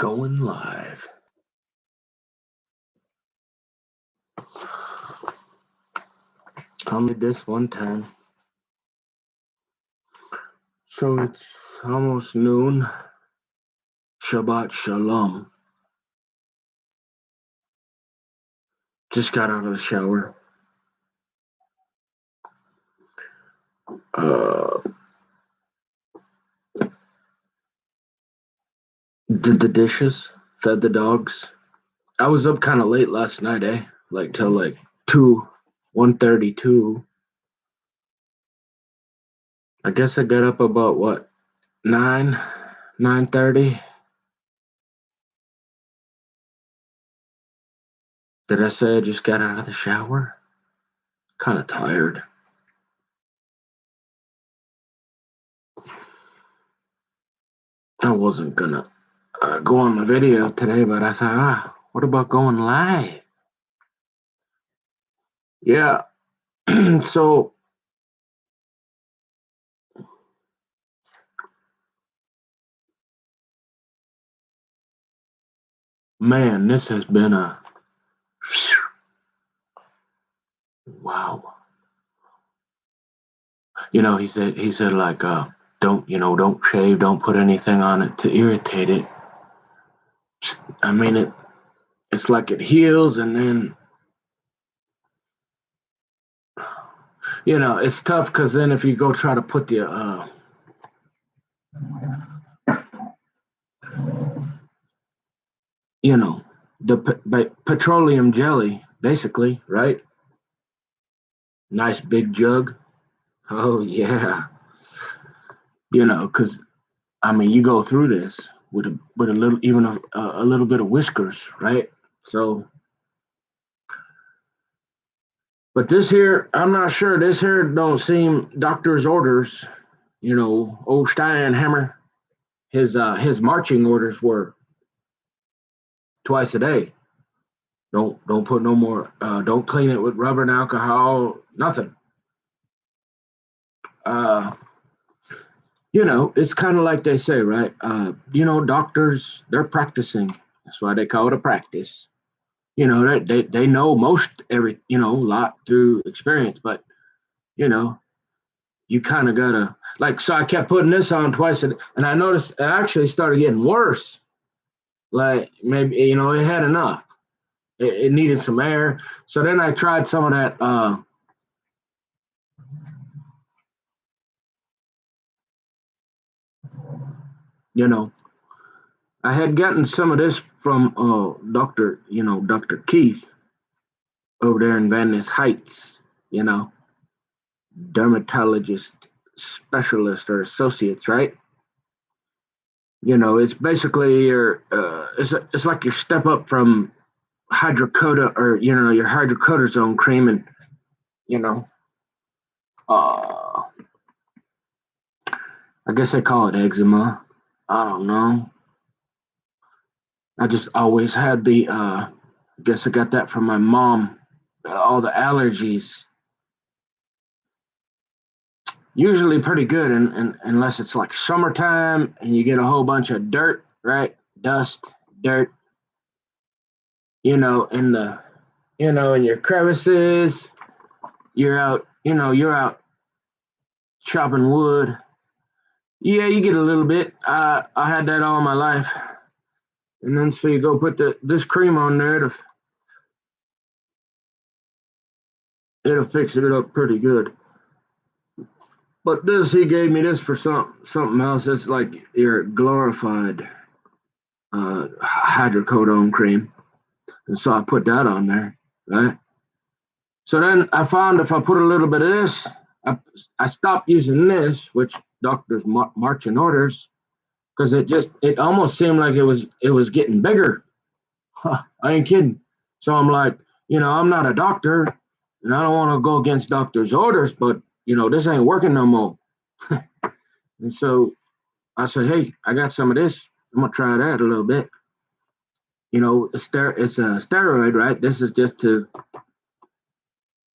Going live. Only this one time. So it's almost noon. Shabbat Shalom. Just got out of the shower. Did the dishes. Fed the dogs. I was up kind of late last night, like till like 1:32. I guess I got up about what, 9:30. Did I say I just got out of the shower? Kind of tired. I wasn't gonna go on the video today, but I thought, what about going live? Yeah. So man, this has been a wow. He said like don't shave, don't put anything on it to irritate it. I mean it's like it heals, and then it's tough because then if you go try to put the petroleum jelly, basically, right? Nice big jug. Oh yeah, because you go through this with a little, even a little bit of whiskers, right? So, but this here, I'm not sure. This here don't seem doctor's orders. Old Steinhammer, his marching orders were twice a day. Don't put no more. Don't clean it with rubber and alcohol. Nothing. It's kind of like they say, right? Doctors, they're practicing. That's why they call it a practice. They know most a lot through experience, but you kind of gotta, like, so I kept putting this on twice, and I noticed it actually started getting worse. Like maybe it had enough. It needed some air. So then I tried some of that. I had gotten some of this from Dr. Keith over there in Van Ness Heights. Dermatologist specialist or associates, right? It's basically it's like your step up from hydrocoda, or your hydrocortisone cream, and uh I guess they call it eczema. I don't know. I just always had I guess I got that from my mom. All the allergies usually pretty good, and unless it's like summertime and you get a whole bunch of dirt, right? Dust, dirt, in the in your crevices. You're out chopping wood. Yeah, you get a little bit. I had that all my life. And then so you go put this cream on there, it'll fix it up pretty good. But he gave me this for something else. It's like your glorified hydrocodone cream. And so I put that on there, right? So then I found if I put a little bit of this, I stopped using this, which doctors marching orders, because it almost seemed like it was getting bigger. Huh, I ain't kidding. So I'm like, I'm not a doctor, and I don't want to go against doctor's orders, but this ain't working no more. And so I said, hey, I got some of this. I'm gonna try that a little bit. It's a steroid, right? This is just to,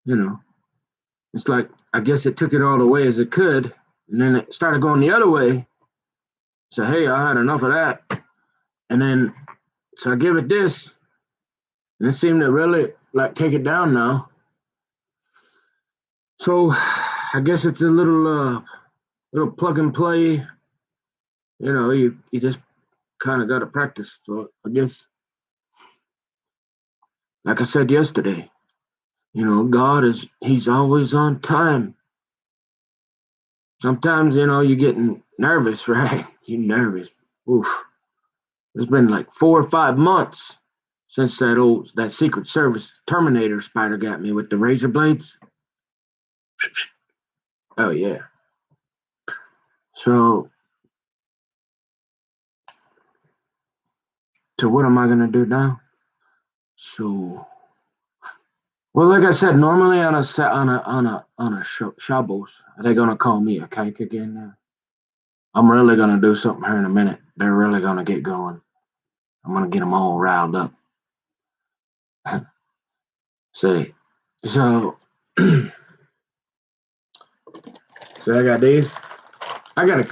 it's like, I guess it took it all the way as it could, and then it started going the other way. So hey, I had enough of that. And then, so I give it this, and it seemed to really like take it down now. So I guess it's a little plug and play. You just kind of got to practice. So I guess, like I said yesterday, God He's always on time. Sometimes, you're getting nervous, right? You're nervous. Oof. It's been like 4 or 5 months since that Secret Service Terminator spider got me with the razor blades. Oh yeah. So what am I gonna do now? So, well, like I said, normally on a Shabbos, they're gonna call me a cake again now. I'm really gonna do something here in a minute. They're really gonna get going. I'm gonna get them all riled up. See, so so I got these. I got a.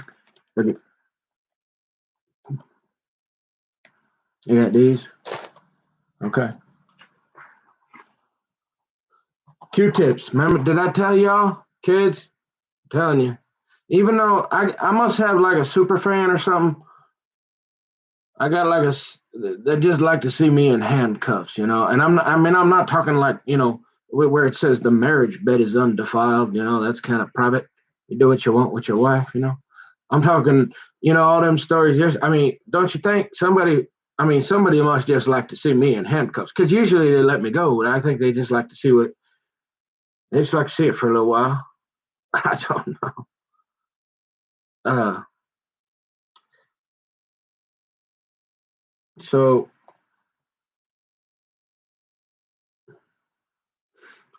You got these. Okay. Q-tips. Remember, did I tell y'all, kids? I'm telling you. Even though I must have like a super fan or something, I got like they just like to see me in handcuffs, And I'm not talking like, where it says the marriage bed is undefiled, that's kind of private. You do what you want with your wife. I'm talking, all them stories. Just, don't you think somebody must just like to see me in handcuffs? Because usually they let me go, but I think they just like to see they just like to see it for a little while. I don't know. So,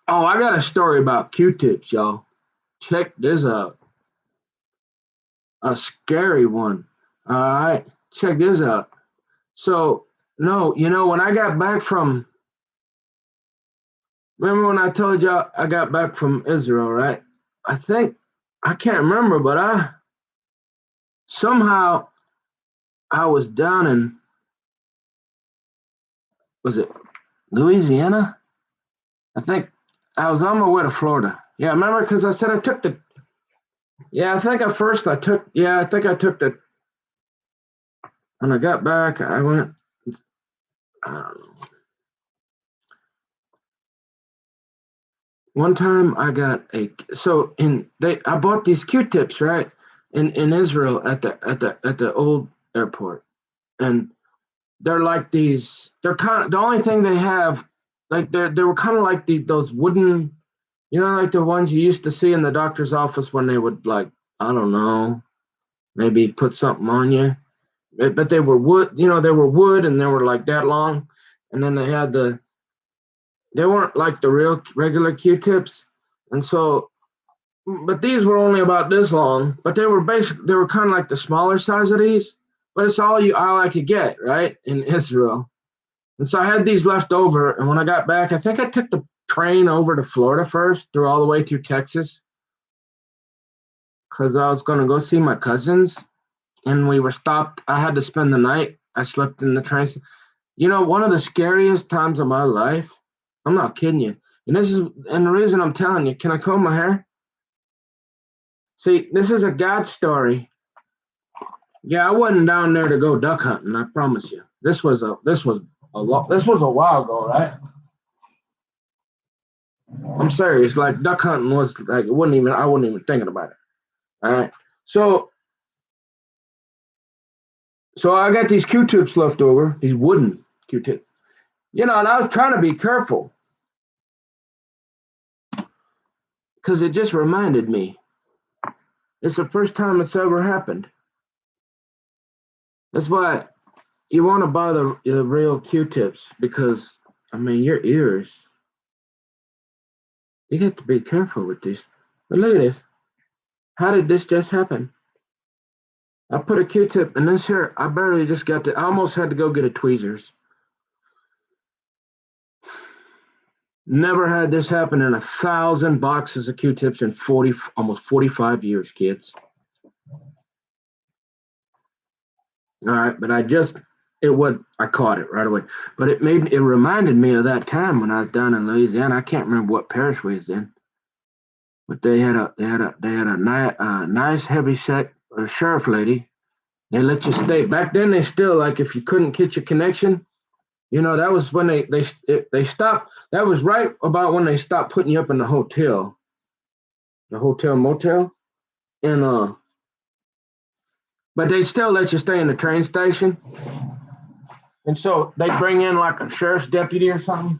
I got a story about Q-tips, y'all. Check this out. A scary one. All right, check this out. So, no, when I got back from, remember when I told y'all I got back from Israel, right? I can't remember, but somehow I was down in, was it Louisiana? I think I was on my way to Florida. Yeah, remember? Because I said I took the, yeah, I think at first I took, yeah, I think I took the, when I got back, I went, I don't know. One time I got I bought these Q-tips, right, in Israel at the old airport, and they're like they're kind of the only thing they have, like they were kind of like those wooden, like the ones you used to see in the doctor's office when they would, like, I don't know, maybe put something on you, but they were wood, they were wood, and they were like that long, and then they weren't like the regular Q-tips, and so. But these were only about this long, but they were kind of like the smaller size of these, but it's all I could get, right, in Israel. And so I had these left over, and when I got back, I think I took the train over to Florida first, through all the way through Texas, because I was going to go see my cousins, and we were stopped. I had to spend the night. I slept in the train. One of the scariest times of my life, I'm not kidding you, and the reason I'm telling you, can I comb my hair? See, this is a God story. Yeah, I wasn't down there to go duck hunting, I promise you. This was a while ago, right? I'm serious. Like, duck hunting was like, I wasn't even thinking about it. All right. So I got these Q-tips left over, these wooden Q-tips. And I was trying to be careful because it just reminded me. It's the first time it's ever happened. That's why you want to buy the real Q-tips, because your ears, you got to be careful with these. But look at this. How did this just happen? I put a Q-tip in this here. I barely just got I almost had to go get a tweezers. Never had this happen in 1,000 boxes of Q-tips in almost 45 years, kids. All right, but I just I caught it right away. But it reminded me of that time when I was down in Louisiana. I can't remember what parish we was in, but they had a nice heavy set sheriff lady. They let you stay. Back then, they still, like, if you couldn't get your connection, that was when they stopped. That was right about when they stopped putting you up in the hotel motel, and but they still let you stay in the train station. And so they bring in like a sheriff's deputy or something.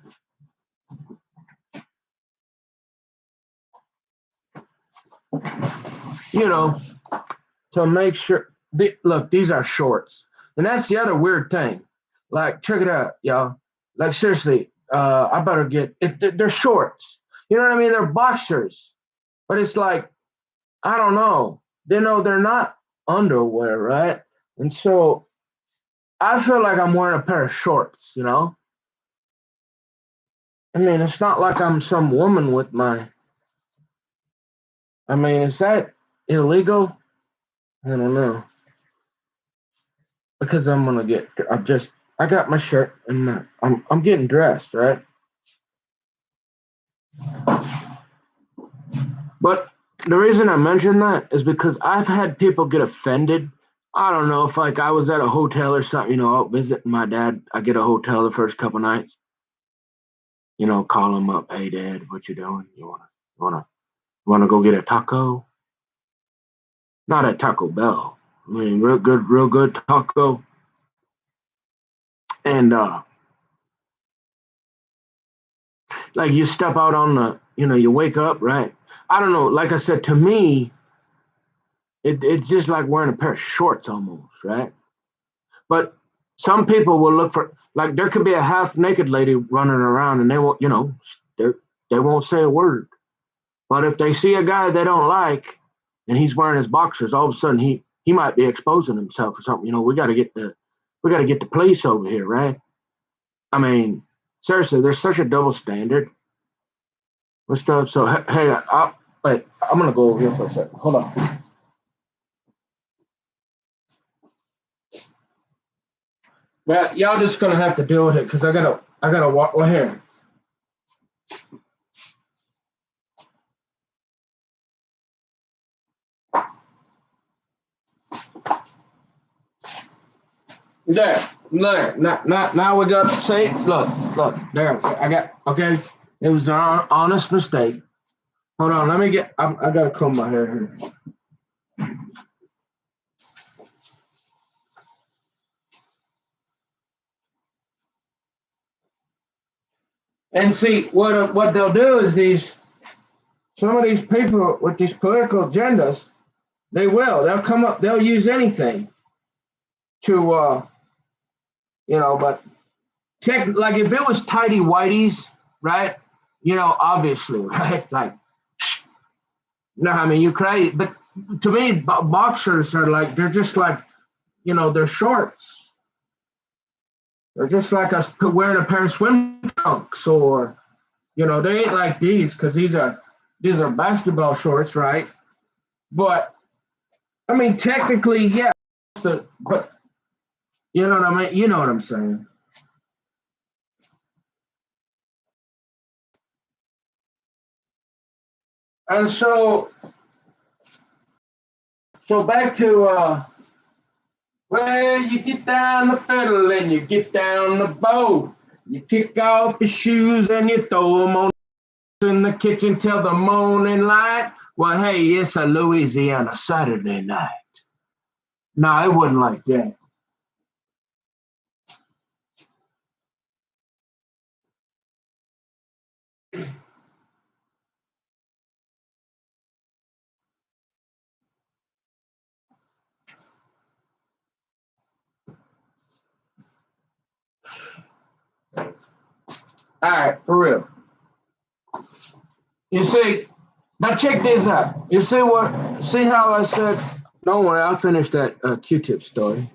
To make sure. Look, these are shorts. And that's the other weird thing. Like, check it out, y'all. Like, seriously, I better they're shorts. You know what I mean? They're boxers. But it's like, I don't know. They're not underwear, right? And so I feel like I'm wearing a pair of shorts, I mean, it's not like I'm some woman with is that illegal? I don't know. Because I got my shirt and I'm getting dressed, right? But the reason I mention that is because I've had people get offended. I don't know if, like, I was at a hotel or something, out visiting my dad. I get a hotel the first couple nights. Call him up. Hey, Dad, what you doing? You wanna go get a taco? Not at Taco Bell. I mean, real good taco. And like, you step out on you wake up, right? I don't know. Like I said, to me, it's just like wearing a pair of shorts almost, right? But some people will look for, like, there could be a half naked lady running around and they won't, they won't say a word. But if they see a guy they don't like and he's wearing his boxers, all of a sudden he might be exposing himself or something. We got to get the police over here, right? I mean, seriously, there's such a double standard with stuff. So hey, I'm gonna go over here for a second. Hold on. But y'all just gonna have to deal with it because I gotta walk. Well, here. There. Now we got, see, look, there. I got, okay. It was an honest mistake. Hold on, let me I gotta comb my hair here. And see, what they'll do is some of these people with these political agendas, they'll come up, they'll use anything to, but like, if it was tidy whities, right? Obviously, right? Like, no, I mean, you crazy. But to me, boxers are like, they're just like, they're shorts. They're just like us wearing a pair of swim trunks, or, they ain't like these, because these are basketball shorts, right? But I mean, technically, yeah. But you know what I mean? You know what I'm saying? And so back to well, you get down the fiddle and you get down the bow. You kick off your shoes and you throw them on in the kitchen till the morning light. Well, hey, it's a Louisiana Saturday night. No, it wasn't like that. All right, for real. You see, now check this out. You see how I said, don't worry, I'll finish that Q-tip story.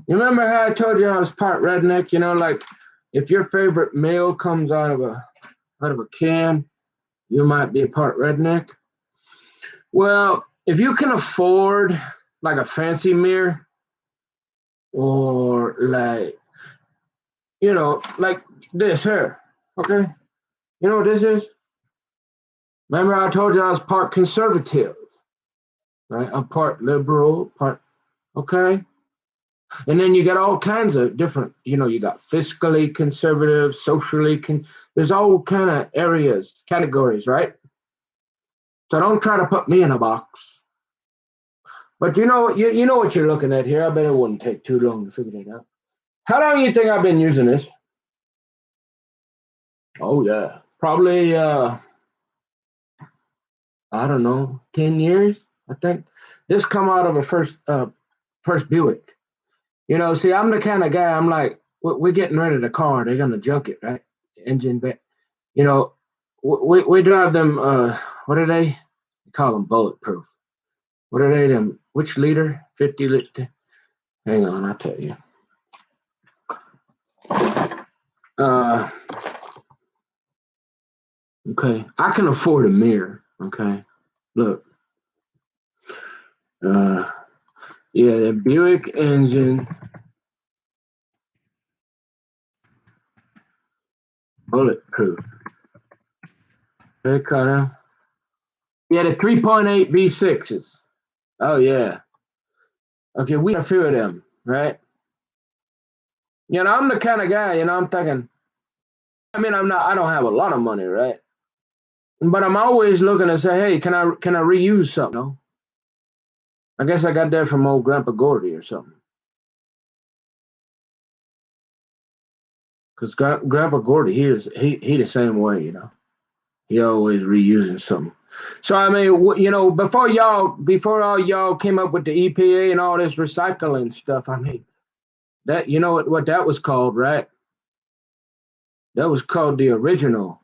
You remember how I told you I was part redneck? Like, if your favorite meal comes out of a can, you might be a part redneck. Well, if you can afford like a fancy meal, or like, like this here. Okay, you know what this is? Remember I told you I was part conservative, right? I'm part liberal, part okay. And then you got all kinds of different, you got fiscally conservative, socially there's all kind of areas, categories, right? So don't try to put me in a box. But you know what you're looking at here. I bet it wouldn't take too long to figure it out. How long do you think I've been using this? Oh yeah, probably I don't know, 10 years. I think this come out of a first Buick. See, I'm the kind of guy. I'm like, we're getting rid of the car. They're gonna junk it, right? Engine back. You know, we drive them. What are they? We call them bulletproof. What are they? Them which liter? 50 liter. Hang on, I'll tell you. Uh, okay, I can afford a mirror. Okay, look. Uh, yeah, the Buick engine, bulletproof. They cut out. Yeah, the 3.8 V6s. Oh yeah. Okay, we got a few of them, right? I'm the kind of guy. I'm thinking. I mean, I'm not. I don't have a lot of money, right? But I'm always looking to say, hey, can I reuse something? I guess I got that from old Grandpa Gordy or something. Because Grandpa Gordy, he the same way. He always reusing something. So I mean, before all y'all came up with the EPA and all this recycling stuff, I mean, that what that was called, right? That was called the original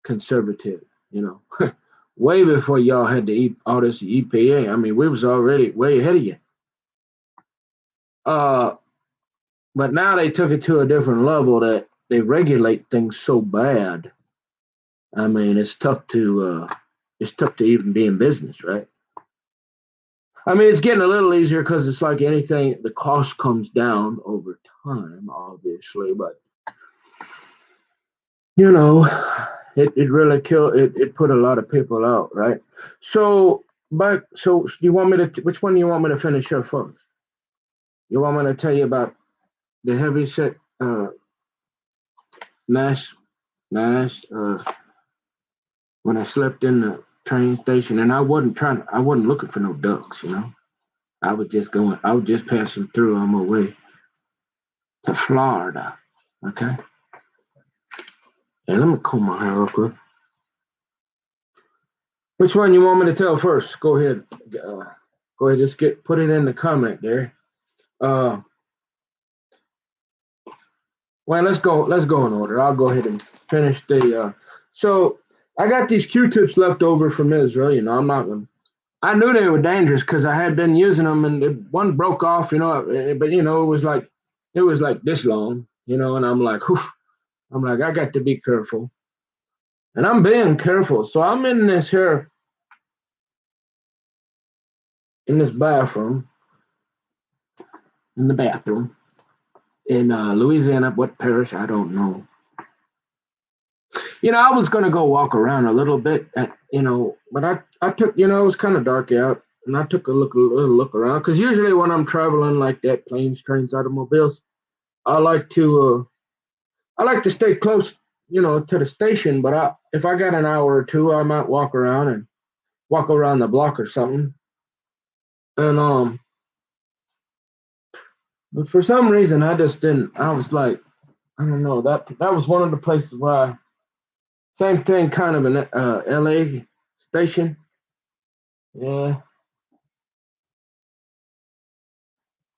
conservative. You know, way before y'all had all this EPA. I mean, we was already way ahead of you. Uh, but now they took it to a different level that they regulate things so bad. I mean, it's tough to even be in business, right? I mean, it's getting a little easier because it's like anything, the cost comes down over time, obviously, but you know, it really killed it put a lot of people out, right? So do you want me to which one do you want me to finish up first? You want me to tell you about the heavy set Nash Nash when I slept in the train station and I wasn't looking for no ducks. I was just passing through on my way to Florida. Okay. And let me comb my hair real quick. Which one you want me to tell first? Go ahead. Go ahead. Just put it in the comment there. Uh, well, let's go. Let's go in order. I'll go ahead and finish the. So I got these Q-tips left over from Israel. I'm not gonna. I knew they were dangerous because I had been using them, and one broke off. But it was like this long. And I'm like, whew, I'm like, I got to be careful, and I'm being careful. So I'm in this bathroom, in the bathroom in Louisiana, what parish? I don't know. I was gonna go walk around a little bit but I took, it was kind of dark out, and I took a little look around because usually when I'm traveling like that, planes, trains, automobiles, I like to stay close, to the station. But if I got an hour or two, I might walk around the block or something. And but for some reason I just didn't. I was like, I don't know, that was one of the places where same thing, kind of an LA station. Yeah.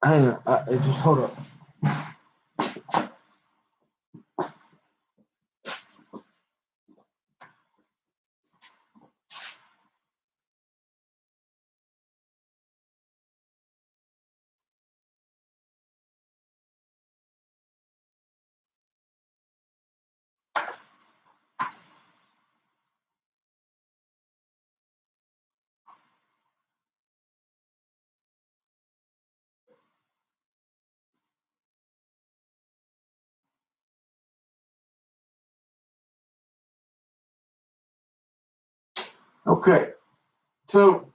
Hang on. Just hold up. Okay, so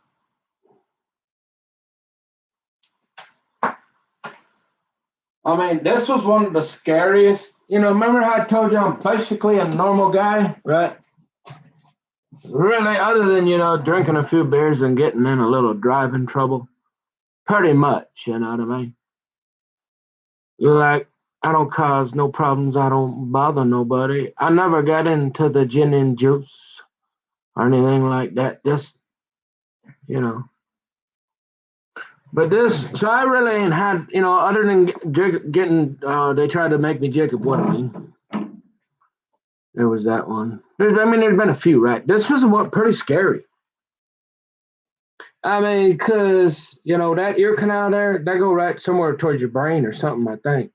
I mean, this was one of the scariest. Remember how I told you I'm basically a normal guy, right? Really, other than, drinking a few beers and getting in a little driving trouble. Pretty much, you know what I mean? You're like, I don't cause no problems. I don't bother nobody. I never got into the gin and juice or anything like that. Just, you know. But so I really ain't had, other than getting, they tried to make me Jacob Waterman. There was that one. There's been a few, right? This was pretty scary. I mean, because, that ear canal there, that go right somewhere towards your brain or something, I think.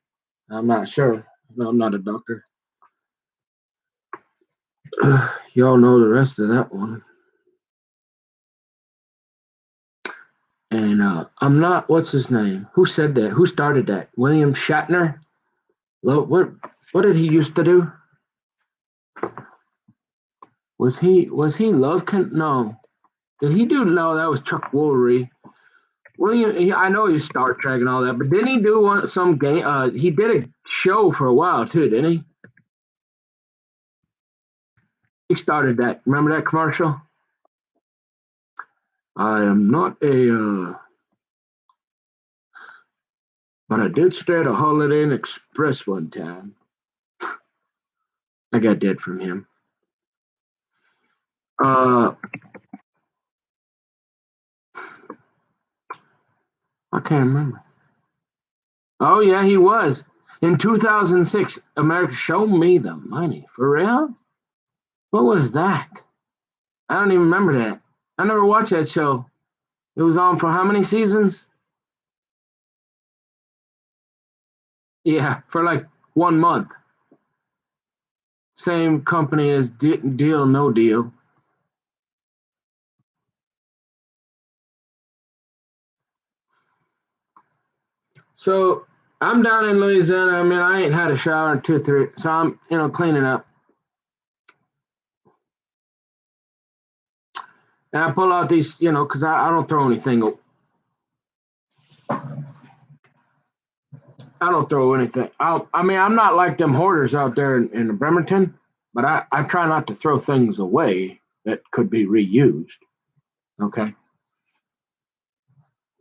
I'm not sure. No, I'm not a doctor. Y'all know the rest of that one. And I'm not, what's his name? Who said that? Who started that? William Shatner? What did he used to do? Was he Lovecraft? No. Did he do? No, that was Chuck Woolery. William, I know he's Star Trek and all that, but didn't he do some game? He did a show for a while too, didn't he? He started that. Remember that commercial? I am not but I did stay at a Holiday Inn Express one time. I got that from him. I can't remember. Oh yeah, he was. In 2006, America Show Me the Money. For real? What was that? I don't even remember that. I never watched that show. It was on for how many seasons? Yeah, for like 1 month. Same company as Deal No Deal. So I'm down in Louisiana. I mean, I ain't had a shower in 2, 3, so I'm, cleaning up. And I pull out these, because I don't throw anything. I don't throw anything out. I mean, I'm not like them hoarders out there in Bremerton, but I try not to throw things away that could be reused. Okay.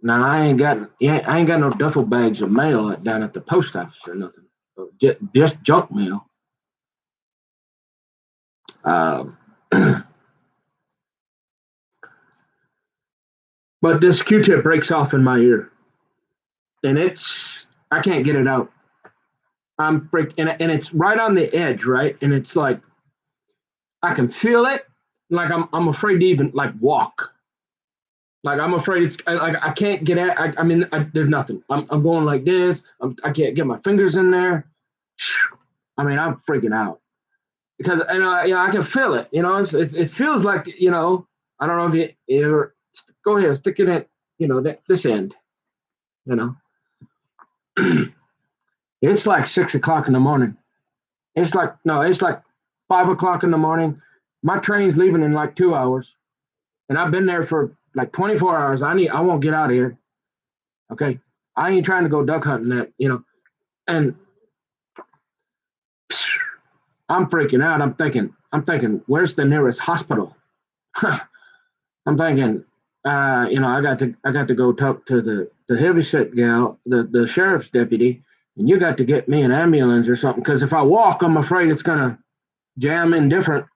Now I ain't got no duffel bags of mail down at the post office or nothing. So just junk mail. Um, but this Q-tip breaks off in my ear, and I can't get it out. I'm freaking, and it's right on the edge, right, and it's like I can feel it. Like I'm afraid to even like walk. Like I'm afraid it's like I can't get at. I mean, there's nothing. I'm going like this. I can't get my fingers in there. I mean, I'm freaking out because I can feel it. It feels like I don't know if you ever go ahead stick it in this end. You know, it's like 6 o'clock in the morning. It's like no, it's like 5 o'clock in the morning. My train's leaving in like 2 hours, and I've been there for like 24 hours. I won't get out of here. Okay. I ain't trying to go duck hunting and I'm freaking out. I'm thinking, where's the nearest hospital? I'm thinking, I got to go talk to the heavyset gal, the sheriff's deputy, and you got to get me an ambulance or something. Because if I walk, I'm afraid it's gonna jam in different.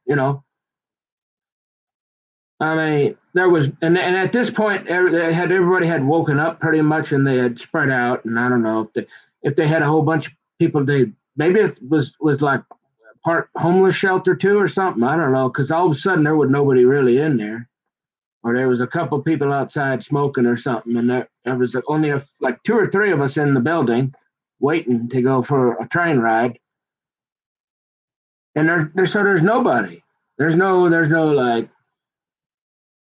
I mean, there was, and at this point, everybody had woken up pretty much, and they had spread out. And I don't know if they had a whole bunch of people. Maybe it was like part homeless shelter too, or something. I don't know, because all of a sudden there was nobody really in there, or there was a couple of people outside smoking or something, and there was only like 2 or 3 of us in the building waiting to go for a train ride. And there's nobody. There's no like.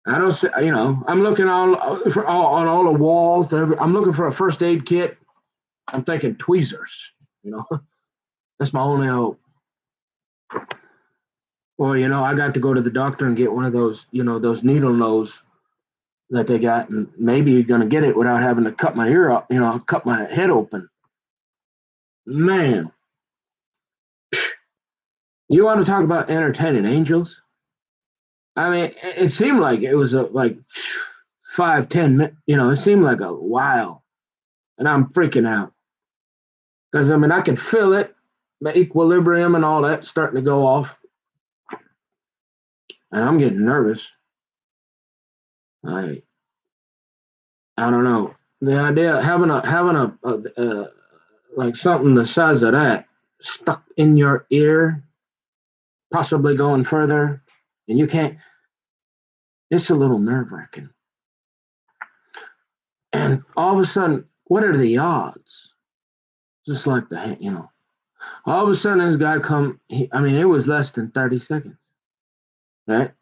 I don't see, I'm looking on all the walls. I'm looking for a first aid kit. I'm thinking tweezers, That's my only hope. Or, I got to go to the doctor and get one of those, those needle nose that they got, and maybe you're gonna get it without having to cut my ear up, cut my head open. Man, you want to talk about entertaining angels? I mean, it seemed like it was like 5, 10 minutes. It seemed like a while, and I'm freaking out because I can feel it, my equilibrium and all that starting to go off, and I'm getting nervous. I don't know. The idea of having a like something the size of that stuck in your ear, possibly going further, and you can't. It's a little nerve wracking. And all of a sudden, what are the odds? Just like all of a sudden this guy come. It was less than 30 seconds, right?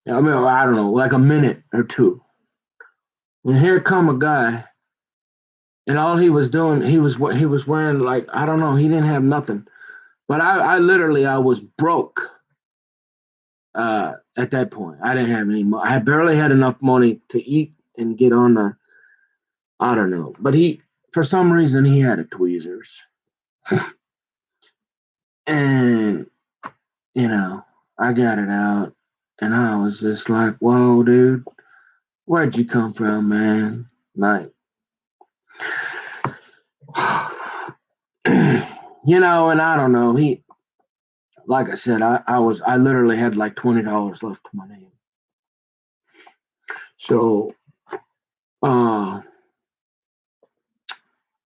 I don't know, like a minute or two. And here come a guy, and all he was doing, he was wearing, like, I don't know, he didn't have nothing. But I literally, I was broke at that point. I didn't have any money. I barely had enough money to eat and get on I don't know. But for some reason, he had a tweezers. And, I got it out, and I was just like, whoa, dude, where'd you come from, man? Like, and I don't know. Like I said, I literally had like $20 left to my name. So,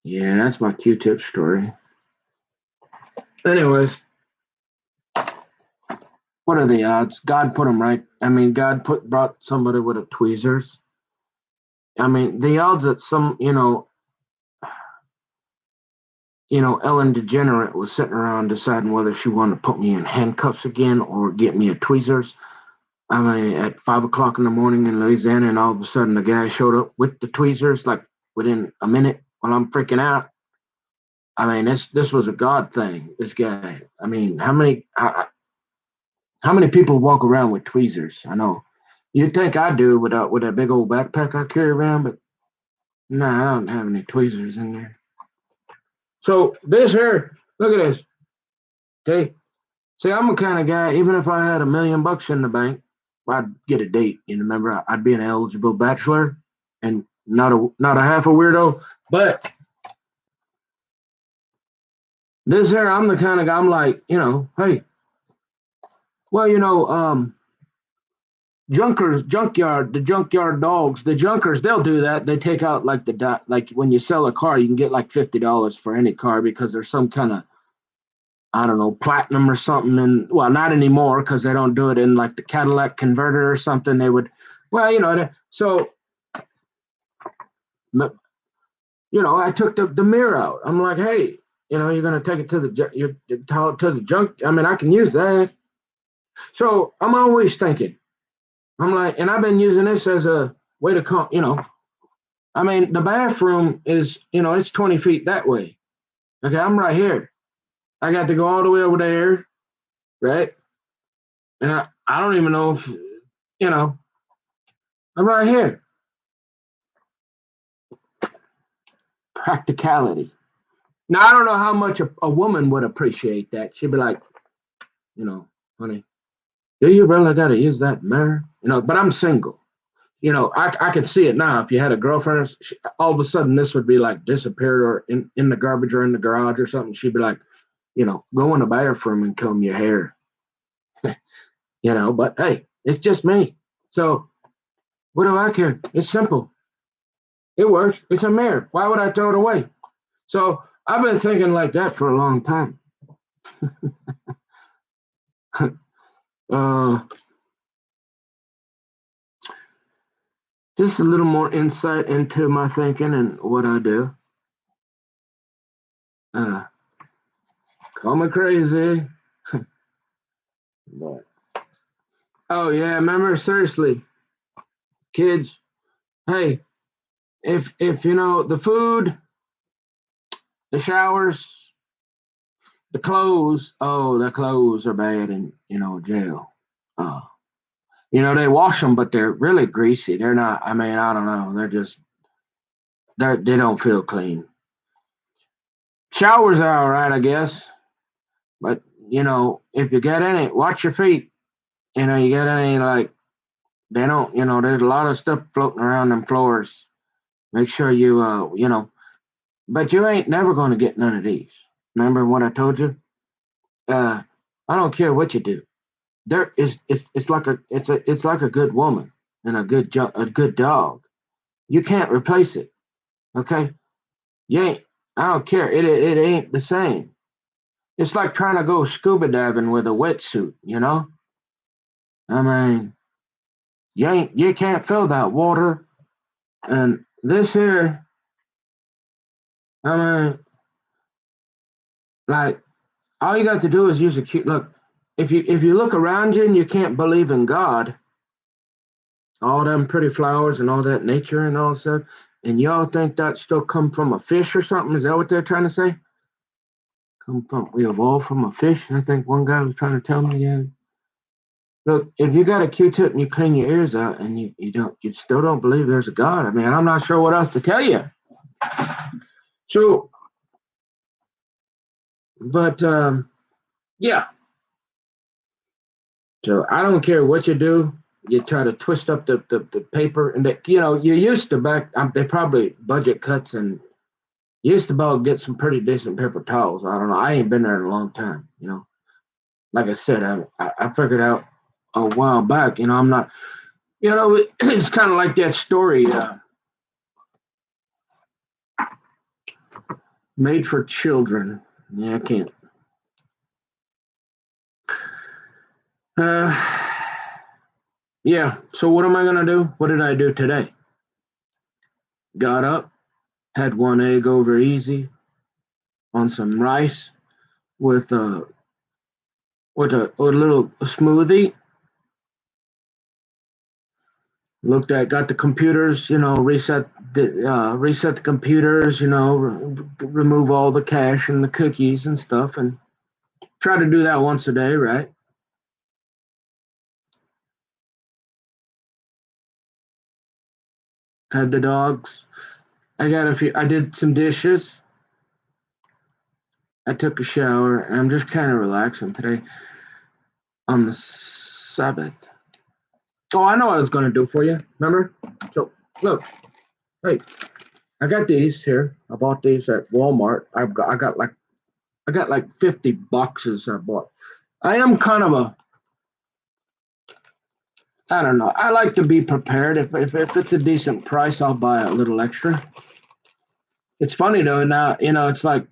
yeah, that's my Q-tip story. Anyways, what are the odds? God put them right. God brought somebody with a tweezers. The odds that some, Ellen DeGenerate was sitting around deciding whether she wanted to put me in handcuffs again or get me a tweezers. At 5 o'clock in the morning in Louisiana, and all of a sudden the guy showed up with the tweezers, like within a minute, while I'm freaking out. This was a God thing. This guy. How many people walk around with tweezers? I know. You'd think I do with a big old backpack I carry around, but no, I don't have any tweezers in there. So this here, look at this. Okay. See, I'm the kind of guy, even if I had $1 million in the bank, I'd get a date. Remember, I'd be an eligible bachelor and not a half a weirdo. But this here, I'm the kind of guy, I'm like, hey, well, the junkyard dogs, the junkers, they'll do that. They take out like when you sell a car, you can get like $50 for any car because there's some kind of, I don't know, platinum or something. And well, not anymore because they don't do it in like the Cadillac converter or something. They would, so, I took the mirror out. I'm like, hey, you're going to take it to the junk. I can use that. So I'm always thinking, I'm like, and I've been using this as a way to come, the bathroom is, it's 20 feet that way. Okay, I'm right here. I got to go all the way over there, right? And I don't even know if, I'm right here. Practicality. Now, I don't know how much a woman would appreciate that. She'd be like, honey, do you really got to use that mirror? But I'm single. I can see it now. If you had a girlfriend, all of a sudden this would be like disappeared or in the garbage or in the garage or something. She'd be like, go in the bathroom and comb your hair. But hey, it's just me. So what do I care? It's simple. It works. It's a mirror. Why would I throw it away? So I've been thinking like that for a long time. Just a little more insight into my thinking and what I do. Call me crazy. But, oh yeah, remember, seriously, kids, hey, if the food, the showers, The clothes, oh, the clothes are bad in, jail. Uh, they wash them, but they're really greasy. They're not, I mean, I don't know. They don't feel clean. Showers are all right, I guess. But, if you get any, watch your feet. You get any, like, they don't, there's a lot of stuff floating around them floors. Make sure but you ain't never going to get none of these. Remember what I told you? I don't care what you do. It's like a good woman and a good dog. You can't replace it. Okay, you ain't. I don't care. It ain't the same. It's like trying to go scuba diving with a wetsuit. I mean, you can't feel that water. And this here, I mean, like all you got to do is use a cute look. If you look around you and you can't believe in God, all them pretty flowers and all that nature and all that stuff, and y'all think that still come from a fish or something? Is that what they're trying to say? We evolved from a fish? I think one guy was trying to tell me. Yeah. Look, if you got a Q-tip and you clean your ears out and you still don't believe there's a God. I mean, I'm not sure what else to tell you. So, but yeah. So I don't care what you do. You try to twist up the paper, and you used to they probably budget cuts, and you used to about get some pretty decent paper towels. I don't know. I ain't been there in a long time. Like I said, I figured out a while back. I'm not. It's kind of like that story, Made for Children. Yeah, I can't. Yeah. So what am I gonna do? What did I do today? Got up, had one egg over easy on some rice with a little smoothie. Got the computers, reset the computers, remove all the cache and the cookies and stuff, and try to do that once a day, right? Had the dogs. I did some dishes. I took a shower, and I'm just kind of relaxing today on the Sabbath. Oh, I know what I was going to do for you. Remember? So, look. Hey, I got these here. I bought these at Walmart. I got like 50 boxes I bought. I am kind of I don't know. I like to be prepared. If it's a decent price, I'll buy a little extra. It's funny though. Now, it's like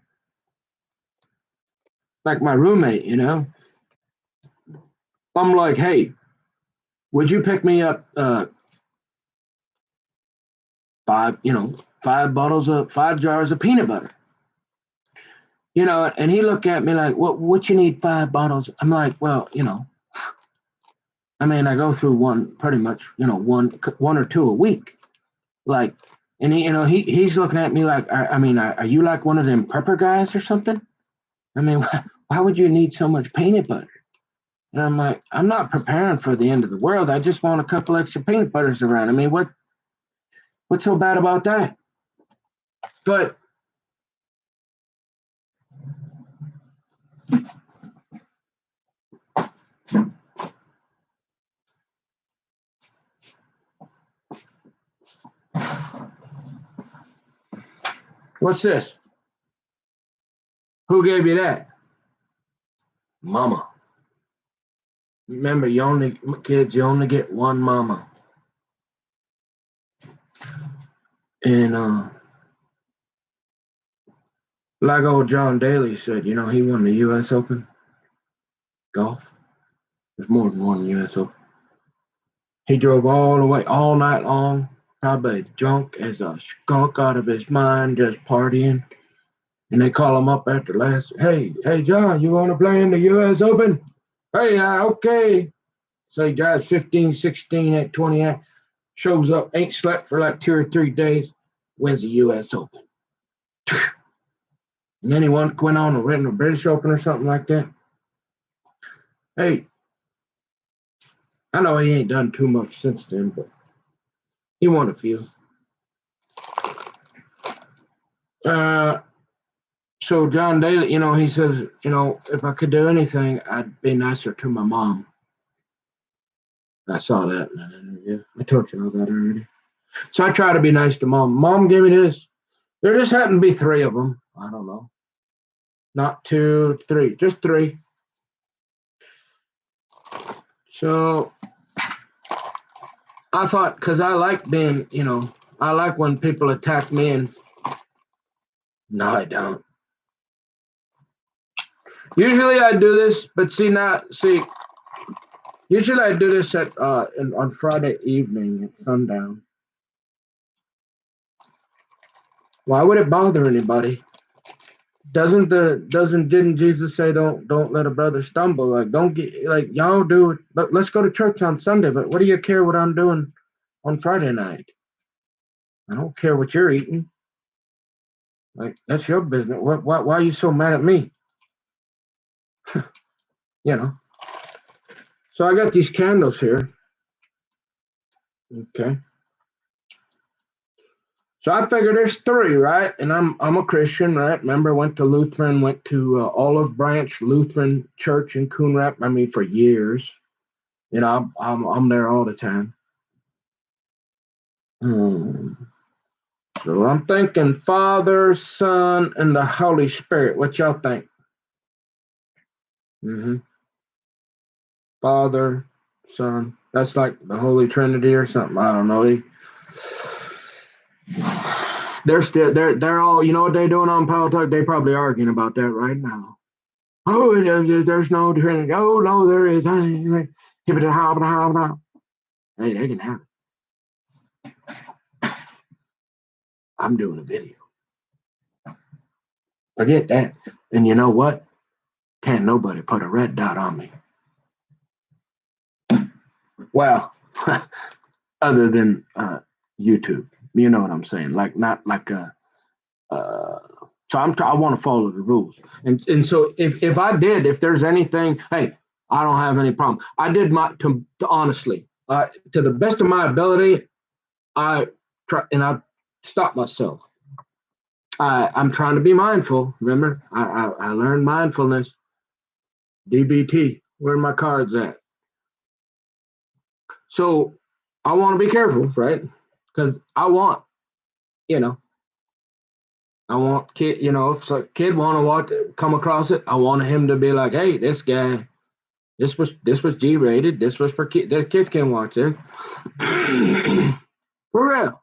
my roommate, I'm like, hey, would you pick me up five jars of peanut butter? And he looked at me like, what you need 5 bottles? I'm like, well, I mean, I go through one pretty much, one or two a week. Like, and he's looking at me like, I mean, are you like one of them prepper guys or something? I mean, why would you need so much peanut butter? And I'm like, I'm not preparing for the end of the world. I just want a couple extra peanut butters around. I mean, what's so bad about that? But what's this? Who gave you that? Mama. Remember, you only get one mama. And like old John Daly said, he won the U.S. Open golf. There's more than one U.S. Open. He drove all the way, all night long, probably drunk as a skunk out of his mind, just partying. And they call him up after last. Hey, John, you want to play in the U.S. Open? Hey, okay. So he drives 15, 16 at 28, shows up, ain't slept for like 2 or 3 days, wins the U.S. Open. And then he went on and went in the British Open or something like that. Hey, I know he ain't done too much since then, but he won a few. So John Daly, he says, if I could do anything, I'd be nicer to my mom. I saw that in an interview. I told you all that already. So I try to be nice to mom. Mom gave me this. There just happened to be 3 of them. I don't know. Not 2, 3, just 3. So I thought, because I like being, I like when people attack me, and no, I don't. Usually I do this, but usually I do this on Friday evening at sundown. Why would it bother anybody? Didn't Jesus say don't let a brother stumble? Like, don't get, like, y'all do it, but let's go to church on Sunday. But what do you care what I'm doing on Friday night? I don't care what you're eating. Like, that's your business. Why are you so mad at me? So I got these candles here. Okay. So I figured there's 3, right? And I'm a Christian, right? Remember, went to Olive Branch Lutheran Church in Coon Rapids. I mean, for years. I'm there all the time. So I'm thinking Father, Son, and the Holy Spirit. What y'all think? Father, Son. That's like the Holy Trinity or something. I don't know. They're all, you know what they're doing on politics? They're probably arguing about that right now. Oh, there's no Trinity. Oh, no, there is. Hey, they can have it. I'm doing a video. Forget that. And you know what? Can't nobody put a red dot on me. Well, other than YouTube. You know what I'm saying? Like, not like a. So I want to follow the rules, and so if there's anything, hey, I don't have any problem. I did to honestly, to the best of my ability, I try and I stop myself. I'm trying to be mindful. Remember, I learned mindfulness. DBT. Where are my cards at? So I want to be careful, right? Because I want kid, if a kid want to come across it, I want him to be like, hey, this guy, this was G-rated. This was for kids. The kids can watch it. For real.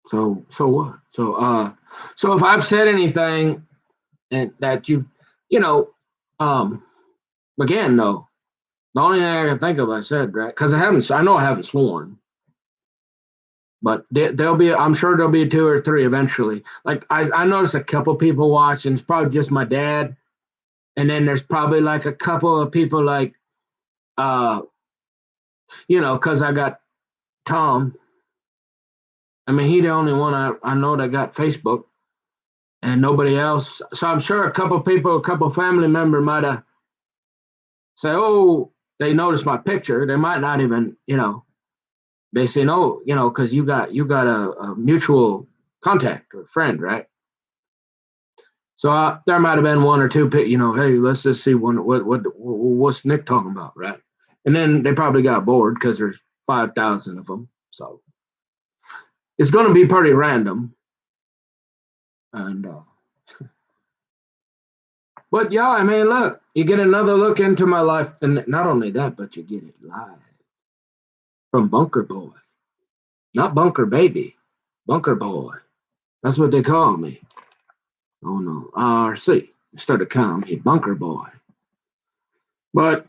So what? So if I've said anything and that again, no. The only thing I can think of I said, right? Because I know I haven't sworn. But I'm sure there'll be 2 or 3 eventually. Like I noticed a couple people watching. It's probably just my dad, and then there's probably like a couple of people like, because I got Tom. I mean, he the only one I know that got Facebook, and nobody else. So I'm sure a couple family member might have say, oh, they noticed my picture. They might not even, they say no, because you got a mutual contact or friend, right? So there might have been 1 or 2, hey, let's just see what's Nick talking about, right? And then they probably got bored because there's 5,000 of them. So it's going to be pretty random. And but yeah, I mean, look, you get another look into my life, and not only that, but you get it live from Bunker Boy, not Bunker Baby, Bunker Boy. That's what they call me. Oh no, RC instead of calling me Bunker Boy. But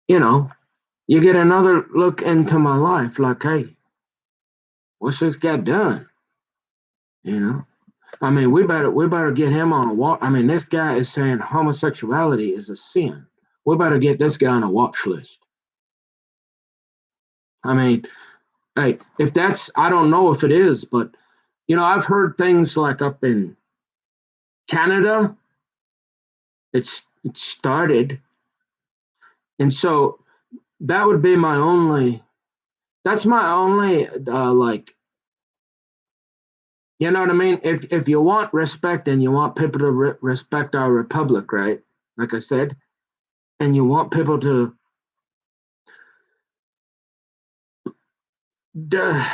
you get another look into my life, like, hey, what's this guy done? I mean, we better get him on a watch. I mean, this guy is saying homosexuality is a sin. We better get this guy on a watch list. I mean, Hey, if that's, I don't know if it is, but I've heard things like up in Canada, it started, and so that would be my only. That's my only like. You know what I mean? If you want respect and you want people to respect our republic, right? Like I said, and you want people to Duh,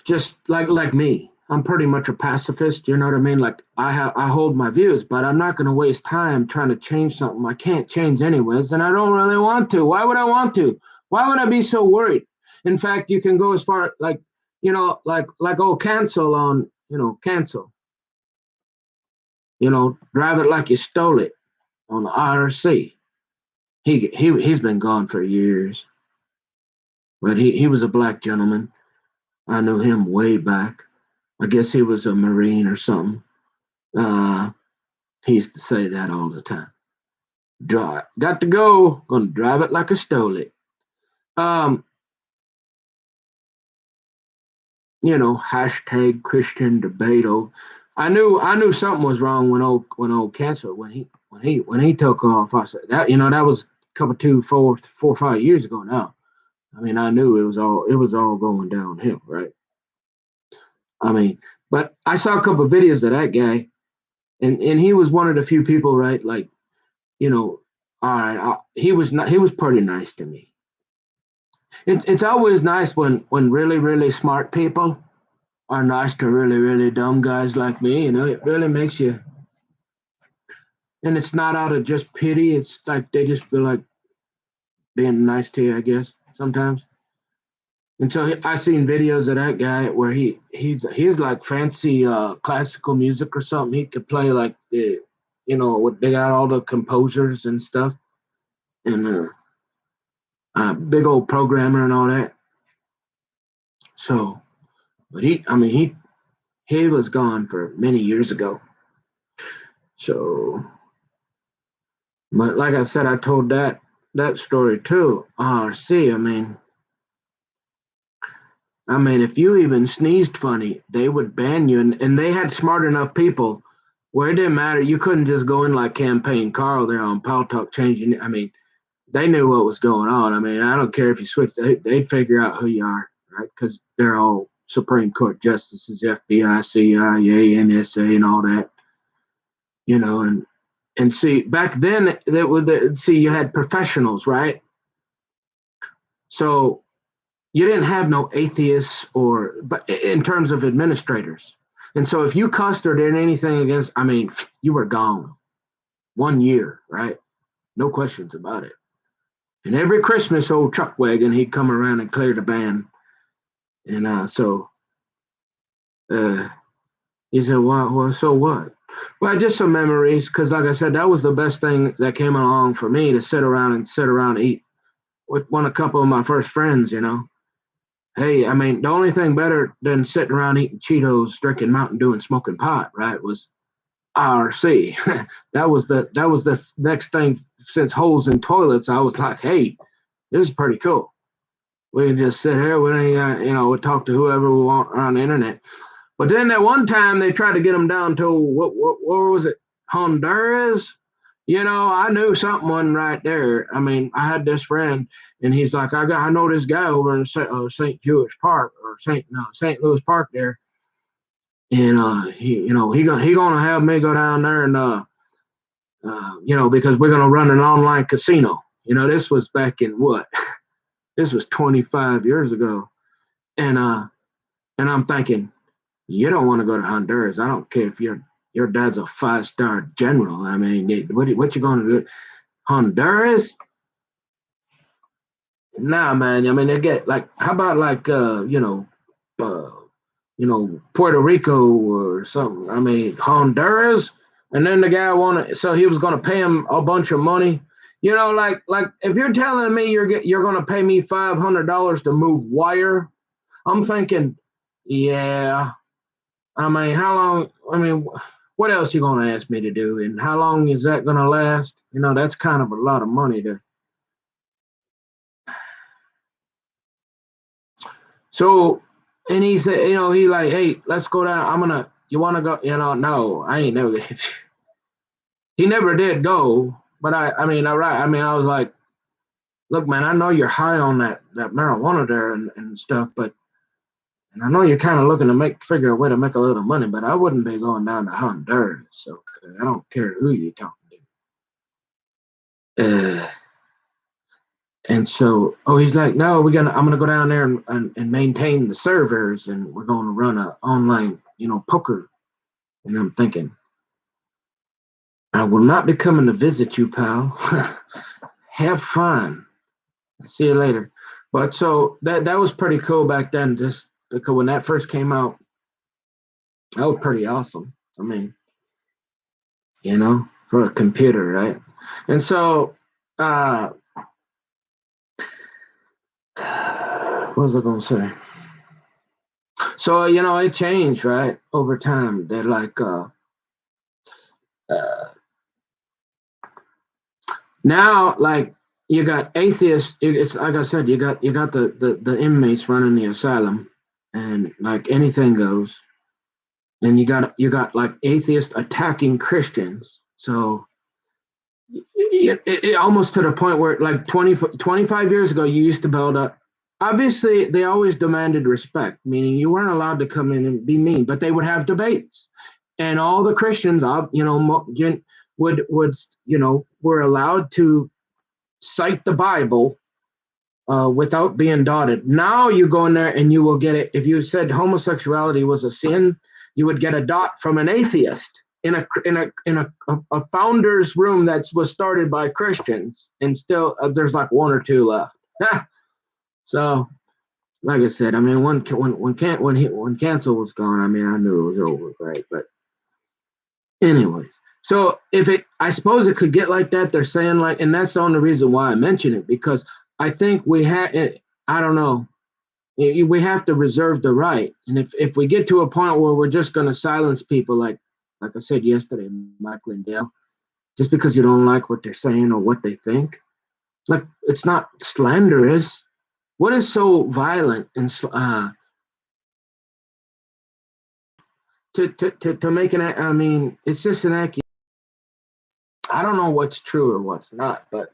just like me. I'm pretty much a pacifist. You know what I mean? Like I hold my views, but I'm not going to waste time trying to change something I can't change anyways, and I don't really want to. Why would I want to? Why would I be so worried? In fact, you can go as far like cancel on cancel. Drive it like you stole it on the IRC. He's been gone for years, but he was a black gentleman. I knew him way back. I guess he was a Marine or something. Uh, he used to say that all the time. Drive, got to go. Gonna drive it like I stole it. Um, hashtag Christian debate. Oh, I knew something was wrong when old cancer when he took off. I said that was a couple 4 or 5 years ago now. I mean, I knew it was all going downhill, right? I mean, but I saw a couple of videos of that guy, and he was one of the few people, right? Like, all right, he was pretty nice to me. It's always nice when really really smart people are nice to really really dumb guys like me. It really makes you, and it's not out of just pity. It's like they just feel like being nice to you, I guess sometimes. And so I seen videos of that guy where he's like fancy classical music or something. He could play like what they got all the composers and stuff, and big old programmer and all that. So, but I mean, he was gone for many years ago. So, but like I said, I told that story too. RC, I mean, if you even sneezed funny, they would ban you, and they had smart enough people where it didn't matter. You couldn't just go in like Campaign Carl there on Pal Talk changing it. I mean, they knew what was going on. I mean, I don't care if you switched; they'd figure out who you are, right? Because they're all Supreme Court justices, FBI, CIA, NSA, and all that. And see, back then you had professionals, right? So you didn't have no atheists but in terms of administrators. And so if you cussed or did anything against, I mean, you were gone 1 year, right? No questions about it. And every Christmas, old Chuck Wagon, he'd come around and clear the ban. And so he said, well, so what? Well, just some memories, because like I said, that was the best thing that came along for me, to sit around and eat with a couple of my first friends. Hey, I mean, the only thing better than sitting around eating Cheetos, drinking Mountain Dew, and smoking pot, right, was IRC. that was the next thing since holes in toilets. I was like, hey, this is pretty cool. We can just sit here. We talk to whoever we want on the internet. But then that one time they tried to get them down to what was it? Honduras. I knew something wasn't right there. I mean, I had this friend, and he's like, I know this guy over in St. Jewish Park, or St. Louis Park there, and he gonna have me go down there, and because we're gonna run an online casino. This was back in what? This was 25 years ago, and I'm thinking, you don't want to go to Honduras. I don't care if your dad's a 5-star general. I mean, what you going to do? Honduras? Nah, man. I mean, they get like, how about like Puerto Rico or something. I mean, Honduras. And then the guy so he was going to pay him a bunch of money. Like if you're telling me you're going to pay me $500 to move wire, I'm thinking, yeah. I mean, how long? I mean, what else you gonna ask me to do, and how long is that gonna last? That's kind of a lot of money to. So And he said, he like, hey, let's go down. You want to go? No, I ain't never. He never did go, but I mean, all right. I mean, I was like, look, man, I know you're high on that marijuana there and stuff, but and I know you're kind of looking to figure a way to make a little money, but I wouldn't be going down to Honduras. Okay, I don't care who you're talking to. And so, he's like, no, I'm gonna go down there and maintain the servers, and we're gonna run a online, poker. And I'm thinking, I will not be coming to visit you, pal. Have fun. See you later. But so that was pretty cool back then, just because when that first came out, that was pretty awesome. I mean, for a computer, right? And so, what was I gonna say? So it changed, right, over time. They're like, now, like, you got atheists. It's like I said, you got the inmates running the asylum, and like anything goes. And you got like atheists attacking Christians. So it almost to the point where like 25 years ago, you used to build up. Obviously, they always demanded respect, meaning you weren't allowed to come in and be mean, but they would have debates, and all the Christians, were allowed to cite the Bible without being dotted. Now you go in there and you will get it. If you said homosexuality was a sin, you would get a dot from an atheist in a founder's room that was started by Christians, and still there's like one or two left. So, like I said, I mean, when cancel was gone, I mean, I knew it was over, right? But anyways, so I suppose it could get like that. They're saying like, and that's the only reason why I mention it, because I think we have. I don't know. We have to reserve the right, and if we get to a point where we're just going to silence people, like I said yesterday, Michael and Dale, just because you don't like what they're saying or what they think, like it's not slanderous. What is so violent and to make an? I mean, it's just an accusation. I don't know what's true or what's not, but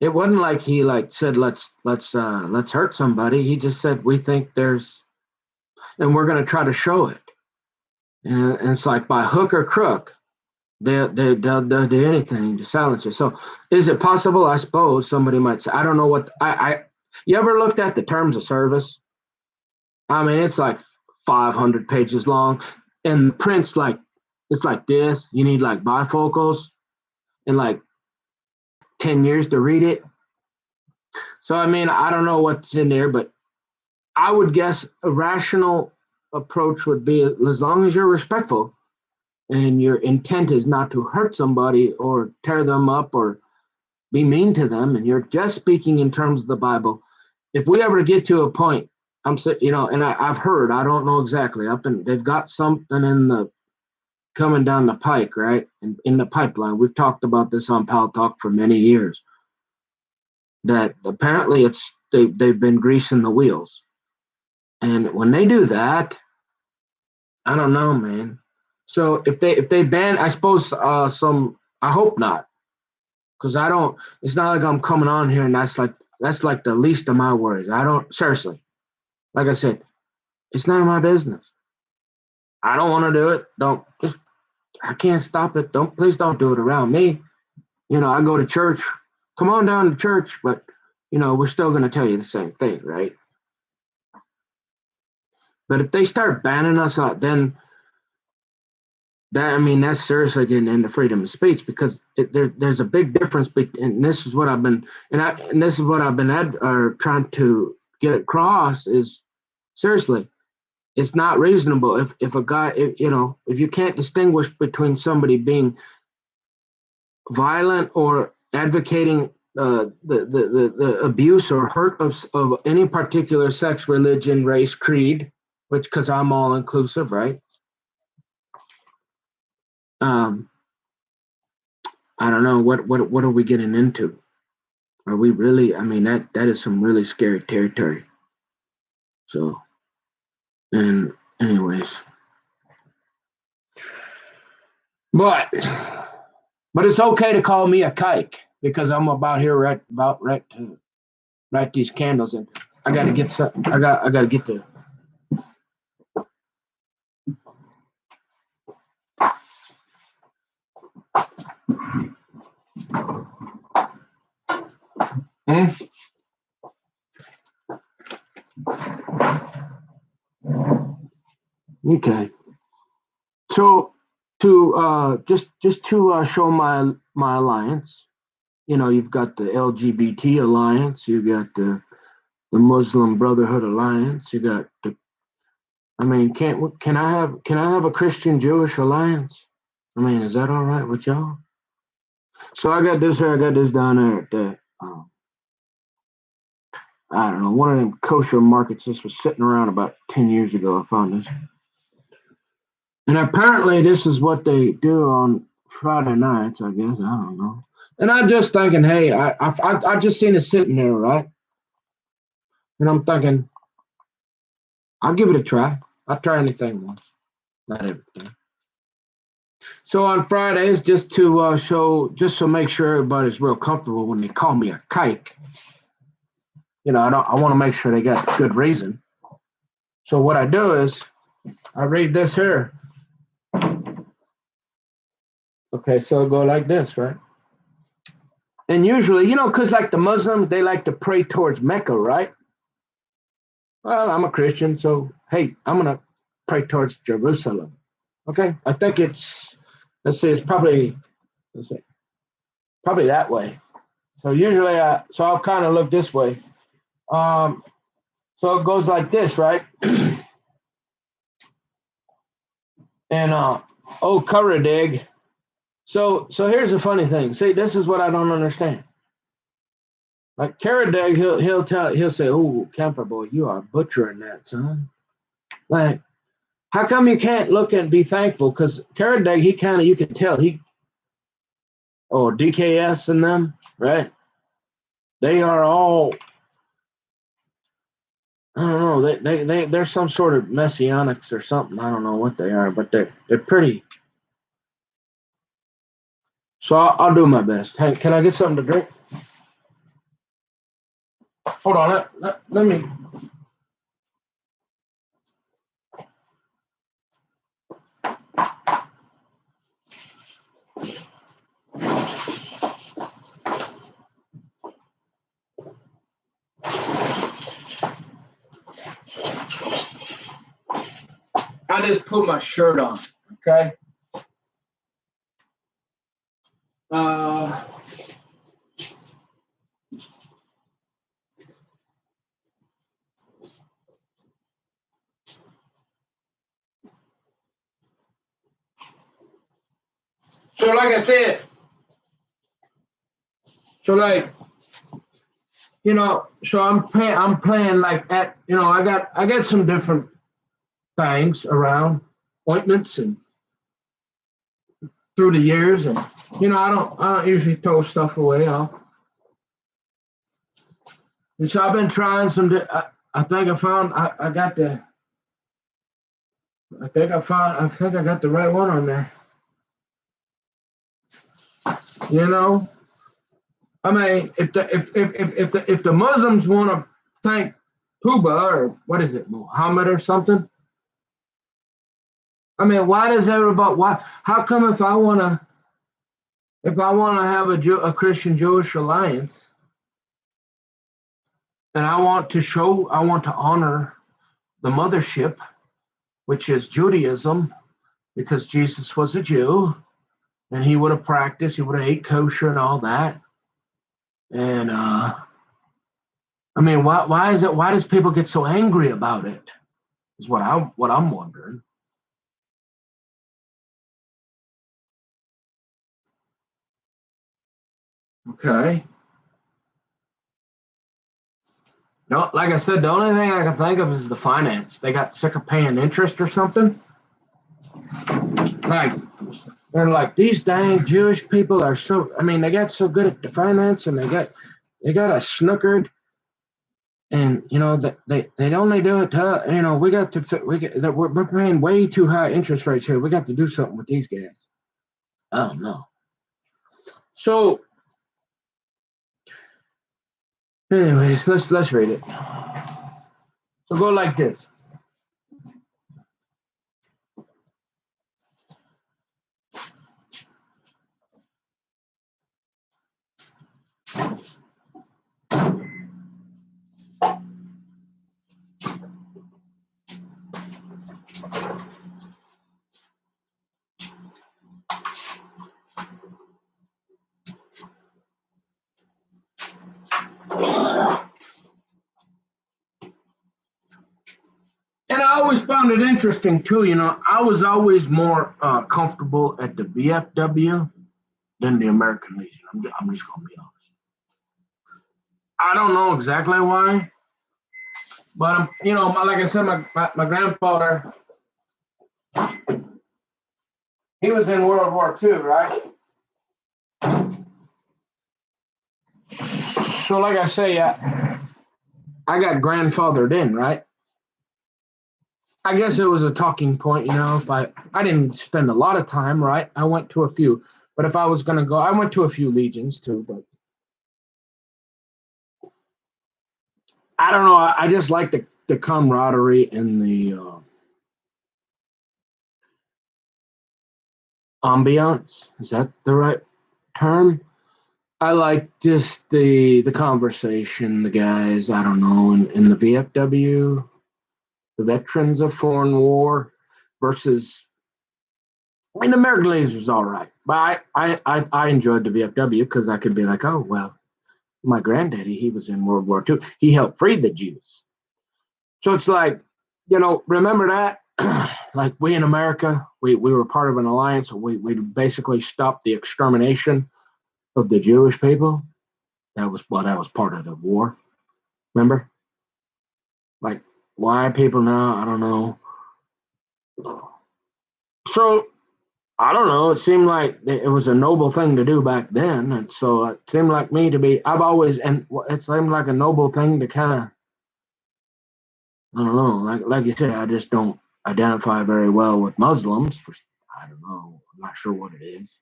it wasn't like he like said let's hurt somebody. He just said we think there's, and we're going to try to show it. And it's like by hook or crook, they'll do anything to silence it. So is it possible? I suppose somebody might say, I don't know what I you ever looked at the terms of service? I mean, it's like 500 pages long, and the print's like it's like this. You need like bifocals and like 10 years to read it. So I mean, I don't know what's in there, but I would guess a rational approach would be, as long as you're respectful and your intent is not to hurt somebody or tear them up or be mean to them, and you're just speaking in terms of the Bible. If we ever get to a point, and I've heard, I don't know exactly, they've got something coming down the pike, right? In the pipeline. We've talked about this on Pal Talk for many years, that apparently they've been greasing the wheels. And when they do that, I don't know, man. So if they ban, I suppose I hope not, because I don't. It's not like I'm coming on here and that's like the least of my worries. I don't, seriously. Like I said, it's none of my business. I don't want to do it. Don't just. I can't stop it. Please don't do it around me. I go to church. Come on down to church, but we're still going to tell you the same thing, right? But if they start banning us out, then that's seriously getting into freedom of speech, because there's a big difference between, and this is what I've been trying to get across is, seriously, it's not reasonable if a guy, if you can't distinguish between somebody being violent or advocating the abuse or hurt of any particular sex, religion, race, creed, which, because I'm all inclusive, right? I don't know what are we getting into? Are we really? I mean, that is some really scary territory. So, and anyways, but it's okay to call me a kike because I'm about here right to light these candles, and I gotta get some. I gotta get the. Okay. So just to show my alliance, you've got the LGBT alliance, you got the Muslim Brotherhood alliance, you got the. I mean, can I have a Christian Jewish alliance? I mean, is that all right with y'all? So I got this here, I got this down there at the. I don't know, one of them kosher markets. This was sitting around about 10 years ago. I found this. And apparently this is what they do on Friday nights, I guess. I don't know. And I'm just thinking, hey, I just seen it sitting there, right? And I'm thinking, I'll give it a try. I'll try anything once, not everything. So on Fridays, just to just to make sure everybody's real comfortable when they call me a kike, I want to make sure they got good reason. So what I do is I read this here. Okay, so it'll go like this, right? And usually, because like the Muslims, they like to pray towards Mecca, right? Well, I'm a Christian, so hey, I'm going to pray towards Jerusalem. Okay, I think let's see, it's probably that way. So usually, so I'll kind of look this way. So it goes like this, right? And oh, Karadig. So here's the funny thing. See, this is what I don't understand. Like Karadig, he'll say, "Oh, Camper boy, you are butchering that, son." Like, how come you can't look and be thankful? Because Karadig, you can tell DKS and them, right? They are all, I don't know, they're some sort of messianics or something. I don't know what they are, but they're pretty. So I'll do my best. Hey, can I get something to drink? Hold on, let me. I just put my shirt on, okay? So like I said, so like, so I'm playing like at, I got some different things around, ointments and through the years, and I don't usually throw stuff away. And so I've been trying some. I think I found. I got the. I think I found. I think I got the right one on there. I mean, if the Muslims want to thank Puba or what is it, Muhammad or something. I mean, why does everybody? Why? How come if I want to have a Christian Jewish alliance, and I want to honor the mothership, which is Judaism, because Jesus was a Jew, and he would have ate kosher and all that. And I mean, why does people get so angry about it? Is what I'm wondering. Okay. No, like I said, the only thing I can think of is the finance. They got sick of paying interest or something. Like, they're like, these dang Jewish people are so. I mean, they got so good at the finance, and they got a snookered. And they only do it to we got to we're paying way too high interest rates here. We got to do something with these guys. Oh no. So, anyways, let's read it. So go like this. And I always found it interesting too. I was always more comfortable at the VFW than the American Legion. I'm just gonna be honest. I don't know exactly why, but like I said, my grandfather, he was in World War II, right? So, like I say, I got grandfathered in, right? I guess it was a talking point, if I didn't spend a lot of time, right? I went to a few, but if I was gonna go, I went to a few legions too, but I don't know. I just like the camaraderie and the ambiance. Is that the right term? I like just the conversation, the guys. I don't know, in the VFW, the veterans of foreign war versus. I mean, the American Laser's all right, but I enjoyed the VFW because I could be like, oh well, my granddaddy, he was in World War II. He helped free the Jews. So it's like, remember that? Like we in America, we were part of an alliance. We basically stopped the extermination of the Jewish people. That was part of the war. Remember? Like why people now? I don't know. So I don't know. It seemed like it was a noble thing to do back then, and so it seemed like me to be. I've always and it seemed like a noble thing to kind of. I don't know. Like you said, I just don't identify very well with Muslims. I don't know. I'm not sure what it is.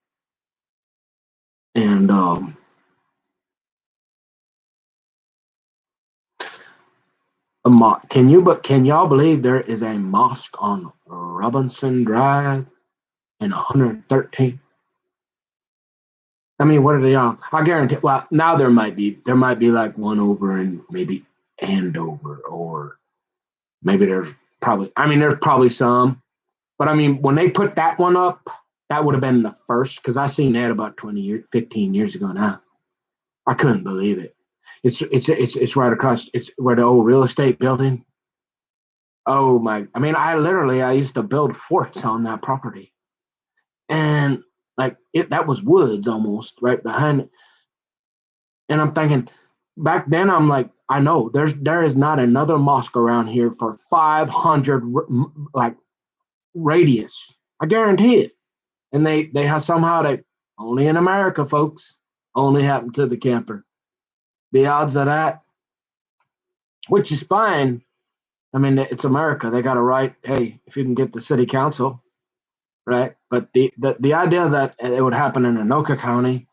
And can y'all believe there is a mosque on Robinson Drive in 113? I mean, what are they on? I guarantee. Well, now there might be like one over in maybe Andover, or maybe there's probably. I mean, there's probably some, but I mean, when they put that one up, that would have been the first because I seen that about 20 years, 15 years ago now. I couldn't believe it. It's right across. It's where the old real estate building. Oh my! I mean, I used to build forts on that property, and like that was woods almost right behind it. And I'm thinking, back then I'm like, I know there is not another mosque around here for 500 like radius. I guarantee it. And they have somehow they only in America, folks. Only happened to the camper. The odds of that, which is fine. I mean, it's America. They got a right. Hey, if you can get the city council, right? But the idea that it would happen in Anoka County,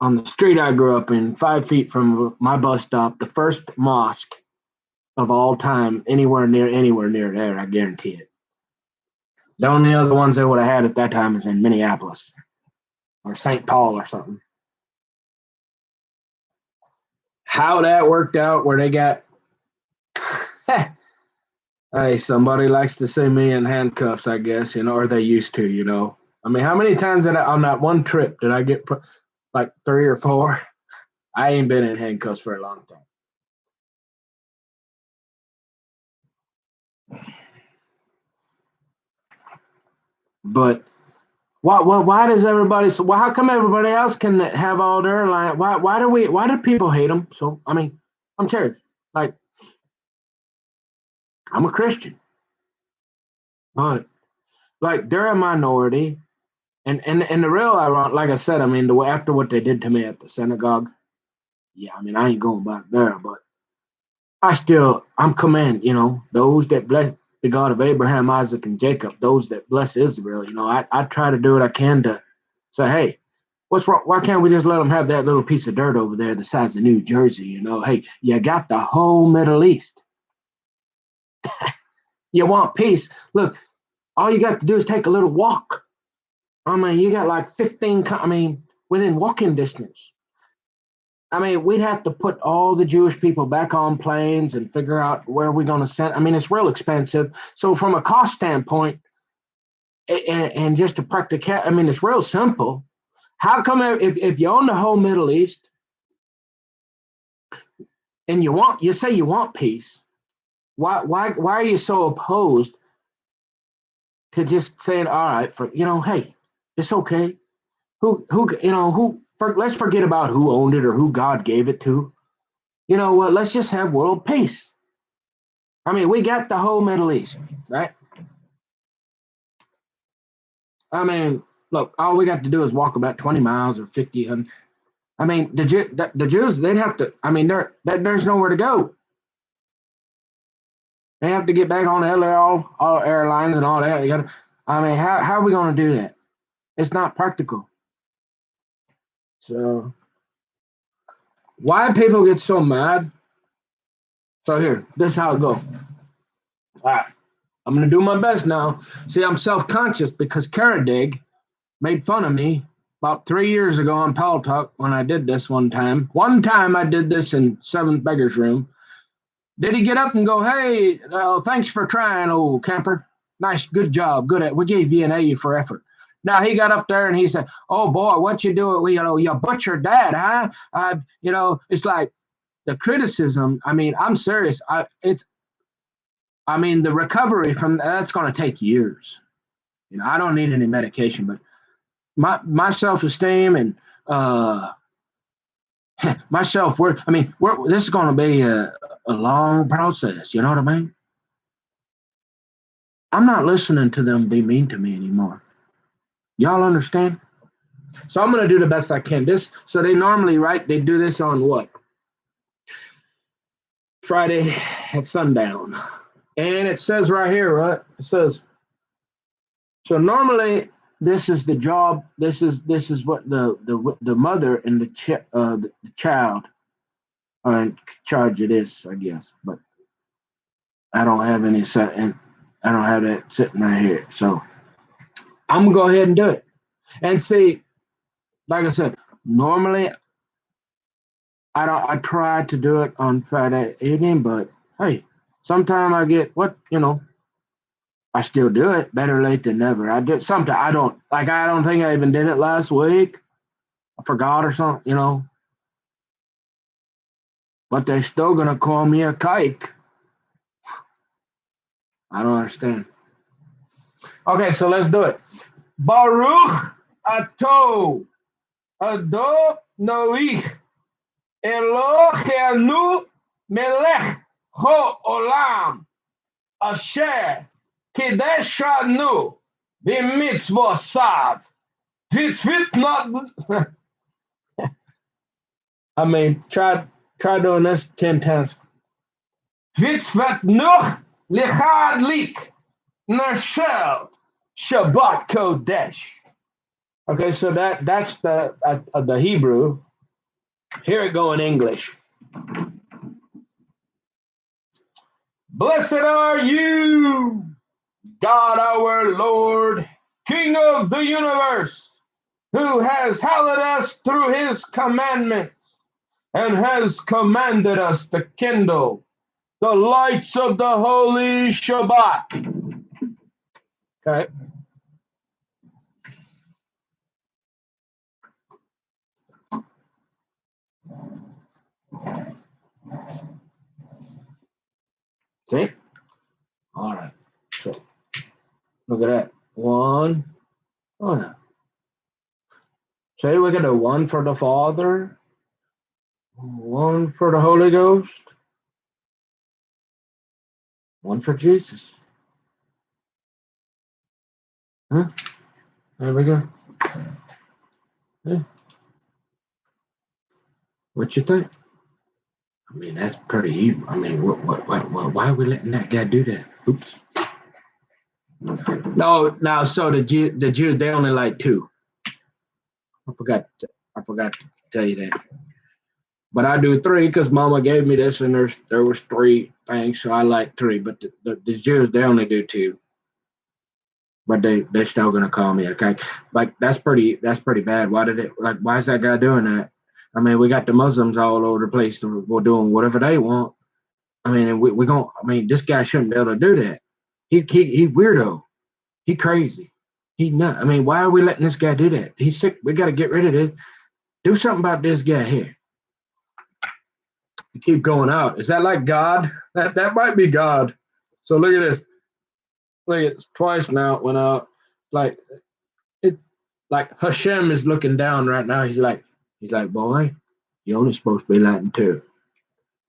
on the street I grew up in, 5 feet from my bus stop, the first mosque of all time, anywhere near there, I guarantee it. The only other ones they would have had at that time is in Minneapolis or St. Paul or something. How that worked out, where they got, hey, somebody likes to see me in handcuffs, I guess, or they used to. I mean, how many times on that one trip did I get like 3 or 4? I ain't been in handcuffs for a long time. But why does everybody? So how come everybody else can have all their line? Why do people hate them? So I mean, I'm serious. Like I'm a Christian, but like they're a minority, and the real ironic, like I said, I mean, after what they did to me at the synagogue, yeah, I mean, I ain't going back there, but I'm command, those that bless the God of Abraham, Isaac, and Jacob, those that bless Israel, I try to do what I can to say, hey, what's wrong? Why can't we just let them have that little piece of dirt over there the size of New Jersey? Hey, you got the whole Middle East. You want peace? Look, all you got to do is take a little walk. I mean, you got like 15, within walking distance. I mean, we'd have to put all the Jewish people back on planes and figure out where we're going to send. I mean, it's real expensive. So from a cost standpoint, and just a practical, I mean, it's real simple. How come if you own the whole Middle East and you say you want peace, why are you so opposed to just saying, all right, hey, it's okay. Let's forget about who owned it or who God gave it to. You know what? Let's just have world peace. I mean, we got the whole Middle East, right? I mean, look, all we got to do is walk about 20 miles or 50. I mean, the Jews, they'd have to, I mean, there's nowhere to go. They have to get back on all airlines and all that. I mean, how are we going to do that? It's not practical. So, why people get so mad? So here, this is how it goes. All right, I'm going to do my best now. See, I'm self-conscious because Karadig made fun of me about 3 years ago on Pal Talk when I did this one time. One time I did this in Seventh Beggar's Room. Did he get up and go, hey, thanks for trying, old camper. Nice, good job. We gave you an A for effort. Now he got up there and he said, oh boy, what you do? You butchered that, huh? It's like the criticism. I mean, I'm serious. The recovery from that's going to take years. I don't need any medication, but my self-esteem and my self-worth. I mean, this is going to be a long process. You know what I mean? I'm not listening to them be mean to me anymore. Y'all understand? So I'm going to do the best I can. So they normally, right? They do this on what? Friday at sundown. And it says right here, right? It says, so normally this is the job. This is what the mother and the child are in charge of this, I guess. But I don't have any and I don't have that sitting right here. So I'm gonna go ahead and do it. And see, like I said, normally I try to do it on Friday evening, but hey, sometimes I get I still do it. Better late than never. I did something. I don't think I even did it last week. I forgot or something, but they're still gonna call me a kike. I don't understand. Okay, so let's do it. Baruch Ato Adonai Eloheinu Melech HaOlam Asher Kideshanu B'mitzvosav. I mean, try doing this 10 times. Vitzvetnuch Lichadlik Nashel Shabbat Kodesh. Okay, so that's the Hebrew. Here it go in English. Blessed are you, God our Lord, King of the universe, who has hallowed us through his commandments and has commanded us to kindle the lights of the holy Shabbat. Okay. See? All right. So look at that. One. Oh, no. Say we get a one for the Father, one for the Holy Ghost, one for Jesus. Huh? There we go. Yeah. What you think? I mean, that's pretty evil. I mean, why are we letting that guy do that? Oops. No, now, so the Jews, they only like two. I forgot to tell you that. But I do three because Mama gave me this, and there was three things, so I like three. But the Jews, they only do two. But they're still gonna call me, okay? Like that's pretty bad. Why is that guy doing that? I mean, we got the Muslims all over the place doing whatever they want. I mean, and we going I mean, this guy shouldn't be able to do that. He weirdo. He crazy. He nut. I mean, why are we letting this guy do that? He's sick. We got to get rid of this. Do something about this guy here. You keep going out. Is that like God? That might be God. So look at this. Look at this. Twice now it went out. Like it. Like Hashem is looking down right now. He's like, boy, you're only supposed to be lighting two.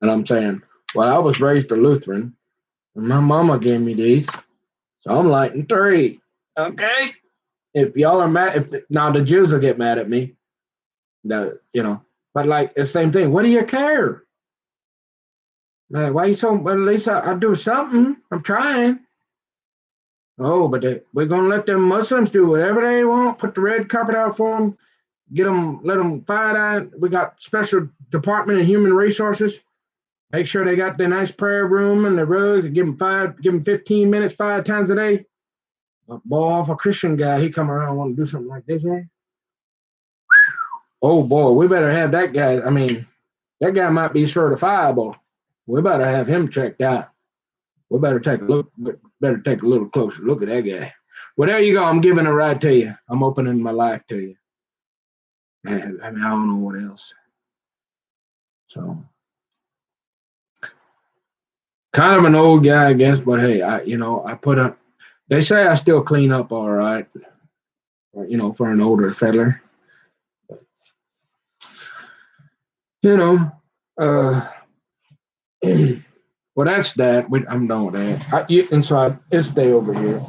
And I'm saying, well, I was raised a Lutheran, and my mama gave me these, so I'm lighting three. Okay. If y'all are mad, now the Jews will get mad at me. But like the same thing. What do you care? Like, why you so? Well, at least I do something. I'm trying. Oh, but we're gonna let them Muslims do whatever they want. Put the red carpet out for them. Let them fight out. We got special Department of Human Resources. Make sure they got their nice prayer room and the rugs. And give them 15 minutes 5 times a day. But boy, if a Christian guy, he come around and want to do something like this, eh? Oh boy, we better have that guy. I mean, that guy might be certifiable. We better have him checked out. We better take a look. Better take a little closer look at that guy. Well, there you go. I'm giving a ride to you. I'm opening my life to you. Man, I mean, I don't know what else. So, kind of an old guy, I guess. But hey, I put up. They say I still clean up all right. For an older feller. Uh, well, that's that. I'm done with that. It'll stay over here.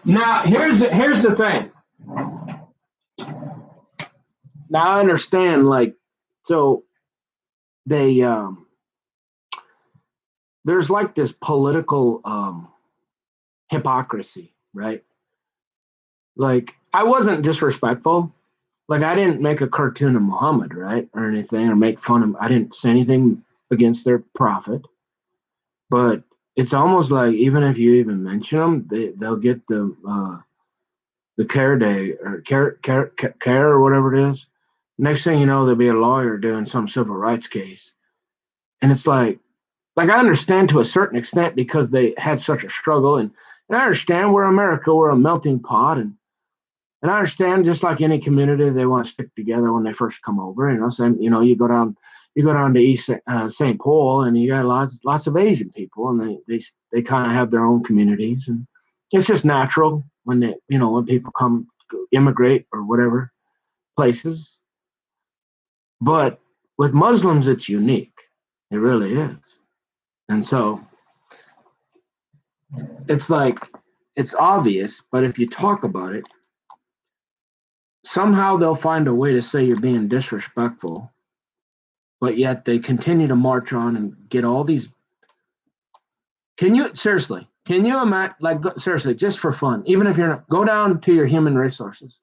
Now, here's the thing. Now I understand, like, so they there's like this political hypocrisy, right? Like, I wasn't disrespectful. Like, I didn't make a cartoon of Muhammad, right, or anything, or make fun of him. I didn't say anything against their prophet. But it's almost like even if you even mention them, they'll get the care day or care or whatever it is. Next thing you know, there'll be a lawyer doing some civil rights case, and it's like I understand to a certain extent because they had such a struggle, and I understand we're America, we're a melting pot, and I understand just like any community, they want to stick together when they first come over. So you go down to East St. Paul, and you got lots of Asian people, and they kind of have their own communities, and it's just natural when when people come immigrate or whatever places. But with Muslims, it's unique. It really is. And so it's like, it's obvious, but if you talk about it, somehow they'll find a way to say you're being disrespectful, but yet they continue to march on and get all these. Can you imagine, like, seriously, just for fun, even if you're not, go down to your human resources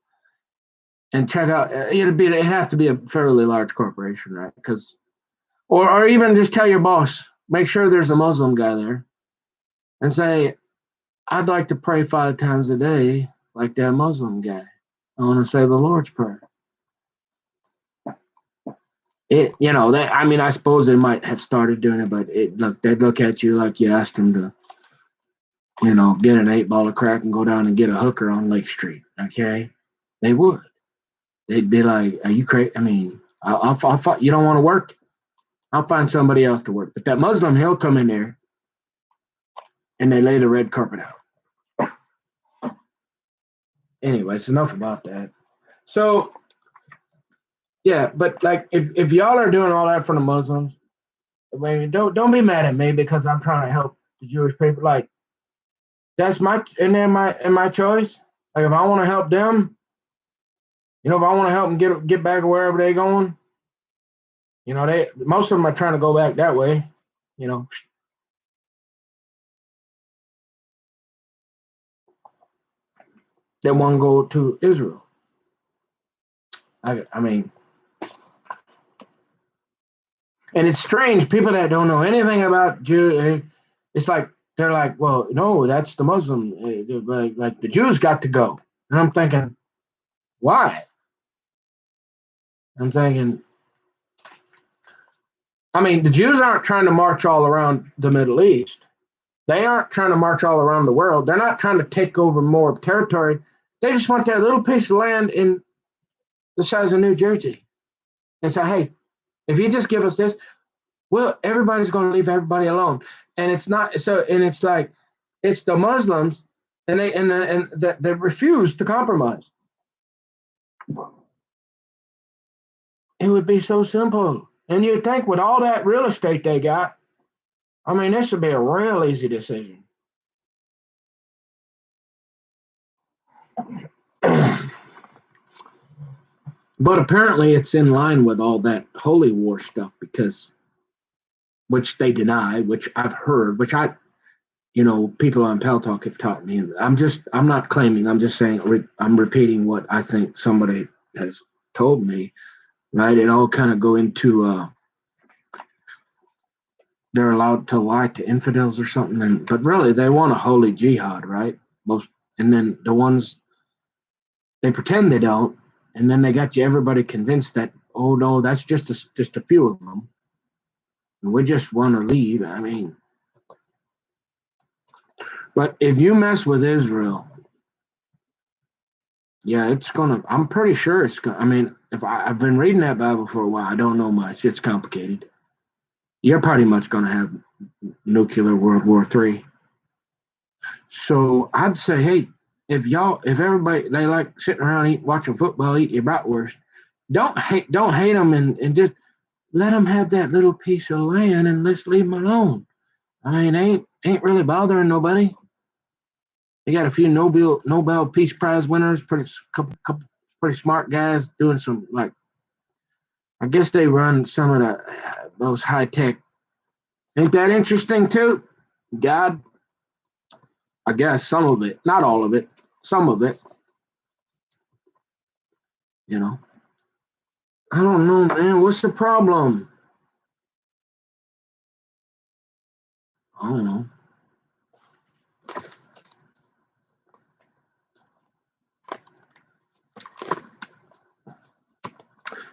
and check out, it has to be a fairly large corporation, right? Or even just tell your boss, make sure there's a Muslim guy there, and say, I'd like to pray 5 times a day like that Muslim guy. I want to say the Lord's Prayer. I suppose they might have started doing it, but they'd look at you like you asked them to, get an 8-ball of crack and go down and get a hooker on Lake Street. Okay, they would. They'd be like, "Are you crazy? I mean, I'll you don't want to work? I'll find somebody else to work." But that Muslim, he'll come in there, and they lay the red carpet out. Anyways, enough about that. So, yeah, but like if y'all are doing all that for the Muslims, I mean, don't be mad at me because I'm trying to help the Jewish people. Like that's my choice. Like if I want to help them, if I want to help them get back wherever they're going, they most of them are trying to go back that way. They want to go to Israel. I mean, and it's strange. People that don't know anything about Jew, it's like they're like, well, no, that's the Muslim. Like the Jews got to go, and I'm thinking, why? I'm thinking, I mean, the Jews aren't trying to march all around the Middle East. They aren't trying to march all around the world. They're not trying to take over more territory. They just want that little piece of land in the size of New Jersey and say, hey, if you just give us this, well, everybody's going to leave everybody alone. And it's not so. And it's like it's the Muslims, and they refuse to compromise. It would be so simple. And you'd think with all that real estate they got, I mean, this would be a real easy decision. But apparently it's in line with all that holy war stuff which they deny, which I've heard, which people on Pal Talk have taught me. I'm not claiming, I'm just saying, I'm repeating what I think somebody has told me, right? It all kind of go into, they're allowed to lie to infidels or something, but really they want a holy jihad, right? And then the ones, they pretend they don't, and then they got everybody convinced that, oh no, that's just a few of them, and we just want to leave. I mean, but if you mess with Israel, yeah, I'm pretty sure it's gonna. I mean, if I've been reading that Bible for a while, I don't know much. It's complicated. You're pretty much gonna have nuclear World War III. So I'd say, hey, if everybody they like sitting around watching football, eat your bratwurst, don't hate them and just let them have that little piece of land and let's leave them alone. I mean, ain't really bothering nobody. They got a few Nobel Peace Prize winners, couple pretty smart guys doing some like. I guess they run some of those high tech. Ain't that interesting too? God, I guess some of it, not all of it, some of it. I don't know, man. What's the problem? I don't know.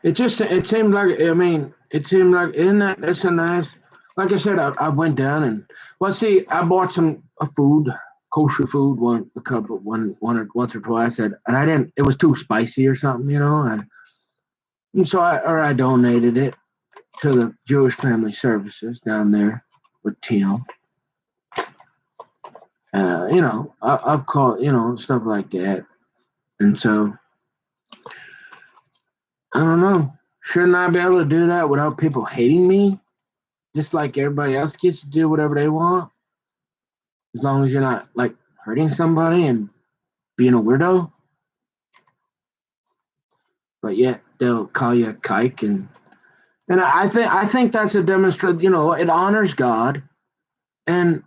It seemed like, isn't that's a nice, like I said, I went down and, well, see, I bought some food, kosher food, once or twice, and it was too spicy or something, and so I donated it to the Jewish Family Services down there with Tim. I've called, stuff like that. And so, I don't know. Shouldn't I be able to do that without people hating me? Just like everybody else gets to do whatever they want? As long as you're not, like, hurting somebody and being a weirdo? But yet, they'll call you a kike. And I think that's a demonstration, it honors God. And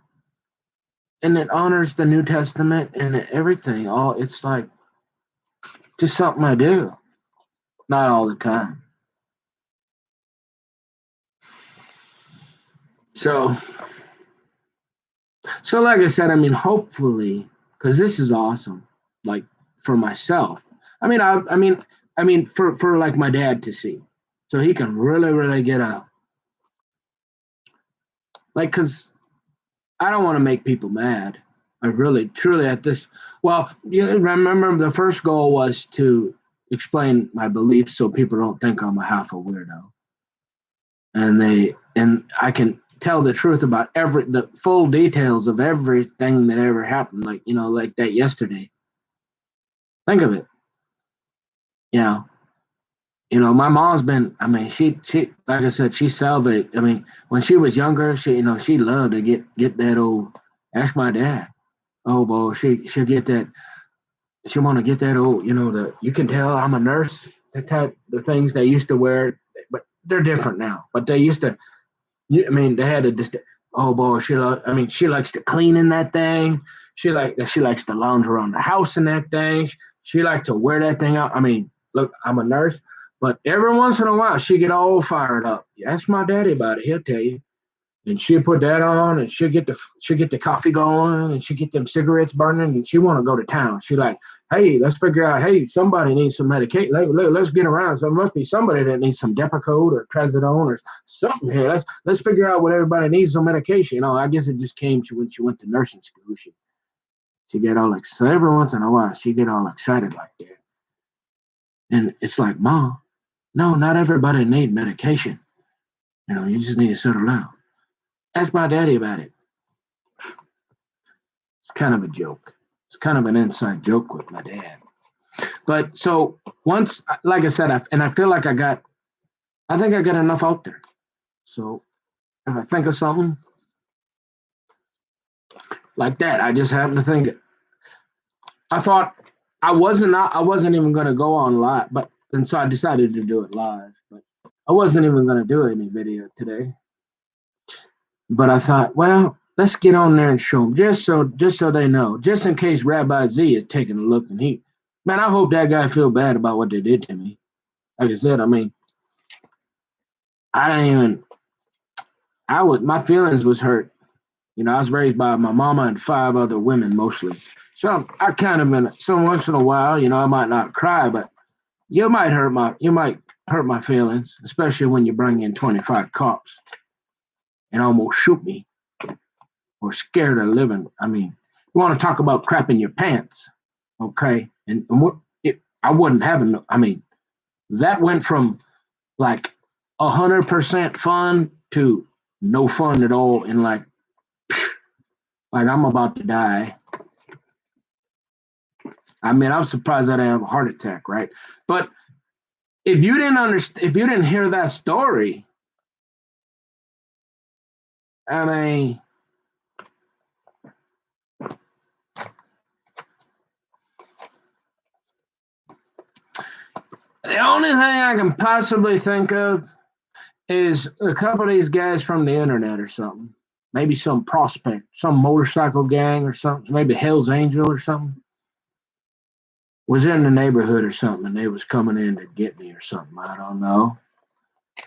it honors the New Testament and everything. It's like just something I do. Not all the time. So like I said, I mean, hopefully, because this is awesome. Like for myself, I mean, for like my dad to see, so he can really, really get out. Like, because I don't want to make people mad. I really, truly, at this. Well, you remember the first goal was to explain my beliefs so people don't think I'm a half a weirdo, and I can tell the truth about the full details of everything that ever happened, like that yesterday. Think of it. My mom's been, she, like I said, she salvaged. When she was younger, she loved to get that old, ask my dad. Oh, boy, she'll get that. She want to get that old, you can tell I'm a nurse, the things they used to wear, but they're different now. But they used to, they had a just, oh boy, she likes to clean in that thing. She likes to lounge around the house in that thing. She likes to wear that thing out. Look, I'm a nurse, but every once in a while she get all fired up. You ask my daddy about it, he'll tell you. And she'll put that on, and she'll get the coffee going, and she'll get them cigarettes burning, and she want to go to town. She like, hey, let's figure out. Hey, somebody needs some medication. Let's get around. So there must be somebody that needs some Depakote or Trazodone or something here. Let's figure out what everybody needs on medication. I guess it just came to when she went to nursing school. She get all like, so every once in a while she get all excited like that, and it's like, Mom, no, not everybody need medication. You just need to settle down. Ask my daddy about it. It's kind of a joke. It's kind of an inside joke with my dad. But so once, like I said, I feel like I think I got enough out there. So if I think of something like that, I just happen to think it. I thought I wasn't even going to go on live, and so I decided to do it live. But I wasn't even going to do any video today. But I thought, well, let's get on there and show them just so they know, just in case Rabbi Z is taking a look, and man, I hope that guy feel bad about what they did to me. Like I said, I didn't even. My feelings was hurt. I was raised by my mama and 5 other women mostly. So I kind of been, so once in a while, I might not cry, but you might hurt my feelings, especially when you bring in 25 cops and almost shoot me or scared of living. You want to talk about crap in your pants, okay? And I wasn't having. That went from like 100% fun to no fun at all, and like I'm about to die. I'm surprised I didn't have a heart attack, right? But if you didn't hear that story, the only thing I can possibly think of is a couple of these guys from the internet or something. Maybe some prospect, some motorcycle gang or something, maybe Hell's Angel or something, was in the neighborhood or something, and they was coming in to get me or something. I don't know.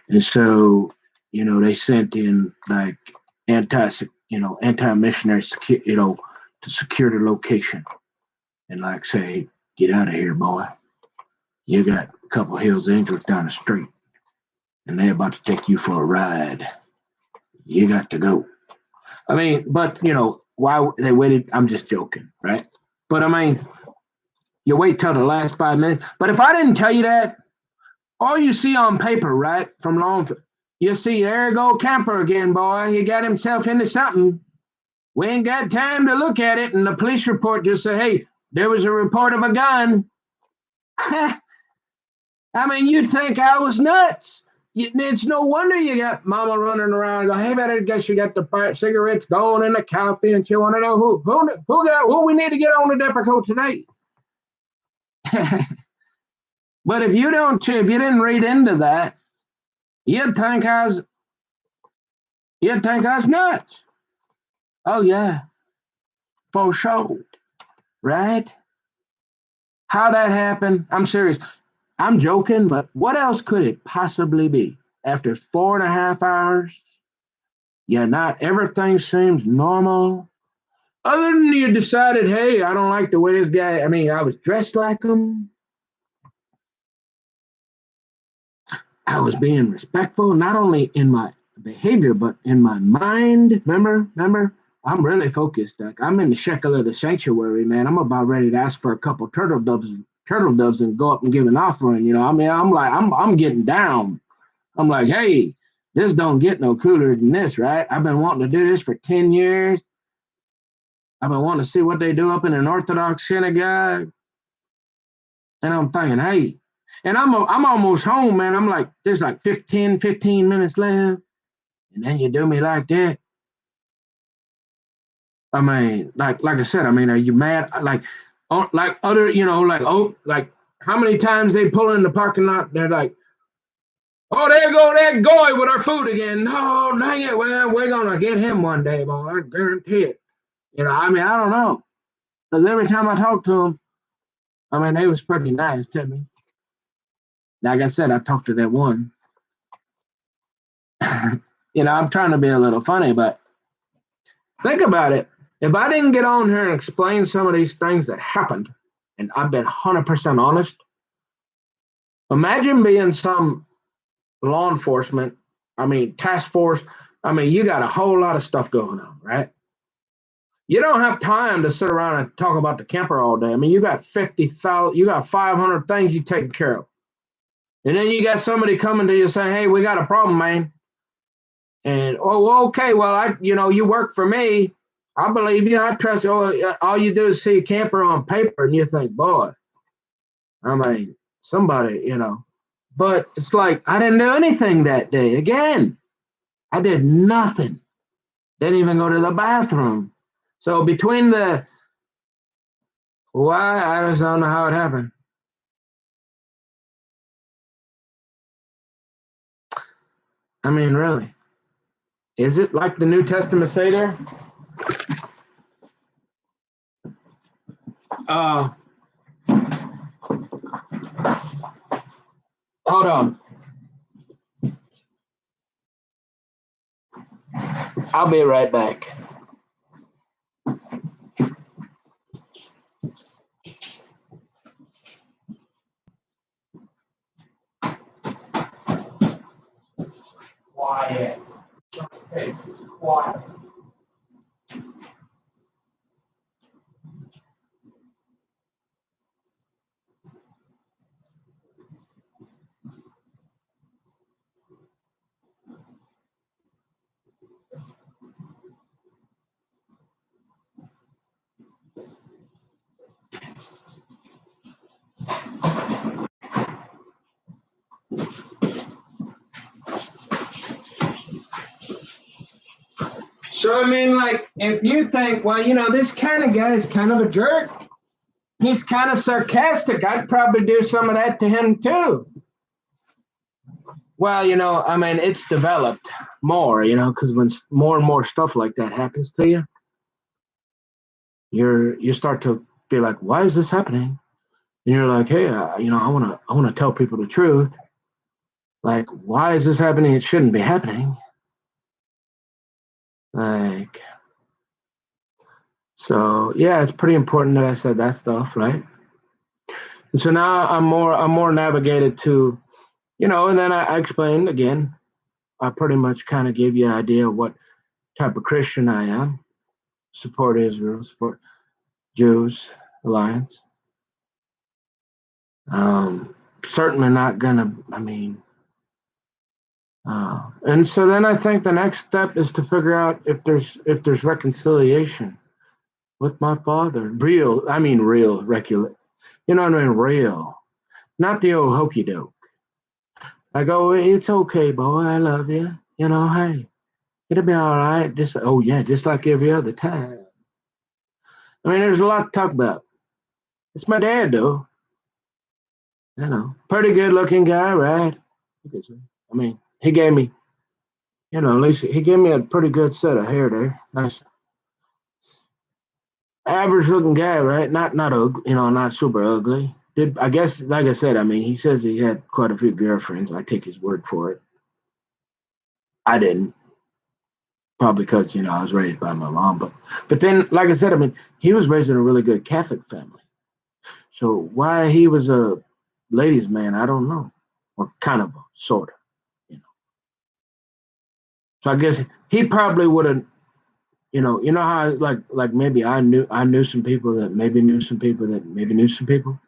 And so, they sent in like anti-missionary, to secure the location and like say, get out of here, boy. You got a couple of Hell's Angels down the street, and they're about to take you for a ride. You got to go. But why they waited? I'm just joking, right? But you wait till the last 5 minutes. But if I didn't tell you that, all you see on paper, right, from Longfield, you see, there go Camper again, boy. He got himself into something. We ain't got time to look at it. And the police report just say, hey, there was a report of a gun. You'd think I was nuts. It's no wonder you got Mama running around going, hey, better guess you got the cigarettes going in the coffee, and she want to know who we need to get on the Depakote today. But if you didn't read into that, you'd think I was nuts. Oh yeah, for sure, right? How that happened? I'm serious. I'm joking, but what else could it possibly be? After 4.5 hours, not everything seems normal. Other than you decided, hey, I don't like the way this guy. I was dressed like him. I was being respectful, not only in my behavior, but in my mind. Remember? I'm really focused. Like I'm in the shekel of the sanctuary, man. I'm about ready to ask for a couple turtle doves and go up and give an offering. I'm getting down. I'm like, hey, this don't get no cooler than this, right? I've been wanting to do this for 10 years. I've been wanting to see what they do up in an Orthodox synagogue. And I'm thinking, hey, And I'm almost home, man. I'm like, there's like 15 minutes left. And then you do me like that. I mean, like I said, I mean, are you mad? Like other, like how many times they pull in the parking lot? They're like, oh, there go that guy with our food again. No, dang it. Well, we're gonna get him one day, boy. I guarantee it. I mean, I don't know. Because every time I talk to them, I mean, they was pretty nice to me. Like I said, I talked to that one. I'm trying to be a little funny, but think about it. If I didn't get on here and explain some of these things that happened, and I've been 100% honest, imagine being some law enforcement, I mean, task force. I mean, you got a whole lot of stuff going on, right? You don't have time to sit around and talk about the camper all day. I mean, you got 50,000, you got 500 things you taking care of. And then you got somebody coming to you saying, hey, we got a problem, man. And, oh, okay, well, you work for me. I believe you. I trust you. All you do is see a camper on paper and you think, boy, I mean, somebody. But it's like, I didn't do anything that day. Again, I did nothing. Didn't even go to the bathroom. So between why, I just don't know how it happened. I mean, really. Is it like the New Testament say there? Uh, Hold on. I'll be right back. Quiet. It's quiet. So, I mean, like, if you think, well, this kind of guy is kind of a jerk, he's kind of sarcastic, I'd probably do some of that to him too. Well, I mean, it's developed more, because when more and more stuff like that happens to you, you start to be like, why is this happening? And you're like, hey, I want to tell people the truth. Like, why is this happening? It shouldn't be happening. Like, so yeah, it's pretty important that I said that stuff, right? And so now I'm more navigated to, and then I explained again. I pretty much kind of gave you an idea of what type of Christian I am. Support Israel, support Jews Alliance. Certainly not gonna. I mean, and so then I think the next step is to figure out if there's reconciliation with my father. Real, regular. You know what I mean? Real, not the old hokey doke. I go, it's okay, boy. I love you. Hey, it'll be all right. Just like every other time. I mean, there's a lot to talk about. It's my dad, though. Pretty good looking guy, right? I mean, he gave me, at least he gave me a pretty good set of hair there. Nice, average looking guy, right? Not ugly, not super ugly. I guess, like I said, I mean, he says he had quite a few girlfriends. I take his word for it. I didn't. Probably because I was raised by my mom, but then, like I said, I mean, he was raised in a really good Catholic family. So why he was a ladies' man, I don't know, or kind of, sort of. So I guess he probably would have, how like maybe I knew some people that maybe knew some people that maybe knew some people.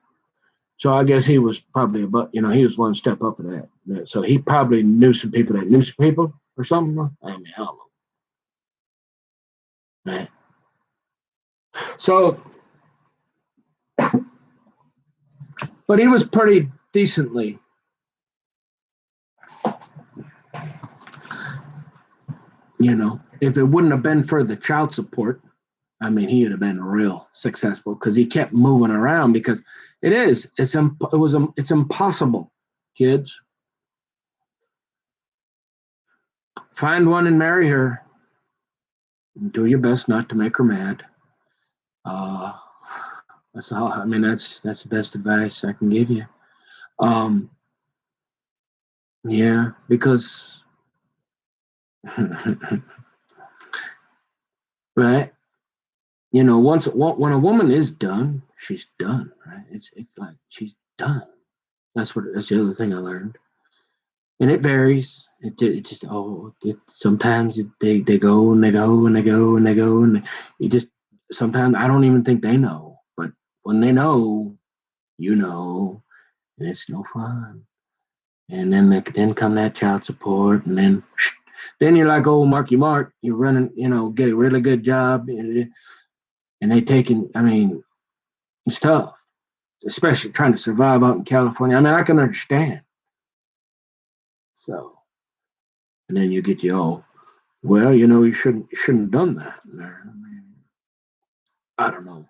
So I guess he was probably he was one step up for that. So he probably knew some people that knew some people or something. I mean, I don't know, man. So, but he was pretty decently. You know, if it wouldn't have been for the child support, I mean, he would have been real successful because he kept moving around. Because it's impossible, kids. Find one and marry her. Do your best not to make her mad. Uh, that's all. I mean, that's the best advice I can give you. Yeah, because right, you know, when a woman is done, she's done. Right? It's like she's done. That's the other thing I learned, and it varies. It just sometimes they go and they go and they go and they go and you just sometimes I don't even think they know, but when they know, you know, and it's no fun. And then come that child support, and then you're like old Marky Mark. You're running, you know, get a really good job, and they taking. I mean, it's tough, especially trying to survive out in California. I mean, I can understand. So, and then you get well, you know, you shouldn't have done that. I mean, I don't know.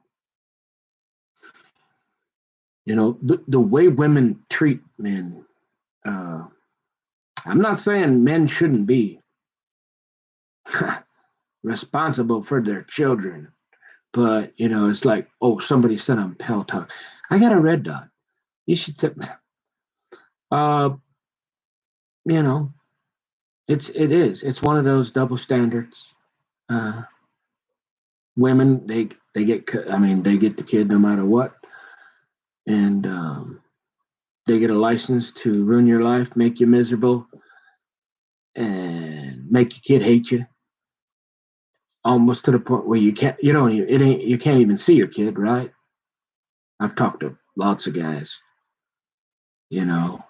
You know, the way women treat men. I'm not saying men shouldn't be responsible for their children. But you know, it's like, oh, somebody said on Pell Talk, I got a red dot. You should say, uh, you know, it's one of those double standards. Uh, Women, they get, I mean, they get the kid no matter what, and they get a license to ruin your life, make you miserable, and make your kid hate you, almost to the point where you can't, you can't even see your kid, right? I've talked to lots of guys, you know,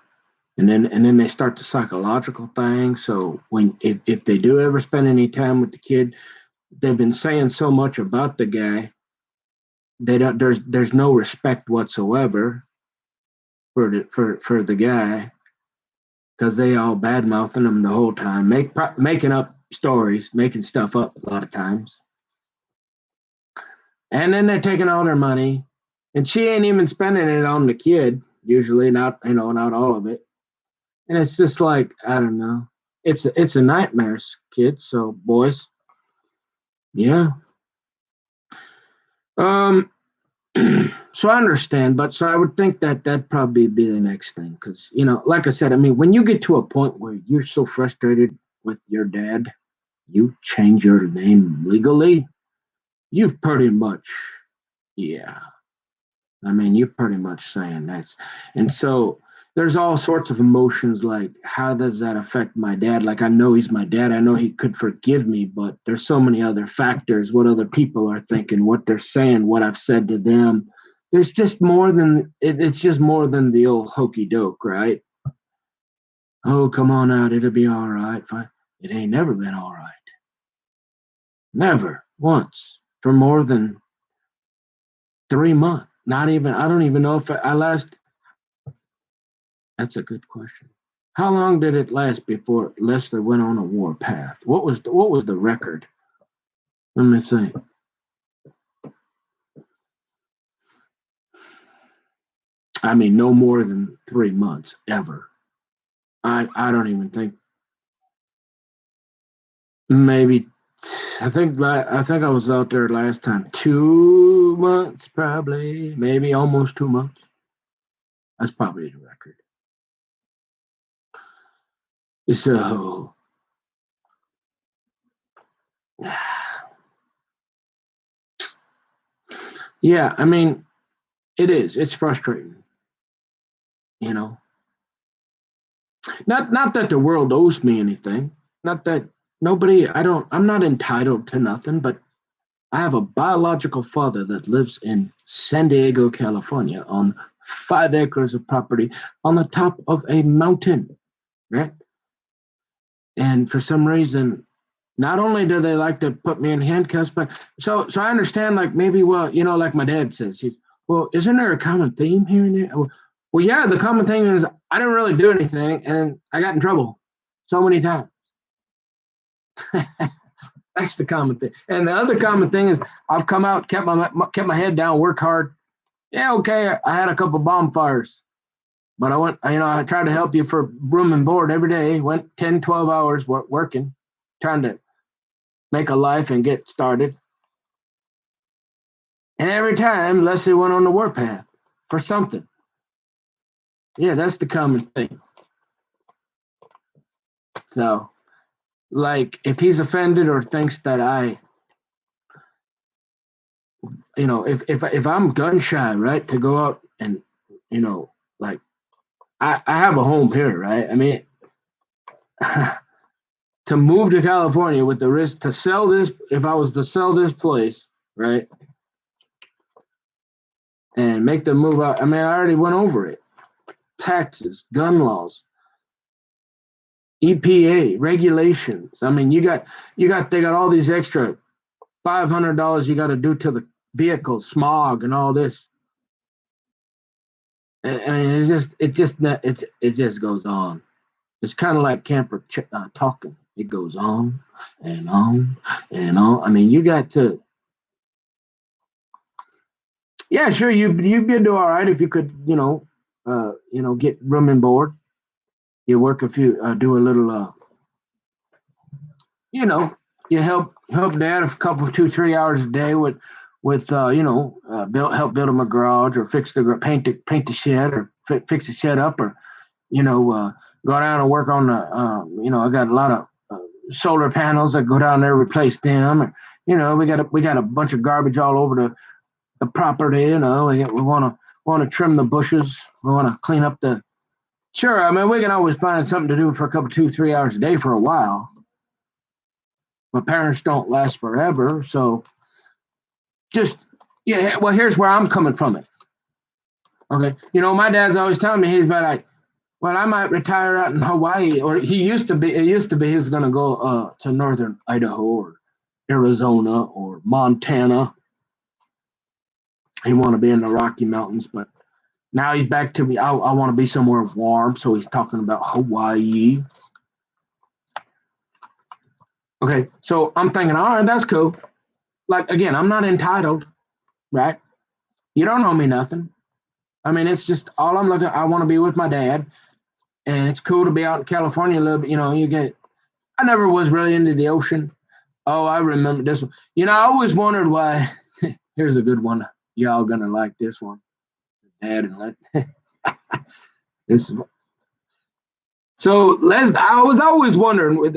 and then they start the psychological thing. So if they do ever spend any time with the kid, they've been saying so much about the guy, they don't there's no respect whatsoever for the guy, because they all bad mouthing him the whole time, making up stories, making stuff up a lot of times, and then they're taking all their money, and she ain't even spending it on the kid, usually, not all of it. And it's just like, I don't know. It's a nightmare, kids. So boys, yeah. Um. So I understand, but so I would think that that'd probably be the next thing, because like I said, I mean, when you get to a point where you're so frustrated with your dad, you change your name legally. You've pretty much, yeah. I mean, you're pretty much saying that's, and so there's all sorts of emotions like, how does that affect my dad? Like, I know he's my dad. I know he could forgive me, but there's so many other factors, what other people are thinking, what they're saying, what I've said to them. There's just more than, it's just more than the old hokey doke, right? Oh, come on out. It'll be all right. Fine. It ain't never been all right. Never once for more than 3 months. Not even, I don't even know if I last. That's a good question. How long did it last before Leslie went on a war path? What was the record? Let me think. I mean, no more than 3 months ever. I don't even think. Maybe. I think I was out there last time 2 months, probably, maybe almost 2 months. That's probably the record. So, yeah, I mean, it is. It's frustrating, you know. Not that the world owes me anything. Not that nobody. I'm not entitled to nothing. But I have a biological father that lives in San Diego, California, on 5 acres of property on the top of a mountain, right? And for some reason, not only do they like to put me in handcuffs, but so I understand, like, maybe, well, like my dad says, well, isn't there a common theme here and there? Well, yeah, the common thing is I didn't really do anything, and I got in trouble so many times. That's the common thing. And the other common thing is I've come out, kept my head down, worked hard. Yeah, okay, I had a couple bonfires, but I tried to help you for room and board every day. Went 10, 12 hours working, trying to make a life and get started. And every time Leslie went on the warpath for something. Yeah, that's the common thing. So, like, if he's offended or thinks that if I'm gun shy, right, to go out and, like, I have a home here, right? I mean, to move to California with the risk to sell this, if I was to sell this place, right, and make the move out, I mean, I already went over it. Taxes, gun laws, EPA regulations. I mean, they got all these extra $500 you got to do to the vehicle, smog, and all this. I mean, it just goes on. It's kind of like camper talking. It goes on and on and on. I mean, you got to. Yeah, sure. You'd do all right if you could, get room and board. You work a few, do a little, you help dad a couple 2-3 hours a day with help build him a garage or paint the shed or fix the shed up or go down and work on the I got a lot of solar panels. I go down there replace them. Or, we got a bunch of garbage all over the property. We want to trim the bushes. We want to clean up the. Sure, I mean we can always find something to do for a couple 2-3 hours a day for a while. My parents don't last forever, so just yeah. Well, here's where I'm coming from it. Okay, my dad's always telling me he's like, well, I might retire out in Hawaii, or it used to be he was going to go to northern Idaho or Arizona or Montana. He want to be in the Rocky Mountains, but now he's back to me. I want to be somewhere warm, so he's talking about Hawaii. Okay, so I'm thinking, all right, that's cool. Like, again, I'm not entitled, right? You don't owe me nothing. I mean, it's just all I'm looking. I want to be with my dad, and it's cool to be out in California a little bit. I never was really into the ocean. Oh, I remember this one. I always wondered why. Here's a good one. Y'all gonna like this one. Dad and this is. So I was always wondering with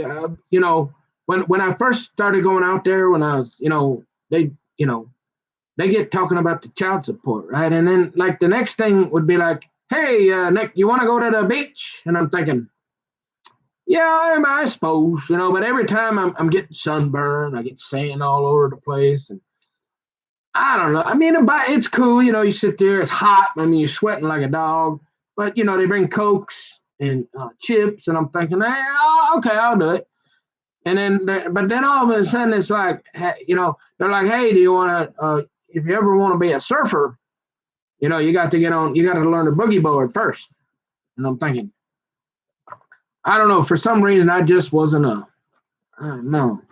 when I first started going out there when I was they get talking about the child support, right? And then like the next thing would be like, hey, Nick, you want to go to the beach? And I'm thinking, yeah, I suppose, but every time I'm getting sunburned, I get sand all over the place. And I don't know. I mean, it's cool. You sit there, it's hot. I mean, you're sweating like a dog. But, they bring Cokes and chips. And I'm thinking, hey, okay, I'll do it. And then all of a sudden it's like, they're like, hey, do you want to, if you ever want to be a surfer, you got to learn the boogie board first. And I'm thinking, I don't know, for some reason, I just wasn't I don't know.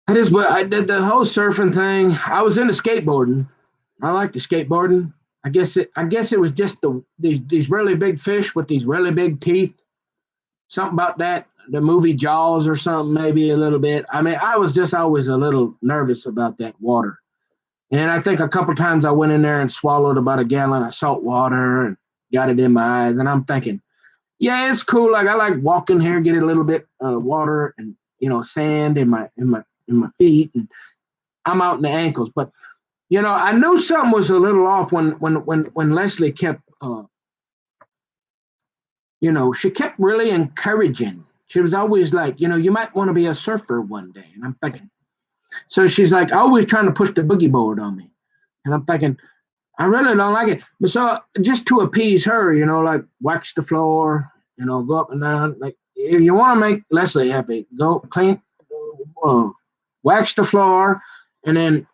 I did the whole surfing thing. I was into skateboarding. I like the skateboarding. I guess it was just these really big fish with these really big teeth. Something about that, the movie Jaws or something, maybe a little bit. I mean, I was just always a little nervous about that water. And I think a couple times I went in there and swallowed about a gallon of salt water and got it in my eyes. And I'm thinking, yeah, it's cool. Like I like walking here, get a little bit of water and sand in my feet, and I'm out in the ankles. But I knew something was a little off when Leslie kept she kept really encouraging. She was always like, you might want to be a surfer one day. And I'm thinking, so she's like always trying to push the boogie board on me. And I'm thinking, I really don't like it. But so just to appease her, like wax the floor, go up and down. Like if you want to make Leslie happy, go clean, wax the floor, and then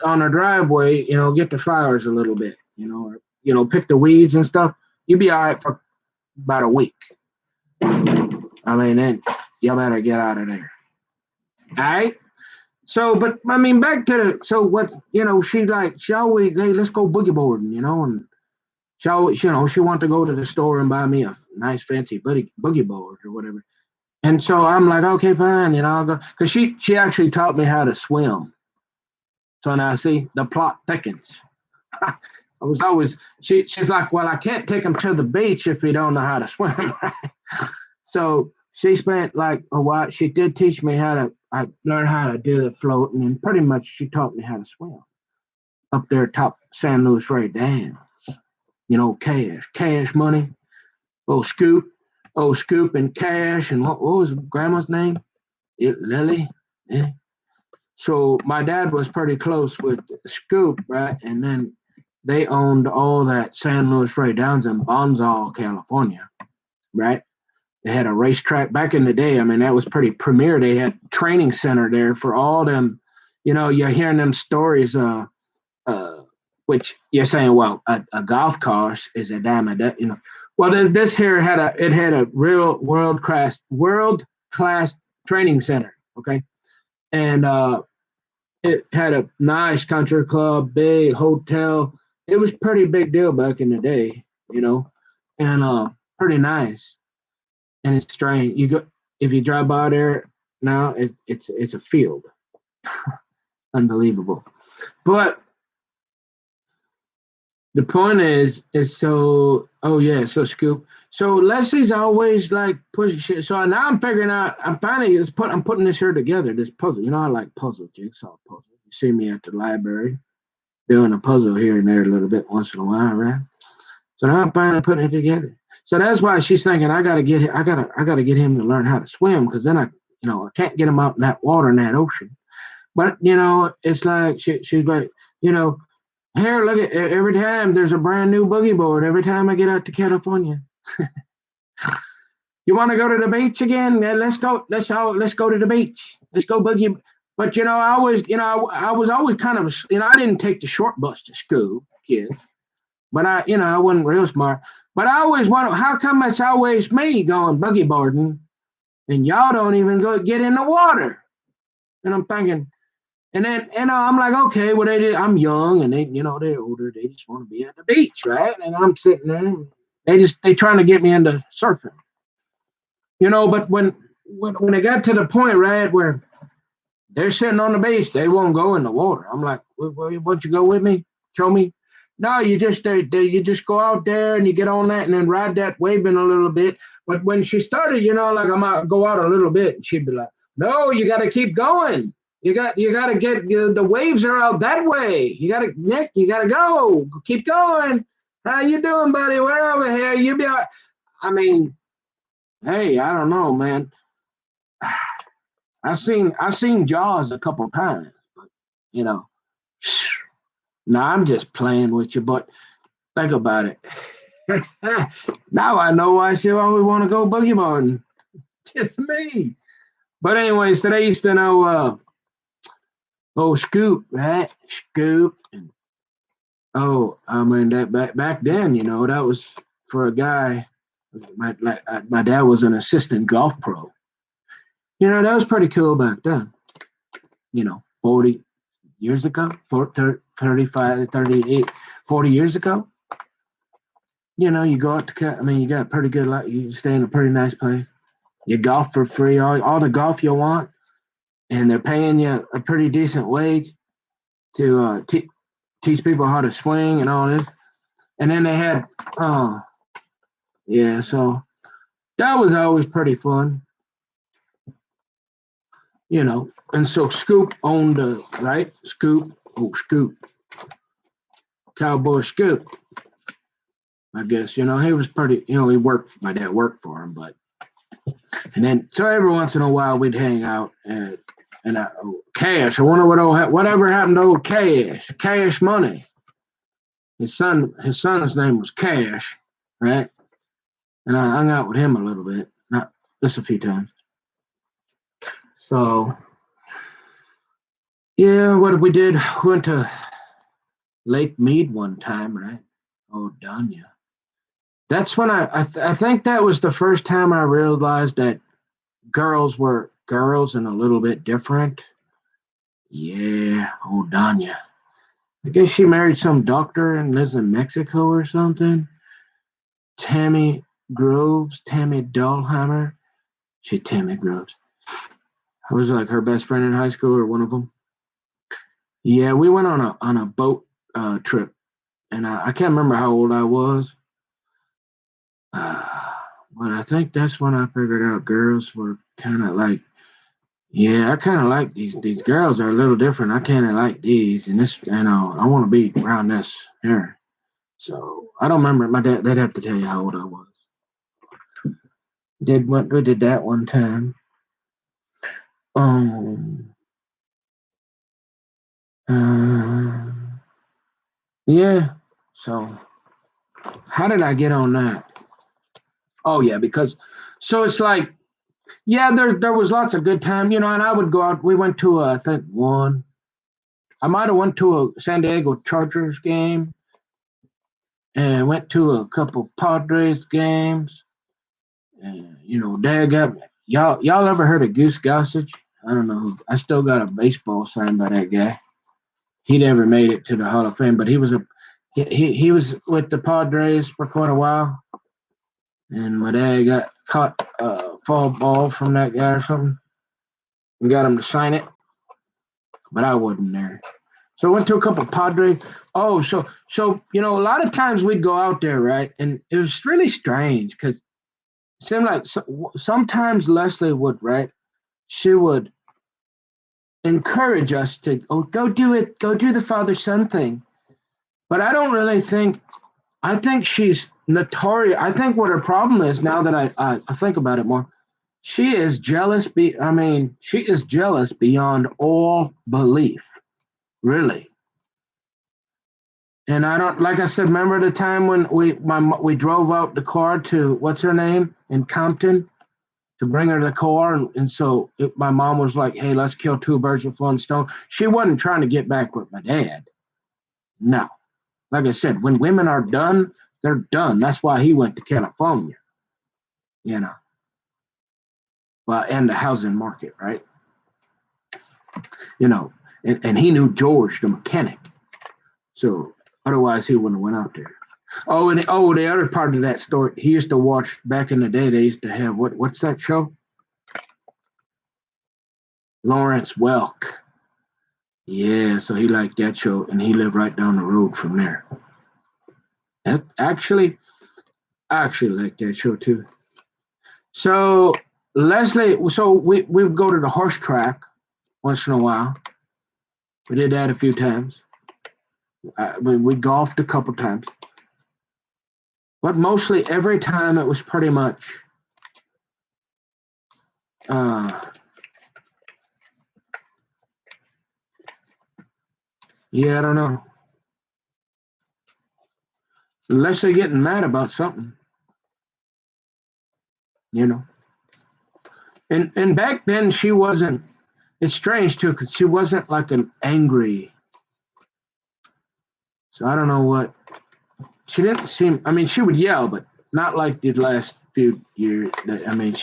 on the driveway, get the flowers a little bit, or pick the weeds and stuff, you'll be all right for about a week. I mean, then you better get out of there. All right. So, but I mean, back to so what, she always, hey, let's go boogie boarding, and she always, she wanted to go to the store and buy me a nice fancy boogie board or whatever. And so I'm like, okay, fine, I'll go. Because she actually taught me how to swim. So now, see, the plot thickens. I was always, she's like, well, I can't take him to the beach if he don't know how to swim. So she spent like a while. She did teach me I learned how to do the floating, and pretty much she taught me how to swim up there top San Luis Rey Dam. Cash money. Oh, Scoop and Cash, and what was grandma's name? Lily. Yeah. So my dad was pretty close with Scoop, right? And then they owned all that San Luis Rey Downs in Bonsall, California, right? They had a racetrack back in the day. I mean, that was pretty premier. They had training center there for all them. You're hearing them stories, which you're saying, well, a golf course is a dime a day. Well, this here had a real world class training center. Okay, and it had a nice country club, big hotel. It was pretty big deal back in the day, and pretty nice. And it's strange. If you drive by there now, it's a field. Unbelievable. But the point is so. Oh yeah, so Scoop. So Leslie's always like pushing shit. So now I'm figuring out. I'm putting this here together. This puzzle. I like puzzle, jigsaw puzzle. You see me at the library doing a puzzle here and there a little bit once in a while, right? So now I'm finally putting it together. So that's why she's thinking I gotta get him to learn how to swim, because then I can't get him out in that water in that ocean. But it's like she's like, here, look at every time there's a brand new boogie board. Every time I get out to California, you want to go to the beach again? Yeah, let's go. Let's go to the beach. Let's go boogie. But I was always kind of I didn't take the short bus to school, kid. But I wasn't real smart. But I always wonder, how come it's always me going boogie boarding, and y'all don't even go get in the water? And I'm thinking, and then I'm like, okay, well I'm young, and they're older. They just want to be at the beach, right? And I'm sitting there. They trying to get me into surfing, But when it got to the point, right, where they're sitting on the beach, they won't go in the water. I'm like, won't you go with me? Show me. No, you just go out there and you get on that and then ride that waving a little bit. But when she started, like I might go out a little bit, and she'd be like, "No, you got to keep going. You got to get the waves are out that way. Nick, you got to go. Keep going. How you doing, buddy? We're over here. You be all right." I mean, hey, I don't know, man. I've seen Jaws a couple times, but now I'm just playing with you, but think about it. Now I know why she always want to go boogie boarding. Just me. But anyway, so they used to know Scoop, right? Scoop. And, I mean that back then, that was for a guy. My dad was an assistant golf pro. That was pretty cool back then. 40 years ago, 35, 38, 40 years ago. You go out to, you got a pretty good life. You stay in a pretty nice place. You golf for free, all the golf you want, and they're paying you a pretty decent wage to teach people how to swing and all this. And then they had, so that was always pretty fun. And so Scoop owned, right? Scoop, Cowboy Scoop. I guess, he was pretty, my dad worked for him, but, and then, so every once in a while we'd hang out and Cash, I wonder whatever happened to old Cash Money. His son's name was Cash, right? And I hung out with him a little bit, not just a few times. So, yeah, what we did, we went to Lake Mead one time, right? Oh, Danya. That's when I think that was the first time I realized that girls were girls and a little bit different. Yeah, oh, Danya. I guess she married some doctor and lives in Mexico or something. Tammy Groves, Tammy Dahlhammer. She Tammy Groves. I was like her best friend in high school or one of them. Yeah, we went on a boat trip, and I can't remember how old I was. Uh, but I think that's when I figured out girls were kind of like, yeah, I kind of like these girls are a little different. I kind of like these, and this, I want to be around this here. So I don't remember. My dad, they'd have to tell you how old I was. We did that one time. Um, uh, yeah. So how did I get on that? Oh yeah, because so it's like yeah, there was lots of good time, and I would go out. We went to I think one. I might have went to a San Diego Chargers game and went to a couple Padres games. And Dad got me. Y'all ever heard of Goose Gossage? I don't know. I still got a baseball signed by that guy. He never made it to the Hall of Fame, but he was with the Padres for quite a while. And my dad got caught a foul ball from that guy or something and got him to sign it, but I wasn't there. So I went to a couple Padres. Oh, so a lot of times we'd go out there, right? And it was really strange because it seemed like sometimes Leslie would, right? She would encourage us to go do it, go do the father son thing. But I don't really think. I think she's notorious. I think what her problem is now that I think about it more. She is jealous. She is jealous beyond all belief, really. And I don't, like I said, remember the time when we drove out the car to what's her name in Compton to bring her the car, and so my mom was like, "Hey, let's kill two birds with one stone." She wasn't trying to get back with my dad. No, like I said, when women are done, they're done. That's why he went to California, you know. Well, and the housing market, right? And he knew George, the mechanic. So otherwise, he wouldn't have went out there. Oh, and the other part of that story, he used to watch back in the day. They used to have what's that show? Lawrence Welk. Yeah, so he liked that show, and he lived right down the road from there. I actually like that show too. So Leslie, so we would go to the horse track once in a while. We did that a few times. We golfed a couple times, but mostly every time it was pretty much. Yeah, I don't know. Unless they're getting mad about something, you know. And back then she wasn't. It's strange too because she wasn't like an angry. So I don't know what. She didn't seem. I mean, she would yell, but not like the last few years. I mean,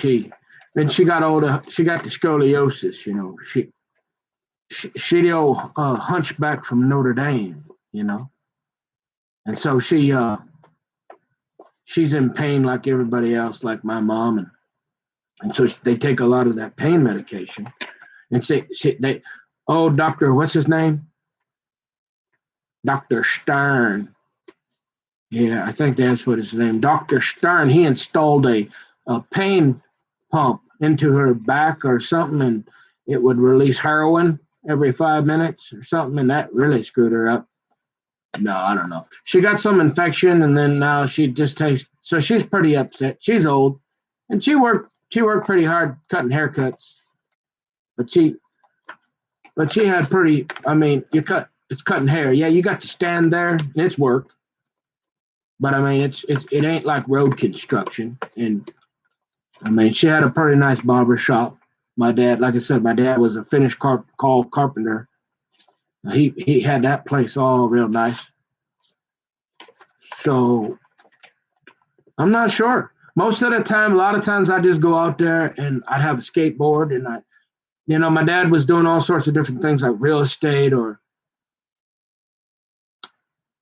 then she got older. She got the scoliosis. She the old hunchback from Notre Dame. And so she's in pain like everybody else, like my mom, and so they take a lot of that pain medication. And doctor, what's his name? Dr. Stern. Yeah, I think that's what his name. Dr. Stern. He installed a pain pump into her back or something, and it would release heroin every 5 minutes or something, and that really screwed her up. No, I don't know. She got some infection, and then now she just takes. So she's pretty upset. She's old, and she worked pretty hard cutting haircuts, but she had pretty. I mean, it's cutting hair. Yeah, you got to stand there, and it's work. But I mean, it ain't like road construction. And I mean, she had a pretty nice barber shop. My dad, like I said, my dad was a finished carpenter. He had that place all real nice. So I'm not sure. Most of the time, a lot of times I just go out there and I'd have a skateboard and my dad was doing all sorts of different things like real estate, or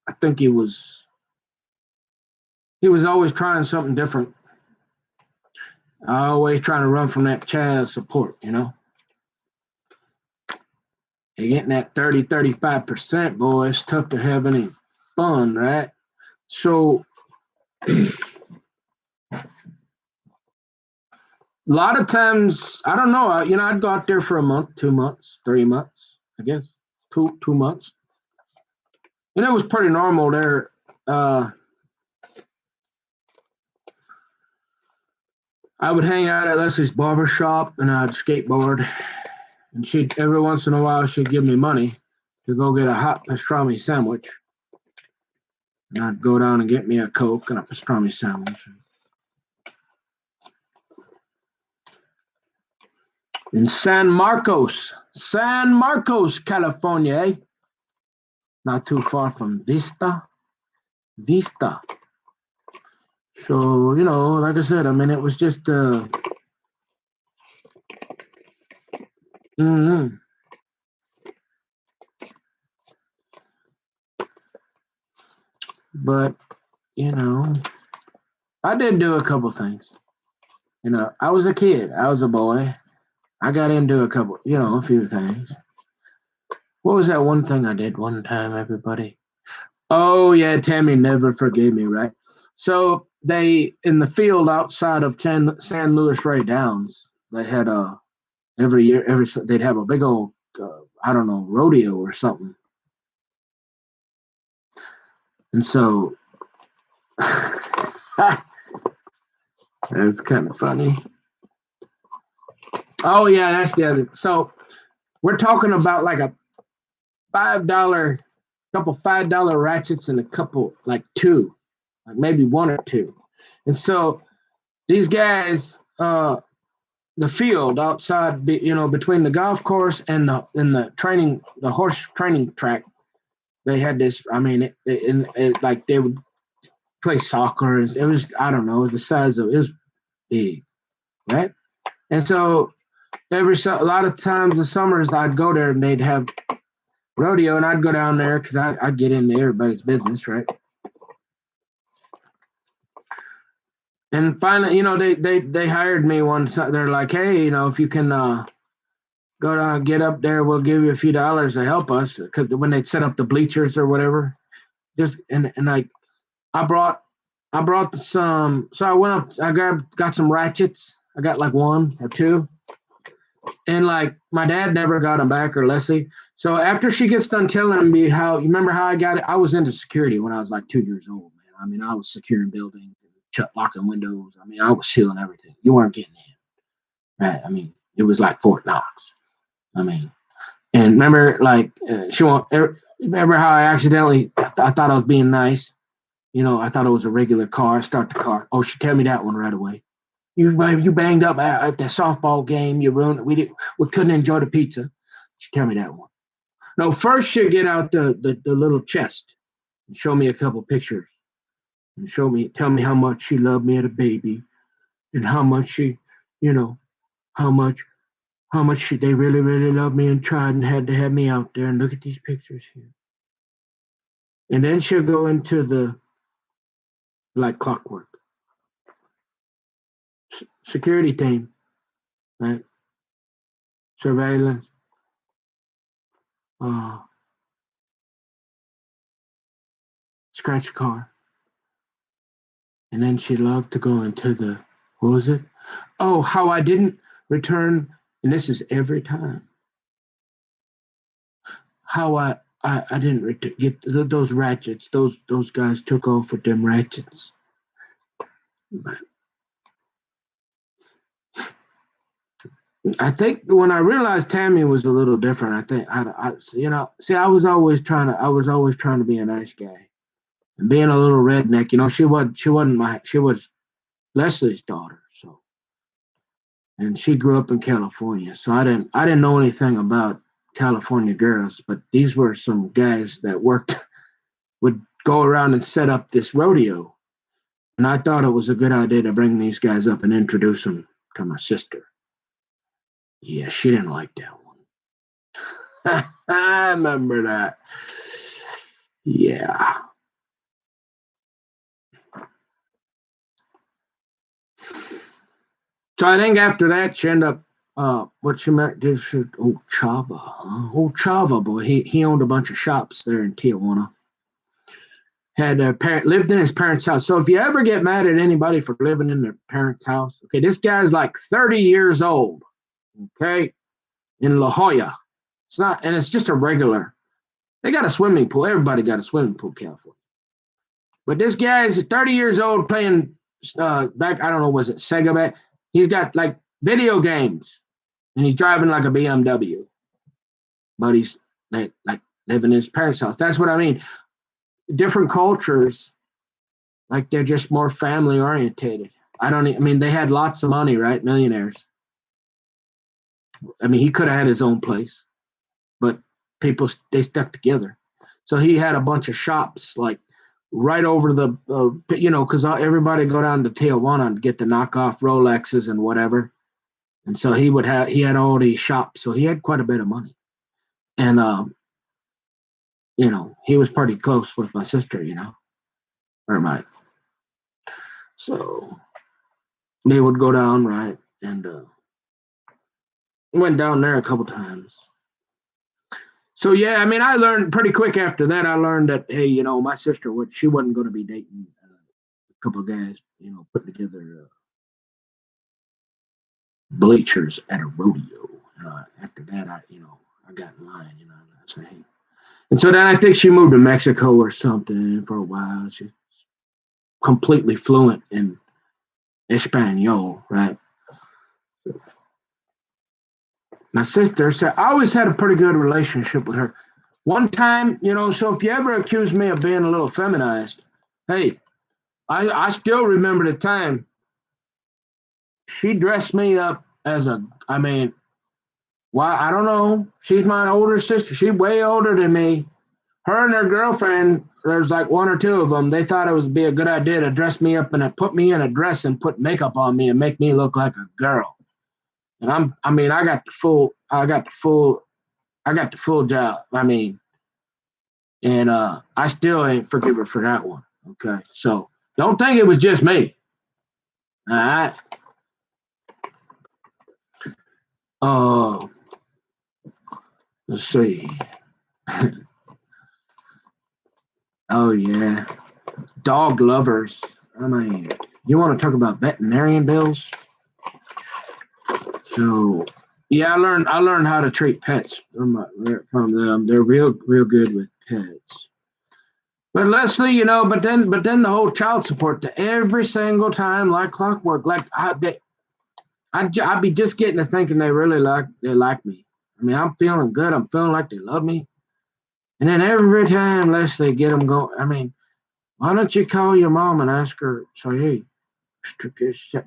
I think he was always trying something different. Always trying to run from that child support, You're getting that 35%, boy, it's tough to have any fun, right? So a lot of times, I don't know, I'd go out there for a month, 2 months, 3 months, I guess, two months. And it was pretty normal there. I would hang out at Leslie's barber shop and I'd skateboard. And she'd, every once in a while, she'd give me money to go get a hot pastrami sandwich. And I'd go down and get me a Coke and a pastrami sandwich. In San Marcos, California, eh? Not too far from Vista. So, like I said, it was just But, I did do a couple things. I was a kid. I was a boy. I got into a few things. What was that one thing I did one time, everybody? Oh, yeah, Tammy never forgave me, right? So they, in the field outside of San Luis Rey Downs, they had every year, they'd have a big old, rodeo or something. And so, that's kind of funny. Oh, yeah, that's the other. So we're talking about like a $5, couple $5 ratchets and a couple, like two, like maybe one or two. And so these guys, the field outside, between the golf course and the horse training track, they had this. Like they would play soccer. It was, I don't know, the size of it was big, right? And so a lot of times the summers I'd go there and they'd have rodeo, and I'd go down there because I'd get into everybody's business, right? And finally, they hired me one. They're like, hey, if you can go down, get up there, we'll give you a few dollars to help us. Because when they set up the bleachers or whatever, I brought some. So I went up, I got some ratchets. I got like one or two, and like my dad never got them back, or Leslie. So after she gets done telling me you remember how I got it? I was into security when I was like 2 years old, man. I was securing buildings, locking windows. I was sealing everything. You weren't getting in, right? It was like Fort Knox. And remember, like remember how I accidentally I thought I was being nice. I thought it was a regular car. Start the car. Oh, she tell me that one right away. You banged up at the softball game. You ruined it. We couldn't enjoy the pizza. She tell me that one. No, first she'll get out the little chest and show me a couple pictures and tell me how much she loved me as a baby and how much she, how much they really, really loved me and tried and had to have me out there, and look at these pictures here. And then she'll go into the, like clockwork, security team, right? Surveillance. Scratch car. And then she loved to go into the, what was it? Oh, how I didn't return, and this is every time. How I didn't get those ratchets. Those guys took off with them ratchets. But I think when I realized Tammy was a little different, I think I was always trying to be a nice guy. And being a little redneck, she was Leslie's daughter, so, and she grew up in California, so I didn't know anything about California girls, but these were some guys that would go around and set up this rodeo. And I thought it was a good idea to bring these guys up and introduce them to my sister. Yeah, she didn't like that one. I remember that. Yeah. So I think after that, she ended up, what she met, old Chava. Old Chava, boy, he owned a bunch of shops there in Tijuana. Had lived in his parents' house. So if you ever get mad at anybody for living in their parents' house, okay, this guy's like 30 years old, okay, in La Jolla. It's not, and it's just a regular. They got a swimming pool. Everybody got a swimming pool, California. But this guy is 30 years old playing back. I don't know, was it Sega back? He's got like video games, and he's driving like a BMW. But he's like living in his parents' house. That's what I mean. Different cultures, like they're just more family orientated. I mean, they had lots of money, right? Millionaires. I mean, he could have had his own place, but people, they stuck together. So he had a bunch of shops like right over the, because everybody go down to Tijuana to get the knockoff Rolexes and whatever. And so he had all these shops. So he had quite a bit of money. And, he was pretty close with my sister, so they would go down, right? And went down there a couple times. So yeah, I mean, I learned pretty quick after that. I learned that, hey, my sister she wasn't going to be dating a couple of guys, putting together bleachers at a rodeo. After that, I got in line, I say, hey. And so then I think she moved to Mexico or something for a while. She's completely fluent in Espanol, right? My sister said I always had a pretty good relationship with her. One time, so if you ever accuse me of being a little feminized, hey, I still remember the time she dressed me up as I don't know. She's my older sister. She's way older than me. Her and her girlfriend, there's like one or two of them, they thought it would be a good idea to dress me up and put me in a dress and put makeup on me and make me look like a girl. And I got the full job. And I still ain't forgive her for that one. Okay. So don't think it was just me. All right. Let's see. Oh yeah. Dog lovers. You want to talk about veterinarian bills? So yeah, I learned how to treat pets from them. They're real good with pets. But Leslie, but then the whole child support to every single time like clockwork. Like I'd be just getting to thinking they like me. I mean, I'm feeling good. I'm feeling like they love me. And then every time Leslie get them going, why don't you call your mom and ask her? Say, hey,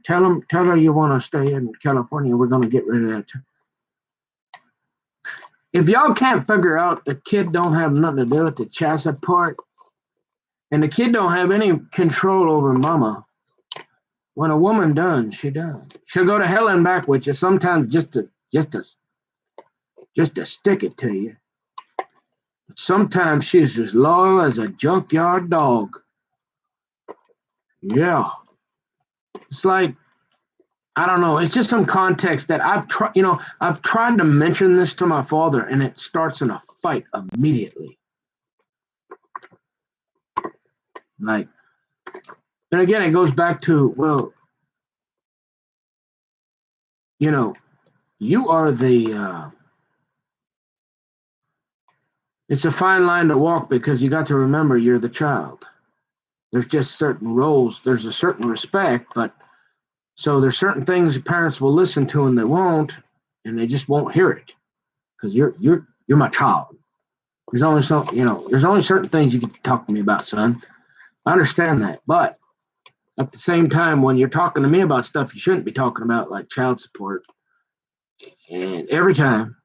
tell her you want to stay in California. We're going to get rid of that. If y'all can't figure out the kid don't have nothing to do with the child support, and the kid don't have any control over mama, when a woman done, she done. She'll go to hell and back with you sometimes just to stick it to you. But sometimes she's as loyal as a junkyard dog. Yeah. It's like, I don't know. It's just some context that I've tried to mention this to my father, and it starts in a fight immediately. Like, and again, it goes back to, well, you are it's a fine line to walk because you got to remember you're the child. There's just certain roles. There's a certain respect, but so there's certain things parents will listen to and they won't, and they just won't hear it because you're my child. There's only there's only certain things you can talk to me about, son. I understand that, but at the same time, when you're talking to me about stuff you shouldn't be talking about, like child support, and every time,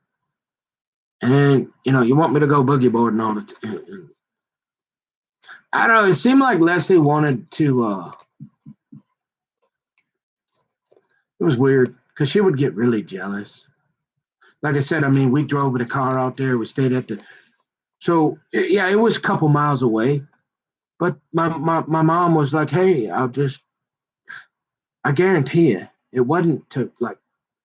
and you want me to go boogie boarding all the time. I don't know. It seemed like Leslie wanted to. It was weird because she would get really jealous. Like I said, I mean, we drove the car out there. We stayed at the. So yeah, it was a couple miles away. But my mom was like, "Hey, I guarantee you, it wasn't to like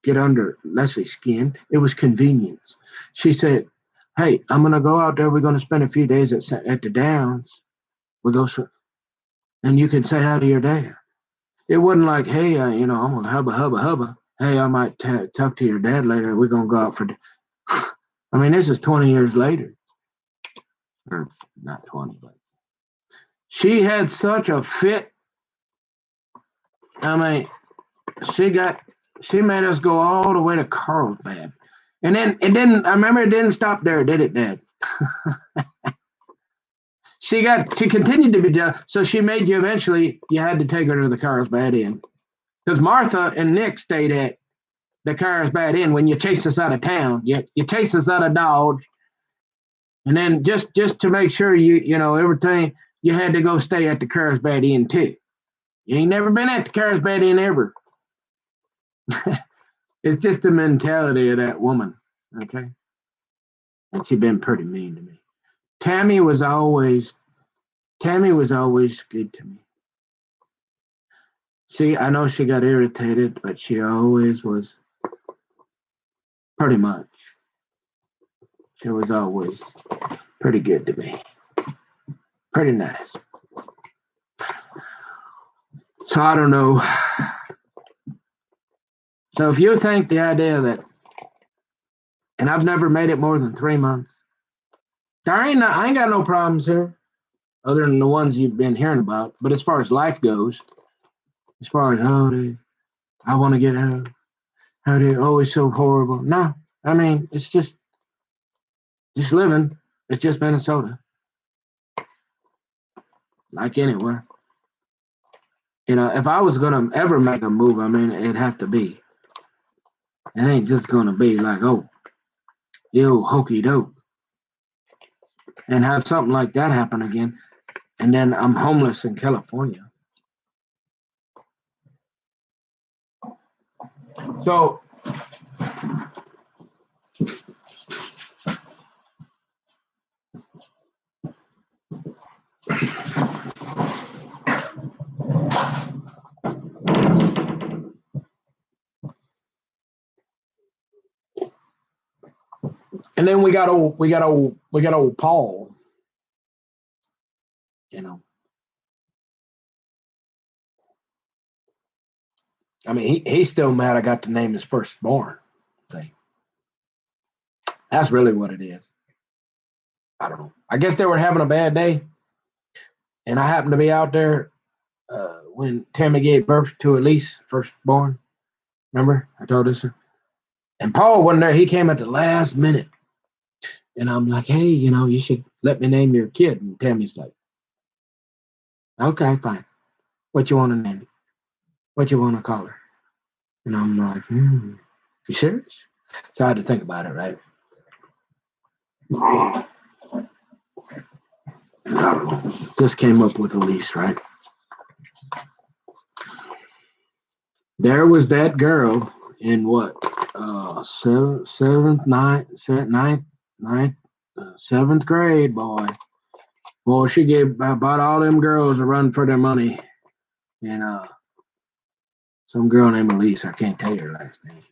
get under Leslie's skin. It was convenience." She said, "Hey, I'm gonna go out there. We're gonna spend a few days at the Downs. We go, and you can say hi to your dad." It wasn't like, "Hey, I'm gonna hubba. Hey, I might talk to your dad later. We're gonna go out for." I mean, this is 20 years later, or not 20, but she had such a fit. I mean, she got she made us go all the way to Carlsbad. And then it didn't I remember it didn't stop there, did it, Dad? She continued to be jealous. So she made you eventually you had to take her to the Carlsbad Inn. Because Martha and Nick stayed at the Carlsbad Inn when you chased us out of town. You chased us out of Dodge. And then just to make sure you know everything, you had to go stay at the Carlsbad Inn too. You ain't never been at the Carlsbad Inn ever. It's just the mentality of that woman, okay? And she's been pretty mean to me. Tammy was always good to me. See, I know she got irritated, but she always was pretty much. She was always pretty good to me. Pretty nice. So I don't know. So if you think the idea that, and I've never made it more than 3 months, I ain't got no problems here, other than the ones you've been hearing about. But as far as life goes, as far as I want to get out, how they always so horrible. No, I mean it's just living. It's just Minnesota, like anywhere. If I was gonna ever make a move, I mean it'd have to be. It ain't just gonna be like hokey doke, and have something like that happen again, and then I'm homeless in California. So and then we got old Paul, I mean he's still mad I got to name his firstborn thing. That's really what it is. I don't know. I guess they were having a bad day, and I happened to be out there when Tammy gave birth to Elise, firstborn. Remember? I told this. And Paul wasn't there. He came at the last minute. And I'm like, hey, you should let me name your kid. And Tammy's like, okay, fine. What you want to name it? What you want to call her? And I'm like, you serious? So I had to think about it, right? Just came up with Elise, right? There was that girl in what? Seventh grade, boy. Boy, she gave about all them girls a run for their money. And some girl named Elise, I can't tell you her last name.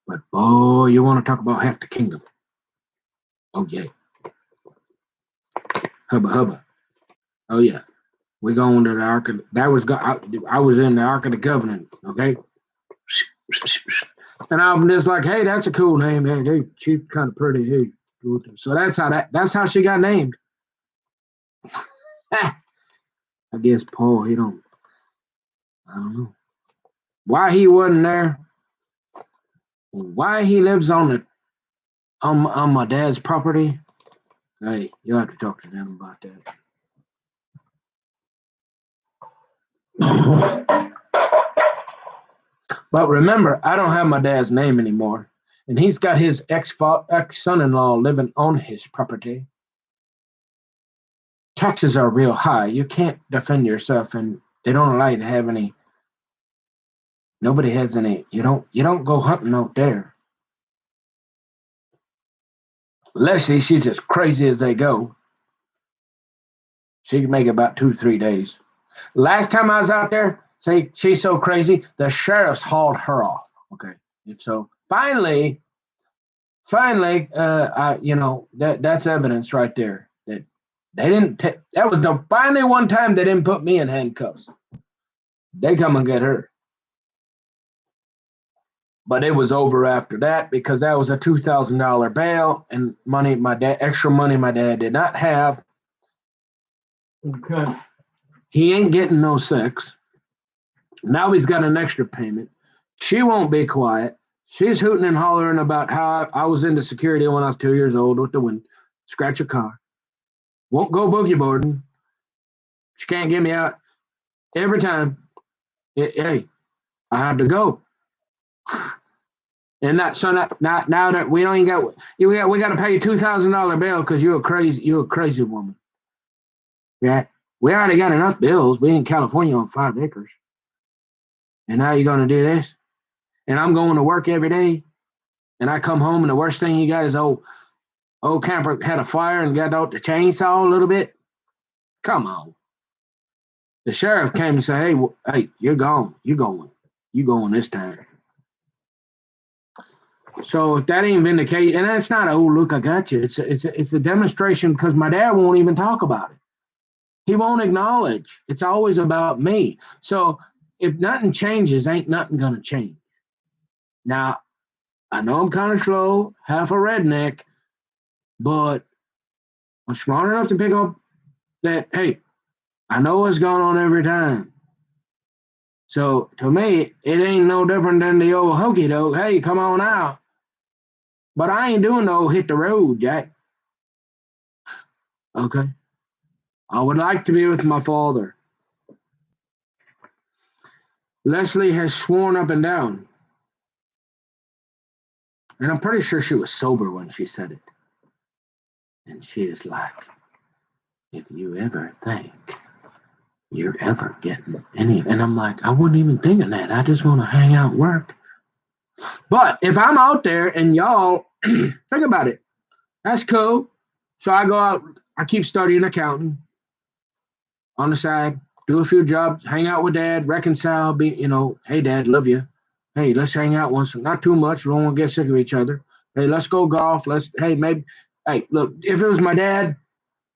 But boy, you want to talk about half the kingdom. Oh yeah. Hubba. Oh yeah. We going to the Ark of that was I was in the Ark of the Covenant, okay? And I'm just like, hey, that's a cool name. Hey, she's kind of pretty. Hey. So that's how she got named. I guess Paul, I don't know. Why he wasn't there? Why he lives on my dad's property? Hey, you'll have to talk to them about that. But remember, I don't have my dad's name anymore, and he's got his ex son-in-law living on his property. taxes are real high. You can't defend yourself, and they don't allow you to have any. Nobody has any. You don't go hunting out there. Leslie, she's as crazy as they go. She can make about 2-3 days. Last time I was out there, say she's so crazy, the sheriffs hauled her off. Okay, so finally, that's evidence right there that they didn't. That was the finally one time they didn't put me in handcuffs. They come and get her. But it was over after that because that was a $2,000 bail and extra money my dad did not have. Okay. He ain't getting no sex. Now he's got an extra payment. She won't be quiet. She's hooting and hollering about how I was into security when I was 2 years old with the wind. Scratch a car. Won't go boogie boarding. She can't get me out. Every time. Hey, I had to go. And now that we don't got we got to pay you $2,000 bail because you're a crazy woman. Yeah, we already got enough bills. We in California on 5 acres, and now you're gonna do this. And I'm going to work every day, and I come home and the worst thing you got is old camper had a fire and got out the chainsaw a little bit. Come on. The sheriff came and said, "Hey, you're gone. You going this time." So if that ain't vindicated, and that's not, oh, look, I got you. It's a demonstration because my dad won't even talk about it. He won't acknowledge. It's always about me. So if nothing changes, ain't nothing gonna change. Now, I know I'm kind of slow, half a redneck, but I'm smart enough to pick up that, hey, I know what's going on every time. So to me, it ain't no different than the old hokey doke. Hey, come on out. But I ain't doing no hit the road, Jack. Okay. I would like to be with my father. Leslie has sworn up and down. And I'm pretty sure she was sober when she said it. And she is like, if you ever think you're ever getting any, and I'm like, I wouldn't even think of that. I just want to hang out and work. But if I'm out there and y'all, think about it, that's cool. So I go out, I keep studying accounting on the side, do a few jobs, hang out with dad, reconcile, hey, dad, love you. Hey, let's hang out once, not too much. We don't want to get sick of each other. Hey, let's go golf. Hey, look, if it was my dad,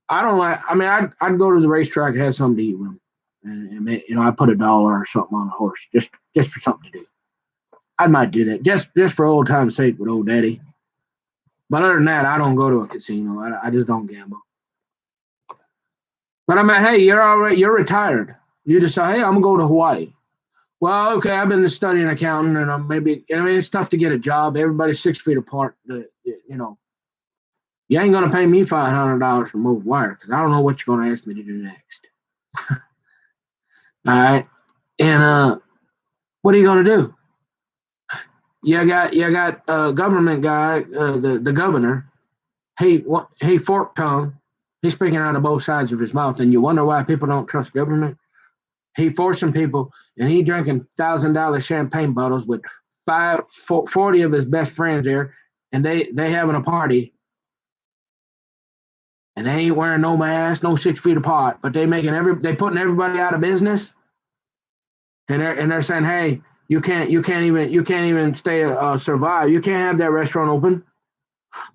I'd go to the racetrack and have something to eat with him. And I put $1 or something on a horse just for something to do. I might do that just for old time's sake with old daddy. But other than that, I don't go to a casino. I just don't gamble. But hey, you're retired. You just say, hey, I'm gonna go to Hawaii. Well, okay, I've been studying accounting, and it's tough to get a job. Everybody's 6 feet apart. You ain't gonna pay me $500 to move wire because I don't know what you're gonna ask me to do next. All right, and what are you gonna do? You got a government guy, the governor. He fork tongue. He's speaking out of both sides of his mouth, and you wonder why people don't trust government. He forcing people, and he drinking $1,000 champagne bottles with 40 of his best friends there, and they having a party, and they ain't wearing no mask, no 6 feet apart, but they putting everybody out of business, and they're saying, hey, you can't even survive. You can't have that restaurant open.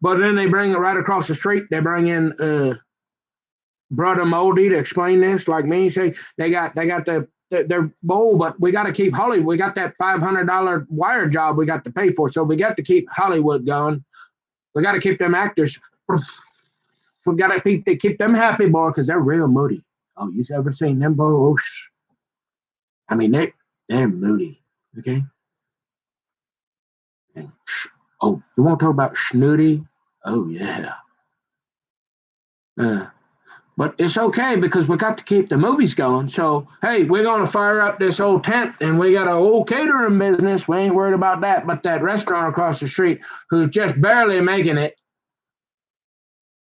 But then they bring it right across the street. They bring in Brother Moldy to explain this, like me. Say they got their bowl, but we got to keep Hollywood. We got that $500 wire job we got to pay for, so we got to keep Hollywood going. We got to keep them actors. We got to keep them happy, boy, because they're real moody. Oh, you ever seen them boys? I mean, they're moody. Okay. And you want to talk about snooty? Oh yeah. But it's okay because we got to keep the movies going. So, hey, we're going to fire up this old tent and we got a old catering business. We ain't worried about that. But that restaurant across the street who's just barely making it,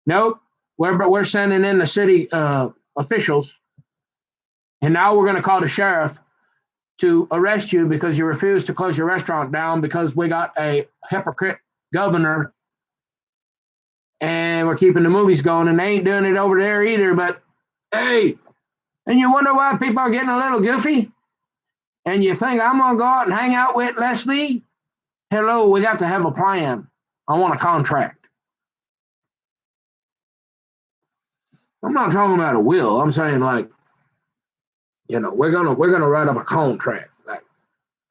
nope, we're sending in the city officials, and now we're going to call the sheriff to arrest you because you refused to close your restaurant down because we got a hypocrite governor and we're keeping the movies going, and they ain't doing it over there either. But hey, and you wonder why people are getting a little goofy? And you think I'm going to go out and hang out with Leslie? Hello, we got to have a plan. I want a contract. I'm not talking about a will. I'm saying, like, we're gonna write up a contract. Like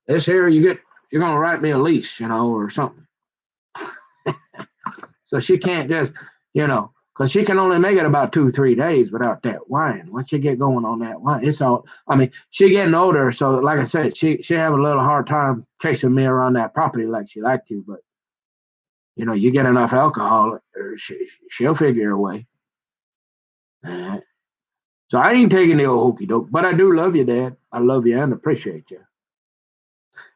this here, you're gonna write me a lease, or something. So she can't just, because she can only make it about 2-3 days without that wine. Once she get going on that wine, it's all. I mean, she getting older, so like I said, she have a little hard time chasing me around that property like she like to. But you get enough alcohol, she'll figure her way. So I ain't taking the old hokey doke, but I do love you, Dad. I love you and appreciate you.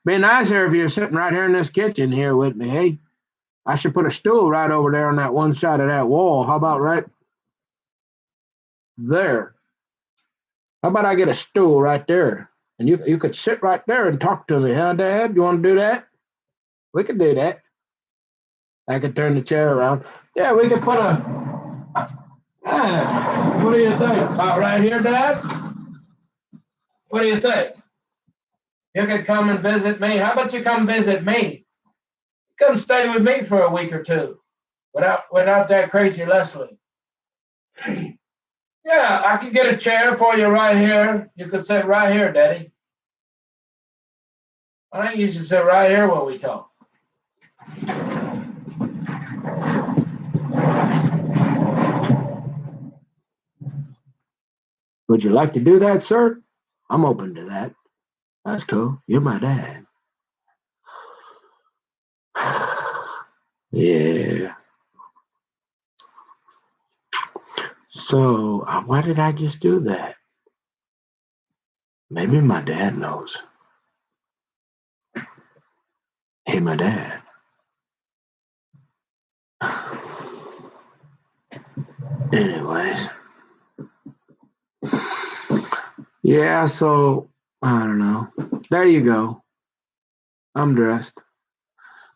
Be nicer if you're sitting right here in this kitchen here with me, hey? I should put a stool right over there on that one side of that wall. How about right there? How about I get a stool right there? And you could sit right there and talk to me, huh, Dad? You want to do that? We could do that. I could turn the chair around. Yeah, we could put a... what do you think? About right here, Dad? What do you say? You could come and visit me. How about you come visit me? Come stay with me for a week or two without that crazy Leslie. Yeah, I could get a chair for you right here. You could sit right here, Daddy. I think you should sit right here while we talk. Would you like to do that, sir? I'm open to that. That's cool. You're my dad. Yeah. So, why did I just do that? Maybe my dad knows. Hey, my dad. Anyways. Yeah, so, I don't know. There you go. I'm dressed.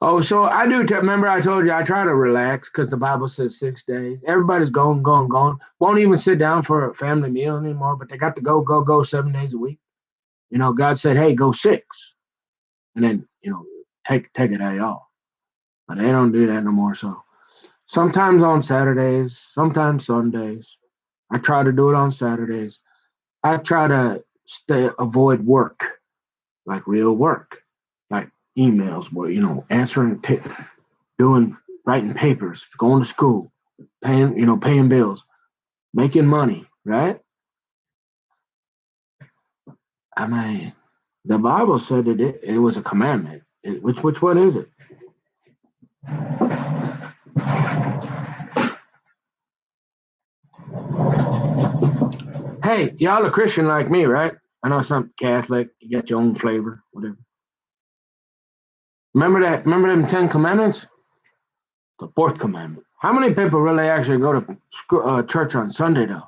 Oh, so I do. Remember, I told you I try to relax because the Bible says 6 days. Everybody's going. Won't even sit down for a family meal anymore, but they got to go 7 days a week. God said, hey, go 6. And then, take a day off. But they don't do that no more. So sometimes on Saturdays, sometimes Sundays. I try to do it on Saturdays. I try to avoid work, like real work, like emails, where answering, writing papers, going to school, paying bills, making money, right? I mean, the Bible said that it was a commandment. Which one is it? Hey, y'all a Christian like me, right? I know some Catholic. You got your own flavor, whatever. Remember that? Remember them 10 commandments? The 4th commandment. How many people really actually go to church on Sunday, though?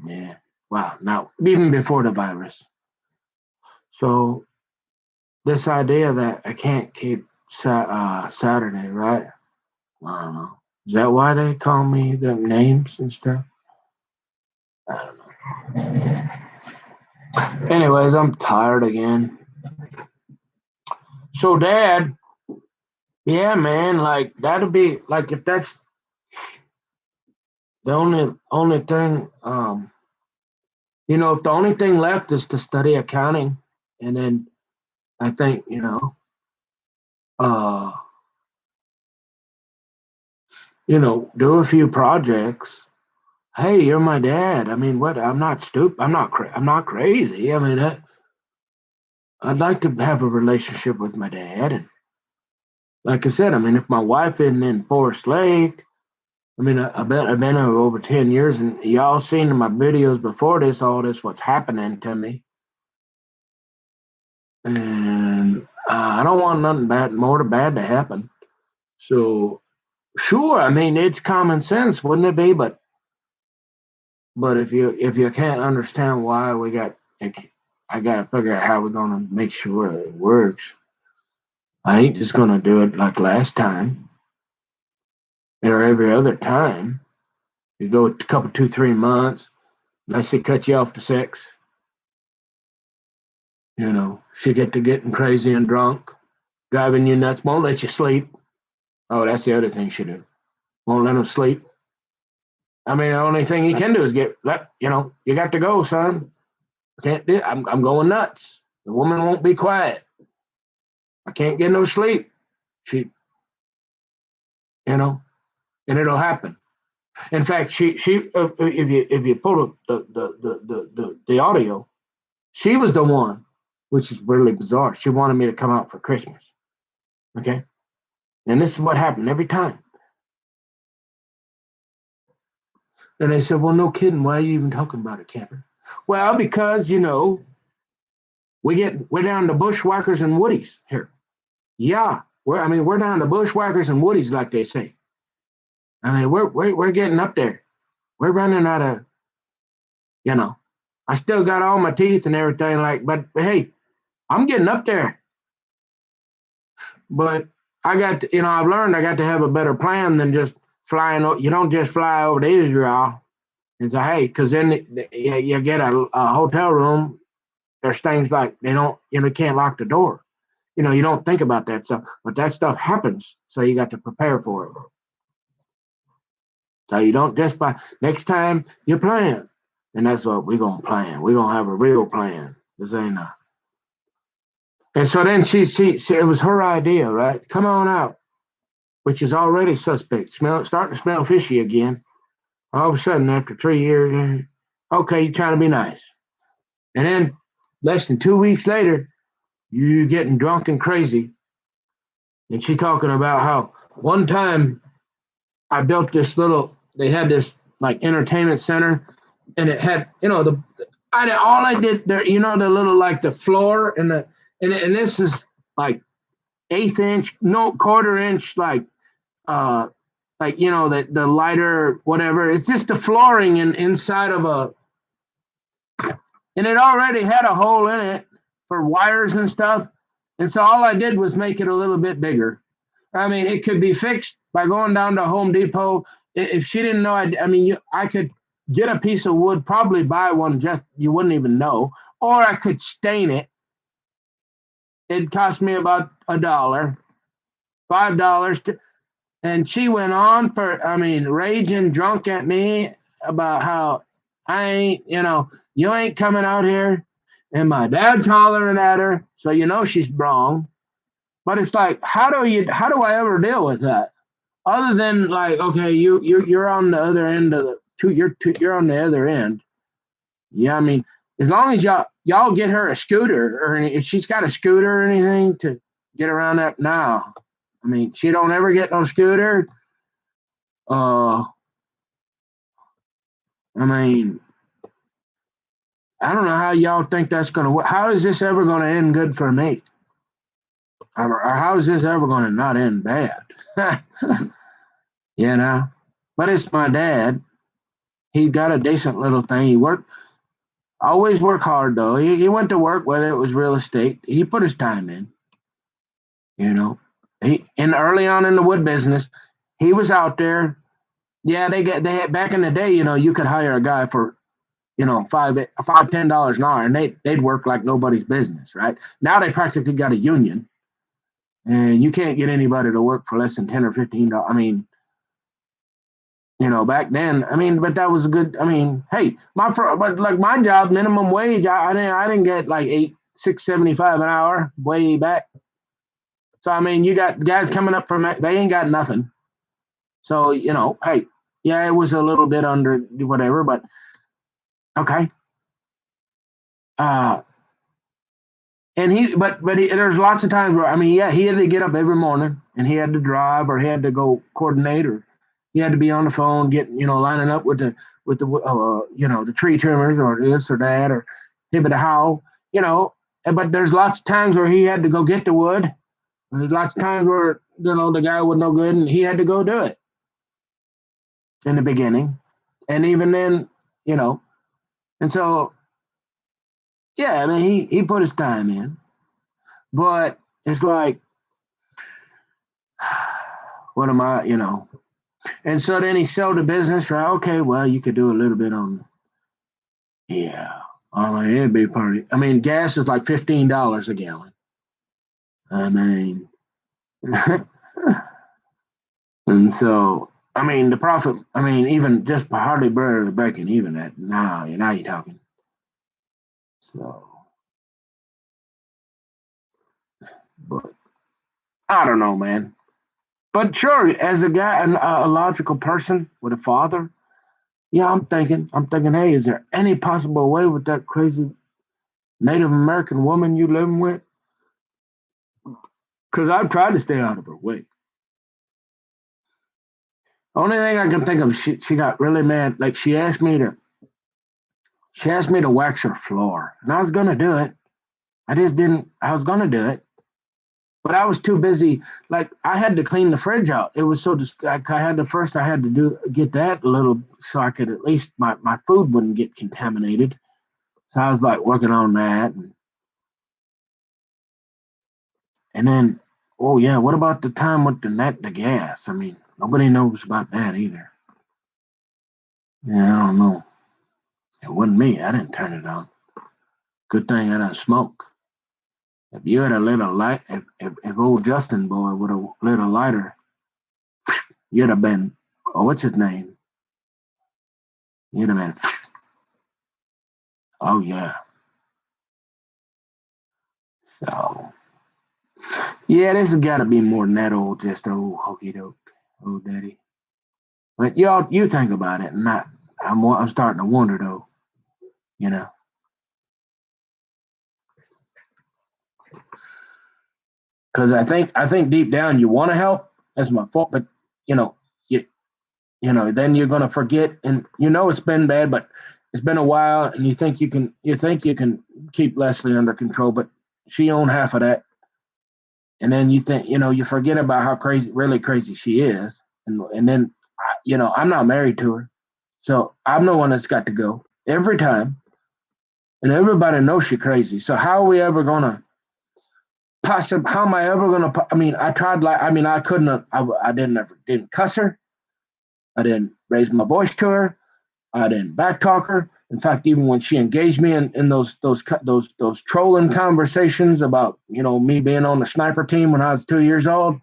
Yeah. Wow. Now, even before the virus. So, this idea that I can't keep Saturday, right? I don't know. Is that why they call me the names and stuff? I don't know. Anyways, I'm tired again. So, Dad, yeah, man, like that'll be like if that's the only thing, if the only thing left is to study accounting, and then I think, uh, do a few projects. Hey, you're my dad. I mean, what? I'm not stupid. I'm not crazy. I mean, I'd like to have a relationship with my dad, and like I said, I mean, if my wife isn't in Forest Lake, I mean, I've been here over 10 years, and y'all seen in my videos before this, all this what's happening to me, and I don't want nothing bad, more bad to happen. So Sure, I mean it's common sense, wouldn't it be? But if you can't understand why we got, like, I got to figure out how we're gonna make sure it works. I ain't just gonna do it like last time or every other time. You go a couple, 2, 3 months, unless they cut you off to sex. She get to getting crazy and drunk, driving you nuts, won't let you sleep. Oh, that's the other thing she do. Won't let them sleep. I mean, the only thing you can do is you got to go, son. I can't do it. I'm going nuts. The woman won't be quiet. I can't get no sleep. She, and it'll happen. In fact, if you pull the audio, she was the one, which is really bizarre. She wanted me to come out for Christmas. Okay, and this is what happened every time. And they said, "Well, no kidding. Why are you even talking about it, camper?" Well, because we're down to bushwhackers and woodies here. Yeah, we're down to bushwhackers and woodies, like they say. I mean, we're getting up there. We're running out of, I still got all my teeth and everything, but hey, I'm getting up there. But I've learned I got to have a better plan than just flying. You don't just fly over to Israel and say, hey, because then you get a hotel room. There's things like they can't lock the door. You don't think about that stuff, but that stuff happens. So you got to prepare for it. So you don't just buy. Next time you plan, and that's what we're gonna plan. We're gonna have a real plan. This ain't a. And so then she it was her idea, right? Come on out, which is already suspect. Starting to smell fishy again. All of a sudden, after 3 years, okay, you're trying to be nice, and then less than 2 weeks later, you getting drunk and crazy, and she talking about how one time I built this little. They had this like entertainment center, and it had all I did there, the little like the floor and this is like 1/8 inch, no 1/4 inch, the lighter whatever. It's just the flooring inside of and it already had a hole in it for wires and stuff, and so all I did was make it a little bit bigger. I mean, it could be fixed by going down to Home Depot. If she didn't know, I could get a piece of wood, probably buy one, just you wouldn't even know, or I could stain it. It cost me about $1, $5 and she went on raging drunk at me about how I ain't, you ain't coming out here, and my dad's hollering at her, so she's wrong. But it's like, how do I ever deal with that? Other than like, okay, you're on the other end of you're on the other end. Yeah, I mean, as long as y'all get her a scooter, or if she's got a scooter or anything to get around that now. I mean, she don't ever get no scooter. I mean, I don't know how y'all think that's gonna work. How is this ever gonna end good for me? Or how is this ever gonna not end bad? But it's my dad. He got a decent little thing. He always work hard though. He went to work, whether it was real estate. He put his time in. And early on in the wood business, he was out there. Yeah, they had back in the day. You could hire a guy for $5, $10 an hour, and they'd work like nobody's business. Right now, they practically got a union, and you can't get anybody to work for less than $10 or $15. I mean, back then, but that was a good. Hey, but like my job, minimum wage, I didn't get like 6.75 an hour way back. So you got guys coming up from they ain't got nothing. So hey, yeah, it was a little bit under whatever, but okay. There's lots of times where he had to get up every morning and he had to drive, or he had to go coordinate, or he had to be on the phone getting lining up with the the tree trimmers, or this or that, or him at the how. But there's lots of times where he had to go get the wood. There's lots of times where the guy was no good and he had to go do it. in the beginning. And even then, you know, and so, yeah, I mean, he put his time in, but it's like, what am I, And so then he sold the business, right? Okay, well, you could do a little bit on, yeah. I mean, it'd be pretty. I mean, gas is like $15 a gallon. I mean, and so, I mean, the profit, I mean, even just hardly barely breaking even at now you're talking. So, but I don't know, man. But sure, as a guy, a logical person with a father, yeah, I'm thinking, hey, is there any possible way with that crazy Native American woman you living with? Because I've tried to stay out of her way. Only thing I can think of, she got really mad. Like she asked me to wax her floor, and I was gonna do it. I just didn't. I was gonna do it, but I was too busy. Like I had to clean the fridge out. It was so I had to first. I had to get that a little so I could at least my food wouldn't get contaminated. So I was like working on that, and then oh yeah, what about the time with the gas? I mean, nobody knows about that either. Yeah, I don't know. It wasn't me. I didn't turn it on. Good thing I don't smoke. If you had a little light, if old Justin boy would have lit a lighter, you'd have been, oh, what's his name? You'd have been, oh yeah. So yeah, this has got to be more than that old, just old hokey doke, old daddy. But y'all, you think about it, and I'm starting to wonder though, you know, because I think deep down you want to help. That's my fault, but you know, you then you're gonna forget, and it's been bad, but it's been a while, and you think you can keep Leslie under control, but she owned half of that, and then you think you forget about how crazy, really crazy she is, and then I'm not married to her, so I'm the one that's got to go every time, and everybody knows she's crazy. So how are we ever gonna possibly? How am I ever gonna? I mean, I tried like I mean I couldn't. I didn't cuss her. I didn't raise my voice to her. I didn't backtalk her. In fact, even when she engaged me in those trolling conversations about me being on the sniper team when I was 2 years old,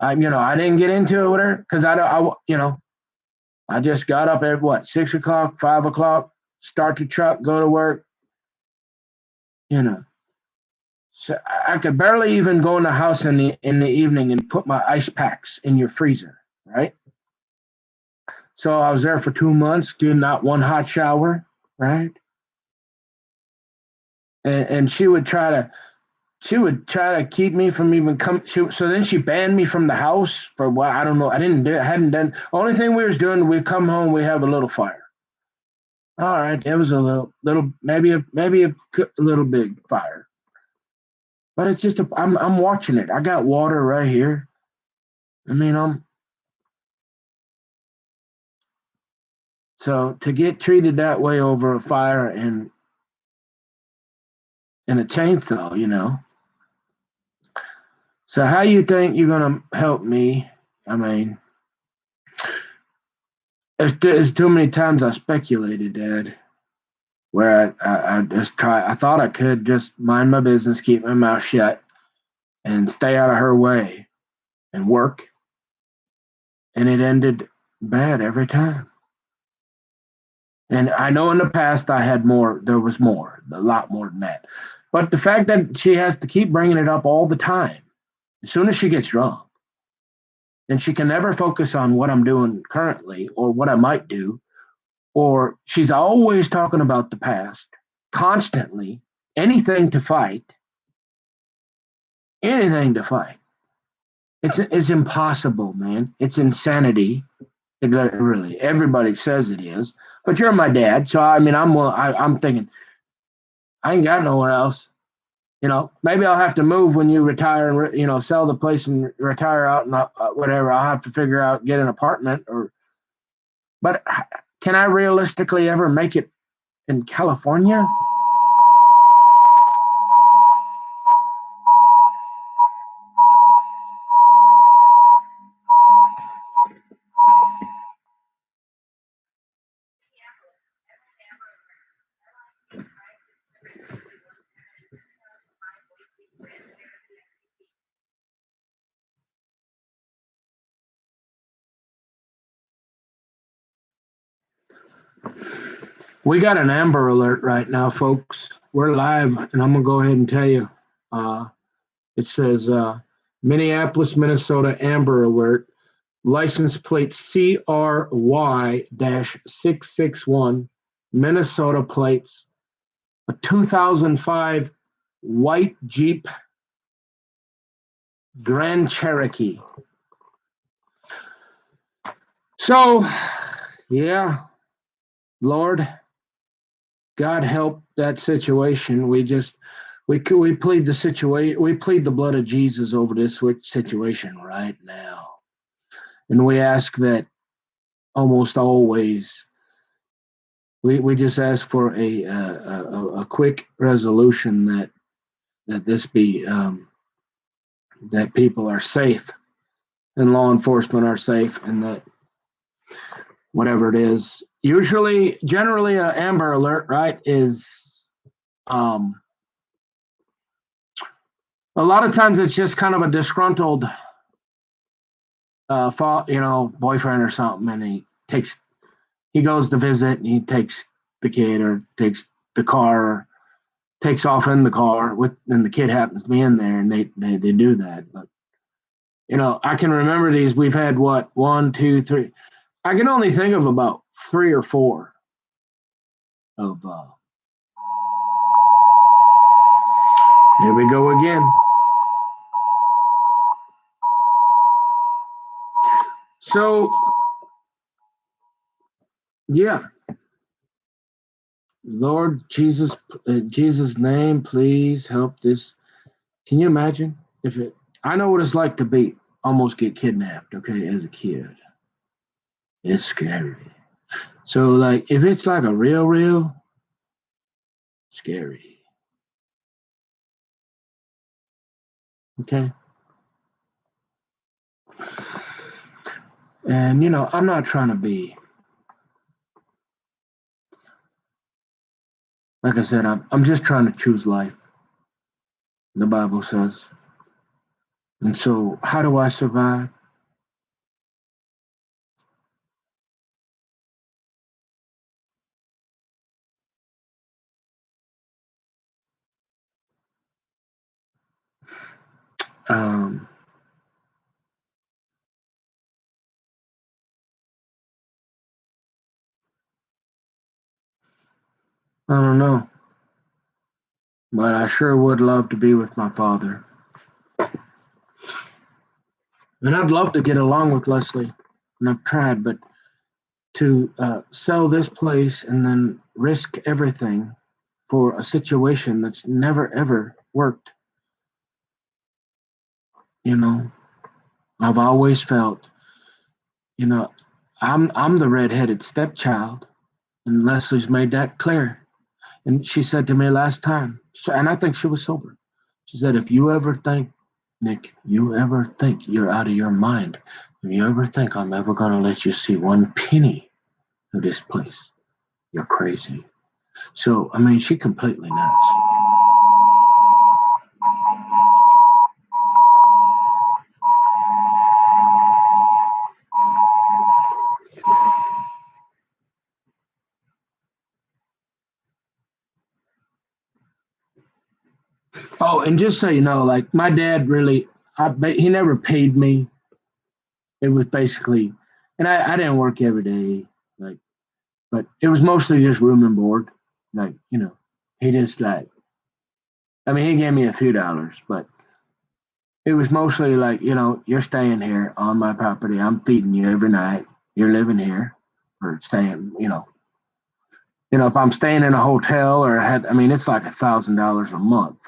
I didn't get into it with her because I just got up at 6 o'clock, 5 o'clock, start the truck, go to work, you know. So I could barely even go in the house in the evening and put my ice packs in your freezer, right? So I was there for 2 months, doing not one hot shower, right? And she would try to keep me from even coming. So then she banned me from the house for what I don't know. I didn't do. I hadn't done. Only thing we was doing, we come home, we have a little fire. All right, it was a little, maybe a little big fire, but it's just I'm watching it. I got water right here. I mean, so to get treated that way over a fire and a chainsaw. So how you think you're gonna help me? I mean, there's too many times I speculated, Dad, where I just try. I thought I could just mind my business, keep my mouth shut, and stay out of her way and work, and it ended bad every time. And I know in the past I had more. There was more, a lot more than that. But the fact that she has to keep bringing it up all the time, as soon as she gets drunk, and she can never focus on what I'm doing currently or what I might do, or she's always talking about the past, constantly, anything to fight, anything to fight. It's impossible, man. It's insanity. It really, everybody says it is. But you're my dad, so I mean, I'm thinking I ain't got nowhere else. Maybe I'll have to move when you retire and sell the place and retire out and whatever. I'll have to figure out get an apartment or But can I realistically ever make it in California? We got an Amber Alert right now, folks. We're live, and I'm going to go ahead and tell you. It says Minneapolis, Minnesota Amber Alert. License plate CRY-661. Minnesota plates. A 2005 white Jeep Grand Cherokee. So, yeah, Lord, God help that situation. We plead the situation. We plead the blood of Jesus over this situation right now, and we ask that almost always. We just ask for a quick resolution that this be that people are safe and law enforcement are safe, and that whatever it is, generally an Amber Alert, right, is a lot of times it's just kind of a disgruntled boyfriend or something, and he goes to visit and he takes the kid or takes the car or takes off in the car and the kid happens to be in there, and they do that. But I can remember these. We've had what, 1, 2, 3. I can only think of about 3 or 4 of. Here we go again. So, yeah. Lord Jesus, Jesus' name, please help this. Can you imagine I know what it's like to almost get kidnapped, okay, as a kid. It's scary. So, like, if it's like a real scary. Okay. And, I'm not trying to be, like I said, I'm just trying to choose life, the Bible says. And so, how do I survive? Um, I don't know, but I sure would love to be with my father. And I'd love to get along with Leslie, and I've tried, but to sell this place and then risk everything for a situation that's never ever worked. I've always felt, I'm the redheaded stepchild, and Leslie's made that clear. And she said to me last time, and I think she was sober. She said, if you ever think, Nick, you ever think you're out of your mind, if you ever think I'm ever going to let you see one penny of this place, you're crazy. So, I mean, she completely nuts. Oh, and just so you know, like my dad really, he never paid me. It was basically, and I didn't work every day, like, but it was mostly just room and board. Like, he just like, I mean, he gave me a few dollars, but it was mostly like, you're staying here on my property. I'm feeding you every night. You're living here or staying, if I'm staying in a hotel or it's like $1,000 a month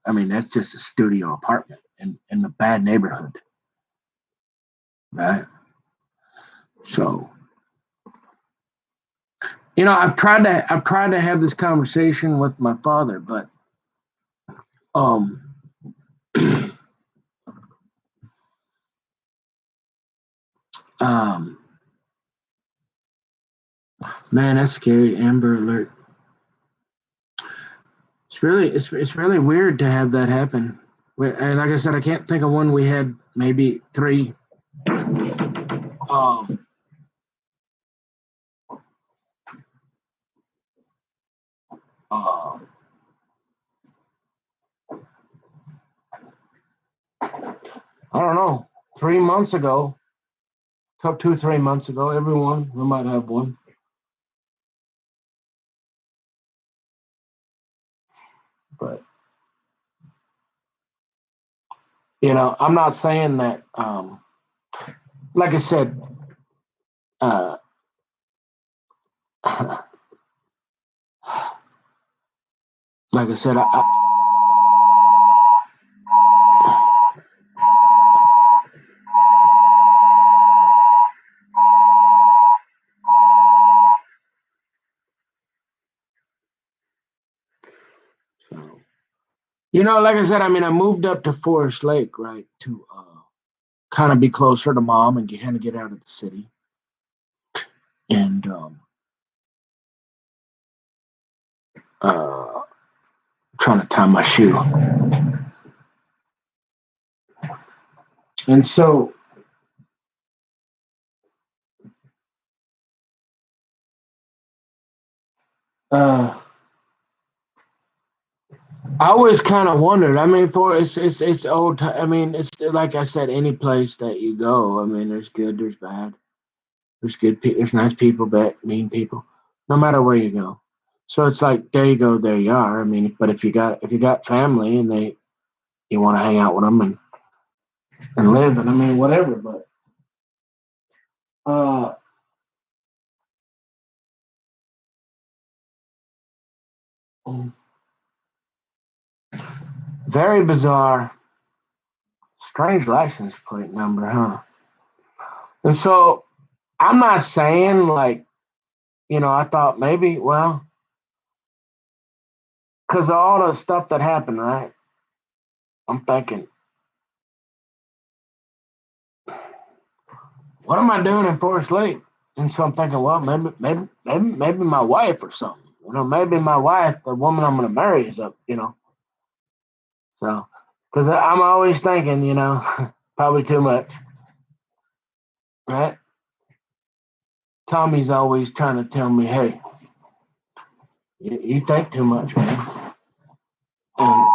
that's just a studio apartment in the bad neighborhood, right? So, I've tried to have this conversation with my father, but um um man, that's scary. Amber Alert. It's really weird to have that happen. And like I said, I can't think of one. We had maybe three. Um, uh, I don't know. 3 months ago, 2, 3 months ago, everyone we might have one. But I'm not saying that. Like I said, uh, like I said, so, like I said, I mean, I moved up to Forest Lake, right, to kind of be closer to mom and kind of get out of the city. And uh, trying to tie my shoe. And so, uh, I always kind of wondered. I mean, it's old. I mean, it's like I said, any place that you go. I mean, there's good, there's bad, there's good, there's nice people, bad, mean people. No matter where you go. So it's like there you go, there you are. I mean, but if you got family and you want to hang out with them and live, and I mean whatever. But uh, very bizarre, strange license plate number, huh? And so I'm not saying like I thought maybe well because of all the stuff that happened, right? I'm thinking, what am I doing in Forest Lake? And so I'm thinking, well, maybe my wife or something. Maybe my wife, the woman I'm going to marry, is up. So because I'm always thinking, probably too much, right? Tommy's always trying to tell me, hey, you think too much, man. And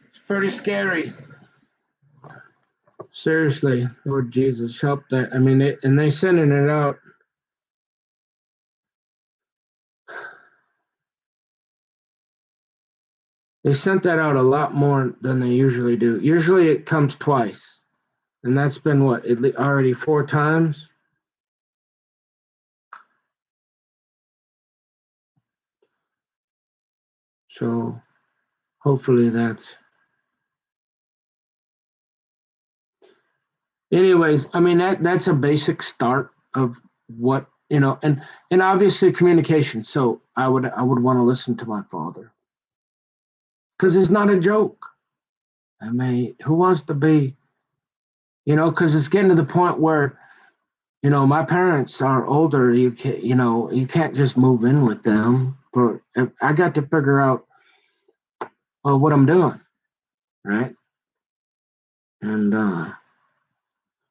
it's pretty scary. Seriously, Lord Jesus, help that. I mean, they sending it out. They sent that out a lot more than they usually do. Usually it comes twice, and that's been what already 4 times. So hopefully that's. Anyways, I mean that's a basic start of what and obviously communication. So I would want to listen to my father because it's not a joke. I mean, who wants to be, because it's getting to the point where my parents are older. You can't just move in with them. But I got to figure out what I'm doing, right? And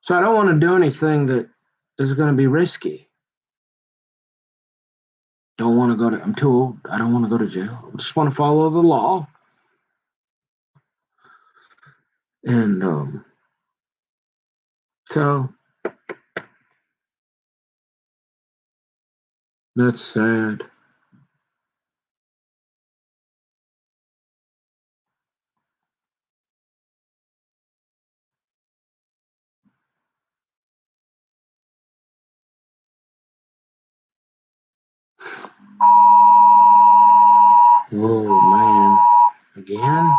so I don't want to do anything that is going to be risky. Don't want to go to. I'm too old. I don't want to go to jail. I just want to follow the law. And so that's sad. Oh man, again?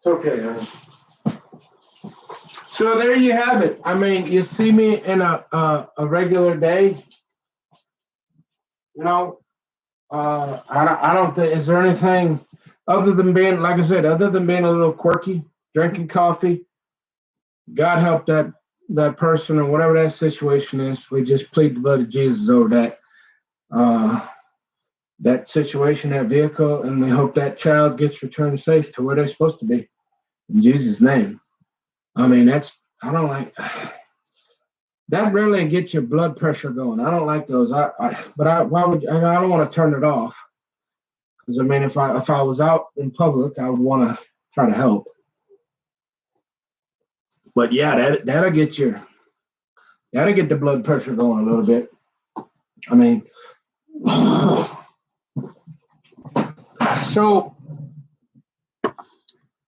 Okay, so there you have it. I mean, you see me in a regular day, you know. I don't think, is there anything other than being, like I said, other than being a little quirky, drinking coffee. God help that person or whatever that situation is. We just plead the blood of Jesus over uh, that situation, that vehicle, and we hope that child gets returned safe to where they're supposed to be. In Jesus' name. I mean, I don't like that. Really gets your blood pressure going. I don't like those. Why would I don't want to turn it off, because I mean, if I was out in public, I would want to try to help. But yeah, that'll get the blood pressure going a little bit. I mean, so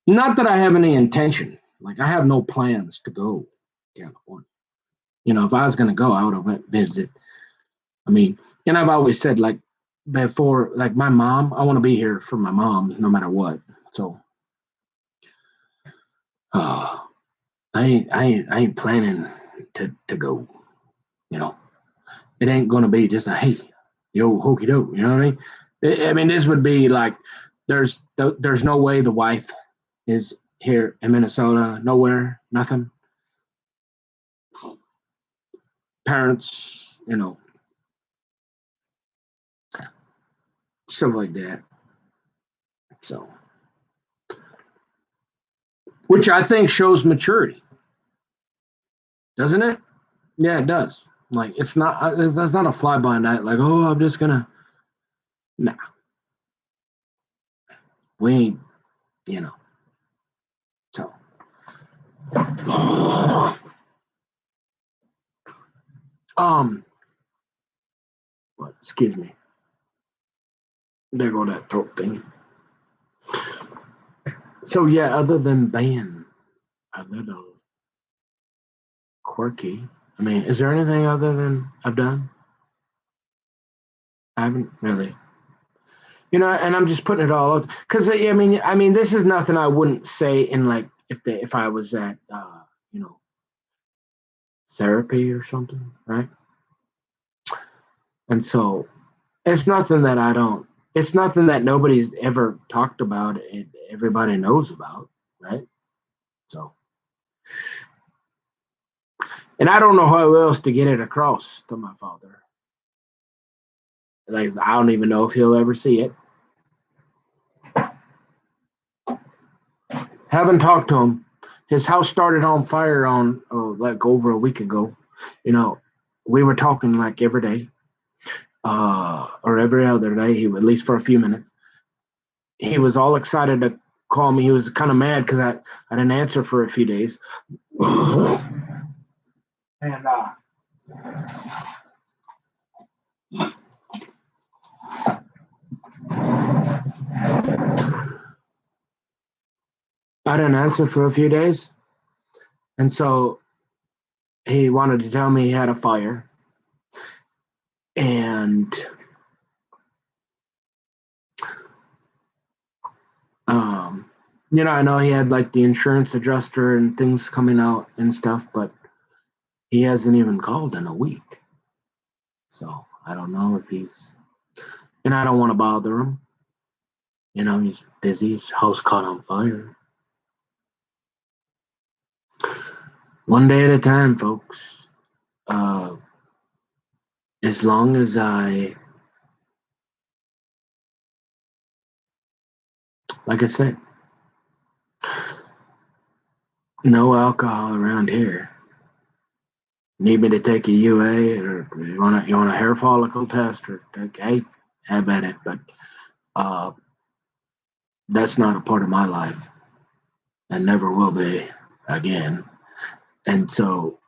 not that I have any intention. Like I have no plans to go to California. You know, if I was going to go, I would have went visit. I mean, and I've always said like before, like my mom, I want to be here for my mom no matter what. So, I ain't planning to go. You know, it ain't going to be just a hey, yo, hokey doke. You know what I mean? I mean, this would be like there's no way the wife is here in Minnesota, nowhere, nothing. Parents, you know, stuff like that. So, which I think shows maturity, doesn't it? Yeah, it does. Like it's not. That's not a fly by night. Like, oh, I'm just gonna. Nah, we ain't. You know. So, what? Excuse me. There go that throat thing. So yeah, other than being a little quirky, I mean, is there anything other than I've done? I haven't really. You know, and I'm just putting it all out because I mean, this is nothing I wouldn't say in like if I was at you know therapy or something, right? And so it's nothing that I don't. It's nothing that nobody's ever talked about and everybody knows about, right? So, and I don't know how else to get it across to my father. Like I don't even know if he'll ever see it. Haven't talked to him. His house started on fire on like over a week ago. You know, we were talking like every day, or every other day. He at least for a few minutes. He was all excited to call me. He was kind of mad because I didn't answer for a few days. And I didn't answer for a few days. And so he wanted to tell me he had a fire. And you know, I know he had like the insurance adjuster and things coming out and stuff, but he hasn't even called in a week. So I don't know if he's, and I don't want to bother him. You know, he's busy. His house caught on fire. One day at a time, folks. As long as like I said, no alcohol around here. Need me to take a UA, or you want a hair follicle test, or hey, have at it. But uh, that's not a part of my life, and never will be again. And so,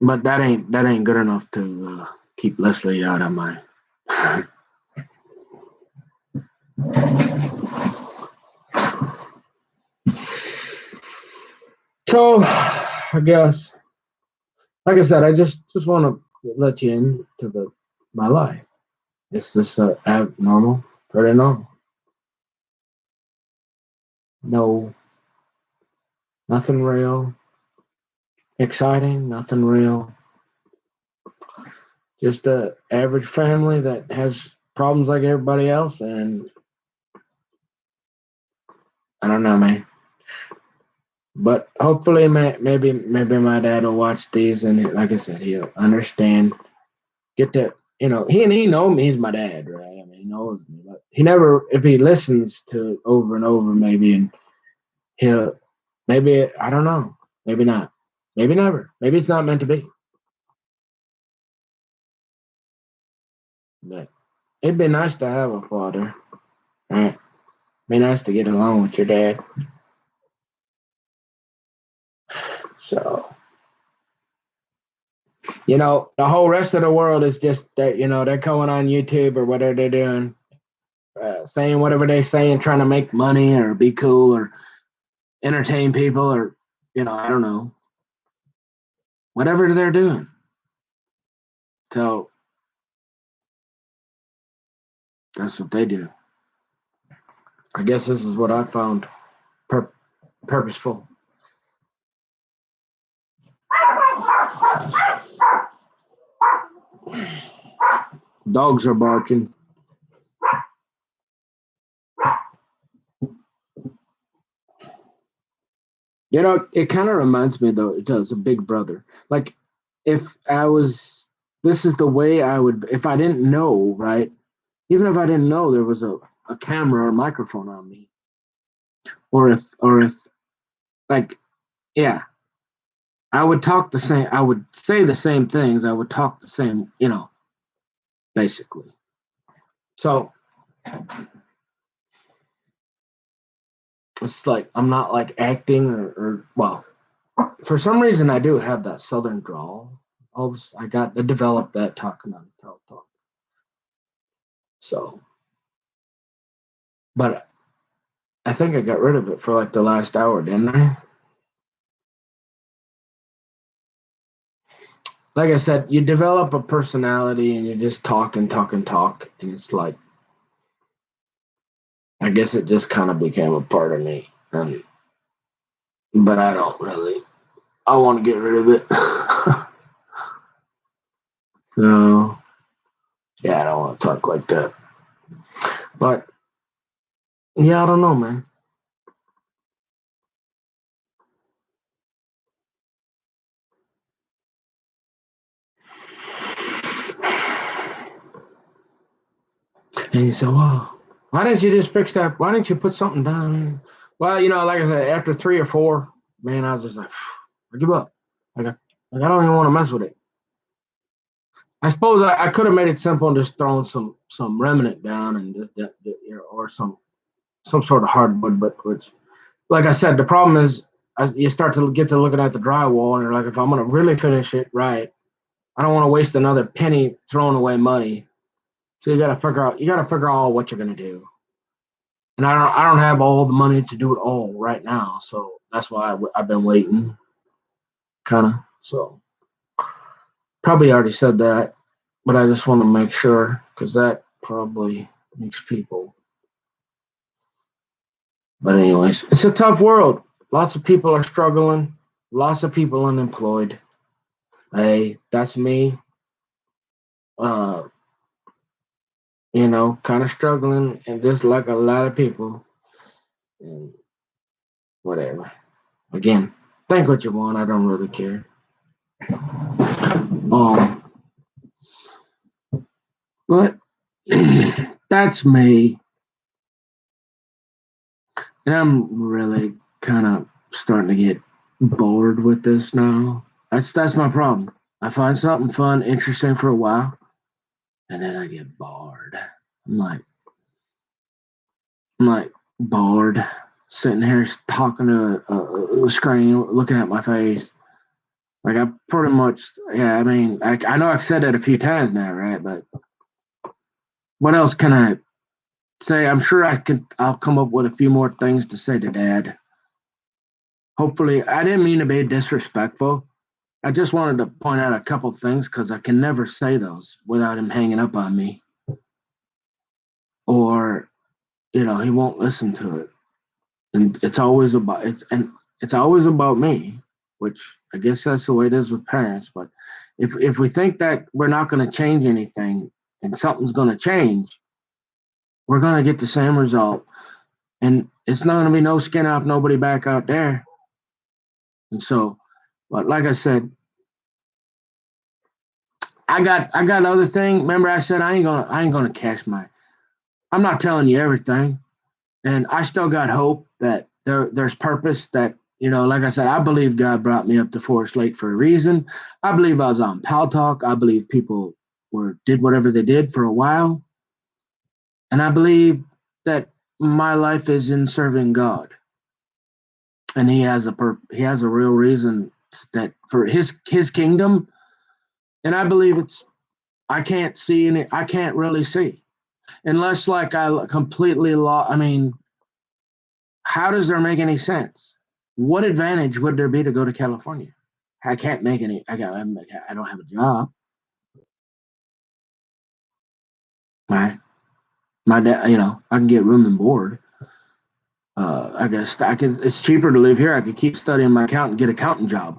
but that ain't good enough to keep Leslie out of my. So, I guess, like I said, I just want to let you into my life. It's just abnormal, pretty normal. No, nothing real, exciting, nothing real. Just a average family that has problems like everybody else, and I don't know, man. But hopefully, maybe my dad will watch these, and like I said, he'll understand. Get that, he know me. He's my dad, right? I mean, he knows me, but he never, if he listens to it over and over, maybe, and he'll, maybe, I don't know, maybe not, maybe never, maybe it's not meant to be. But it'd be nice to have a father, right? Be nice to get along with your dad. So, the whole rest of the world is just that, they're going on YouTube or whatever they're doing, saying whatever they're saying, trying to make money or be cool or entertain people or, I don't know, whatever they're doing. So that's what they do. I guess this is what I found purposeful. Dogs are barking. It kind of reminds me, though, it does, a Big Brother. Like, if this is the way I would, if I didn't know, right? Even if I didn't know there was a camera or microphone on me, or if, like, yeah, I would talk the same, I would say the same things, I would talk the same, basically. So it's like I'm not like acting or well, for some reason I do have that southern drawl. I got to develop that talking on talk. So, but I think I got rid of it for like the last hour, didn't I? Like I said, you develop a personality and you just talk and talk and talk, and it's like, I guess it just kind of became a part of me. But I don't really. I want to get rid of it. So, yeah, I don't want to talk like that. But yeah, I don't know, man. And you say, well, why didn't you just fix that? Why didn't you put something down? Well, like I said, after 3 or 4, man, I was just like, I give up. I don't even want to mess with it. I suppose I could have made it simple and just thrown some remnant down and just, or some sort of hardwood. But which, like I said, the problem is you start to get to looking at the drywall and you're like, if I'm gonna really finish it right, I don't want to waste another penny throwing away money. So you got to figure out what you're gonna do. And I don't have all the money to do it all right now, so that's why I've been waiting, kind of. So probably already said that, but I just want to make sure because that probably makes people. But anyways, it's a tough world. Lots of people are struggling. Lots of people unemployed. Hey, that's me. Uh, kind of struggling, and just like a lot of people, and whatever. Again, think what you want. I don't really care. But that's me. And I'm really kind of starting to get bored with this now. That's my problem. I find something fun, interesting for a while, and then I get bored. I'm like, I'm like bored, sitting here talking to a screen, looking at my face. Like I pretty much, yeah. I mean, I know I've said that a few times now, right? But what else can I say? I'm sure I'll come up with a few more things to say to Dad. Hopefully, I didn't mean to be disrespectful. I just wanted to point out a couple things because I can never say those without him hanging up on me, or he won't listen to it. And it's always about me, which I guess that's the way it is with parents. But if we think that we're not going to change anything and something's going to change, we're going to get the same result, and it's not going to be no skin off nobody back out there. And so, but like I said, I got other thing. Remember, I said I ain't gonna cash my. I'm not telling you everything, and I still got hope that there's purpose. That like I said, I believe God brought me up to Forest Lake for a reason. I believe I was on Pal Talk. I believe people did whatever they did for a while, and I believe that my life is in serving God, and He has a real reason that for His kingdom, and I believe I can't see any. I can't really see unless like I completely lost. I mean, how does there make any sense? What advantage would there be to go to California? I can't make any. I don't have a job. My dad. I can get room and board. I guess I can. It's cheaper to live here. I could keep studying my account and get an accountant job.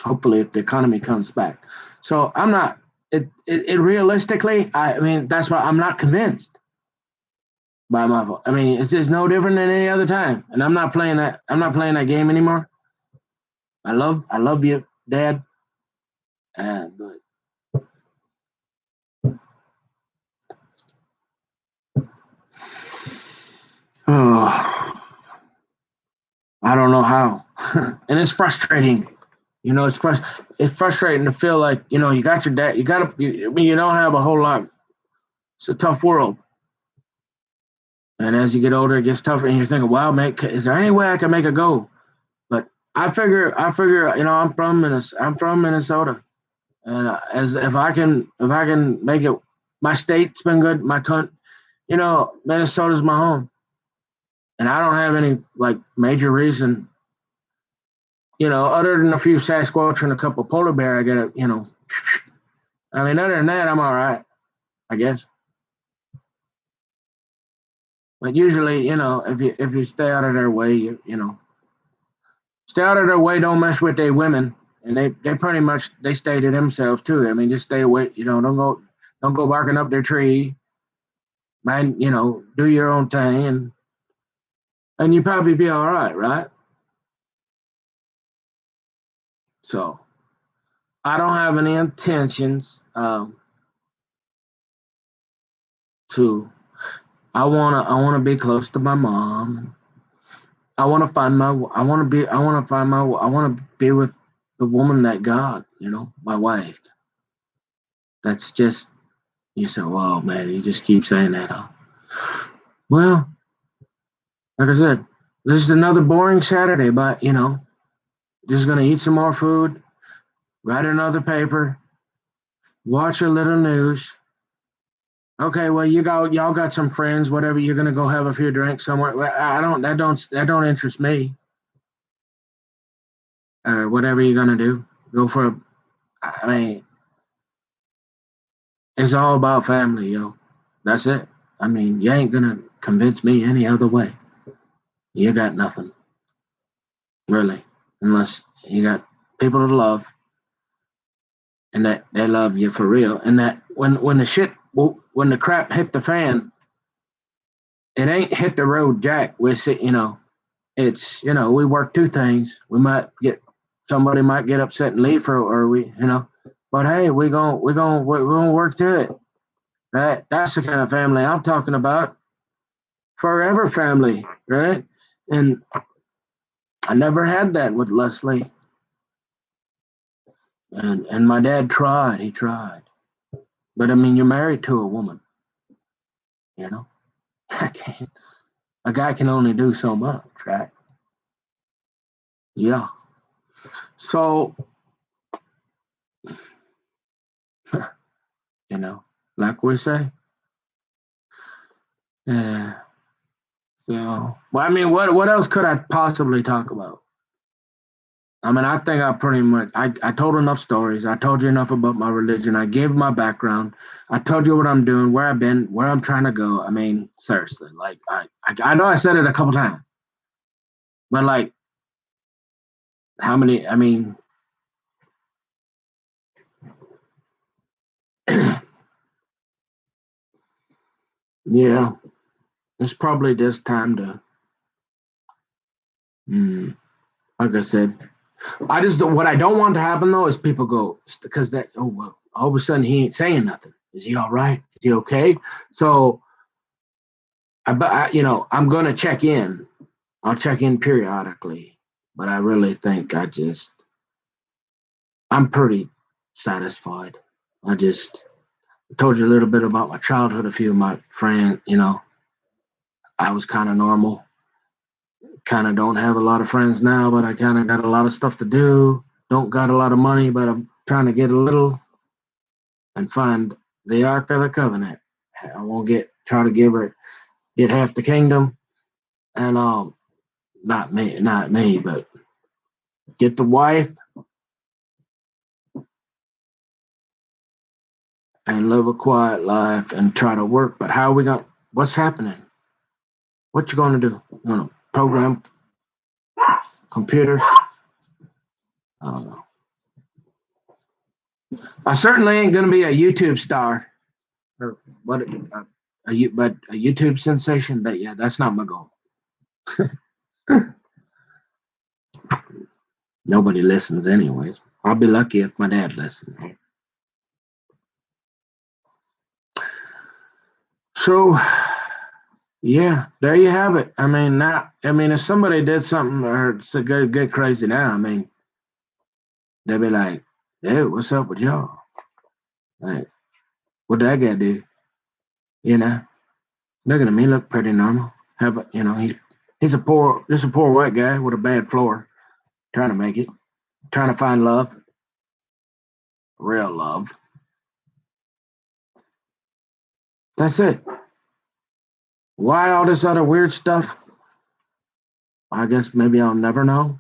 Hopefully, if the economy comes back. So I'm not. It realistically. I mean, that's why I'm not convinced. By my fault. I mean, it's just no different than any other time. And I'm not playing that. I'm not playing that game anymore. I love you, Dad. But oh, I don't know how, and it's frustrating. It's frustrating to feel like you got your dad. I mean, you don't have a whole lot. It's a tough world, and as you get older, it gets tougher. And you're thinking, "Wow, man, is there any way I can make a go?" But I figure, I'm from Minnesota. And as if I can make it, my state's been good. Minnesota's my home, and I don't have any like major reason, other than a few Sasquatch and a couple polar bear. I get it, I mean, other than that, I'm all right, I guess. But usually, if you stay out of their way, stay out of their way. Don't mess with their women, and they pretty much they stay to themselves too. I mean, just stay away. Don't go barking up their tree. Mind, do your own thing, and you probably be all right, right? So I don't have any intentions to. I wanna be close to my mom. I wanna find my. I wanna be. I wanna find my. I wanna be with the woman that God, my wife. That's just. You say, "Well, man, you just keep saying that." Huh? Well, like I said, this is another boring Saturday, but just gonna eat some more food, write another paper, watch a little news. Okay, well, y'all got some friends, whatever. You're gonna go have a few drinks somewhere. Well, I don't. That don't interest me. Whatever you're gonna do, go for. I mean, it's all about family, yo. That's it. I mean, you ain't gonna convince me any other way. You got nothing, really, unless you got people to love, and that they love you for real, and that when the crap hit the fan, it ain't hit the road jack. We're sitting, it's, we work two things. Somebody might get upset and leave or but hey, we're gonna work through it. Right? That's the kind of family I'm talking about. Forever family, right? And I never had that with Leslie. And my dad tried. He tried. But I mean, you're married to a woman. You know, I can't. A guy can only do so much, right? Yeah. So, like we say, yeah. So, well, I mean, what else could I possibly talk about? I mean, I think I pretty much I told enough stories. I told you enough about my religion. I gave my background. I told you what I'm doing, where I've been, where I'm trying to go. I mean, seriously, like I know I said it a couple times, but like how many? I mean, yeah, it's probably just time to. Like I said, I just what I don't want to happen though is people go because that well, all of a sudden he ain't saying nothing. Is he all right? Is he okay? So I'm gonna check in. I'll check in periodically, but I really think I'm pretty satisfied. I told you a little bit about my childhood. A few of my friends, I was kind of normal. Kind of don't have a lot of friends now, but I kind of got a lot of stuff to do. Don't got a lot of money, but I'm trying to get a little and find the Ark of the Covenant. I won't try to get half the kingdom, and not me, but get the wife and live a quiet life and try to work. But how are we going? What's happening? What you going to do? You want to program computers? I don't know. I certainly ain't going to be a YouTube star or but a YouTube sensation. But yeah, that's not my goal. Nobody listens anyways. I'll be lucky if my dad listens. So yeah, there you have it. I mean, if somebody did something or get crazy now, I mean, they'd be like, "Dude, what's up with y'all? Like, what that guy do? You know, look at him. He look pretty normal. How about he's just a poor white guy with a bad floor, trying to make it, trying to find love, real love. That's it. Why all this other weird stuff? I guess maybe I'll never know.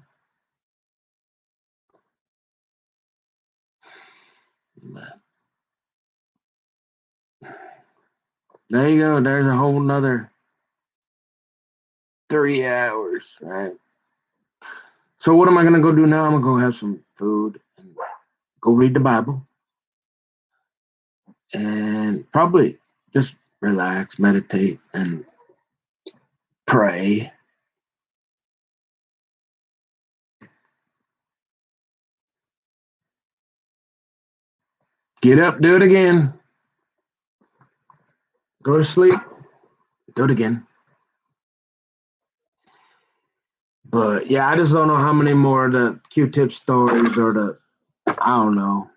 But there you go. There's a whole nother 3 hours, right? So what am I gonna go do now? I'm gonna go have some food and go read the Bible and probably just relax, meditate, and pray. Get up, do it again. Go to sleep, do it again. But yeah, I just don't know how many more of the Q-tip stories or I don't know.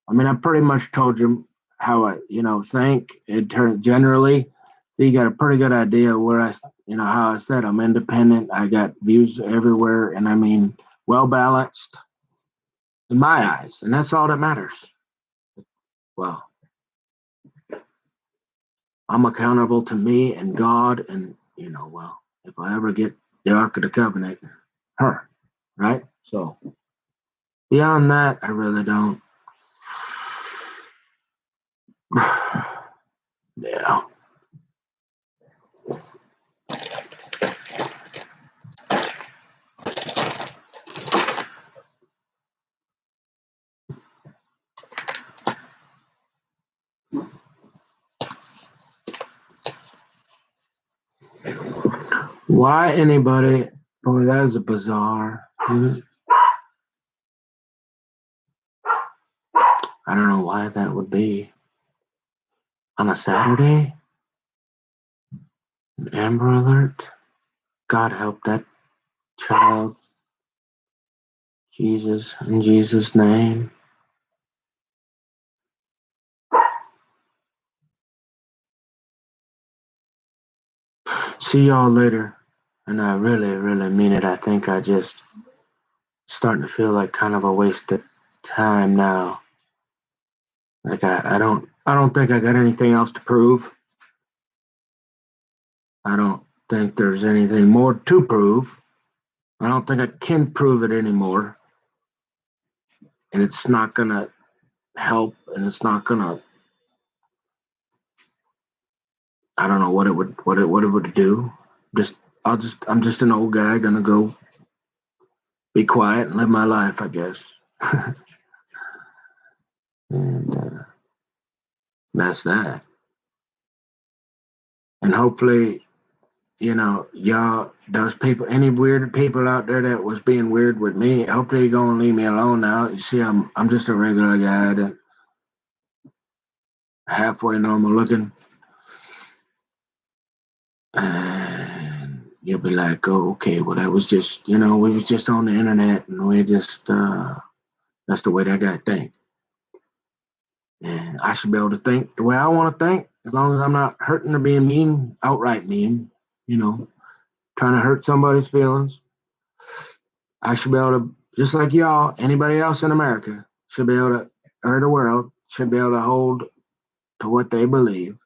I mean, I pretty much told you how I, think it turns generally. So you got a pretty good idea where how I said I'm independent. I got views everywhere, and I mean, well balanced in my eyes, and that's all that matters. Well, I'm accountable to me and God, and if I ever get the Ark of the Covenant, her, right? So beyond that, I really don't. Yeah. Why anybody Boy, that is a bizarre. I don't know why that would be on a Saturday. An Amber Alert. God help that child. Jesus, in Jesus' name. See y'all later. And I really, really mean it. I think I just starting to feel like kind of a waste of time now. Like I don't think I got anything else to prove. I don't think there's anything more to prove. I don't think I can prove it anymore. And it's not gonna help, and it's not gonna. I don't know what it would do. I'm just an old guy gonna go be quiet and live my life, I guess. And that's that. And hopefully, y'all, those people, any weird people out there that was being weird with me, hopefully you're gonna leave me alone now. You see, I'm just a regular guy that halfway normal looking. And you'll be like, oh, okay, well, that was just, we was just on the internet, and we just, that's the way that guy think. And I should be able to think the way I want to think, as long as I'm not hurting or being mean, outright mean, trying to hurt somebody's feelings. I should be able to, just like y'all, anybody else in America, should be able to, or the world, should be able to hold to what they believe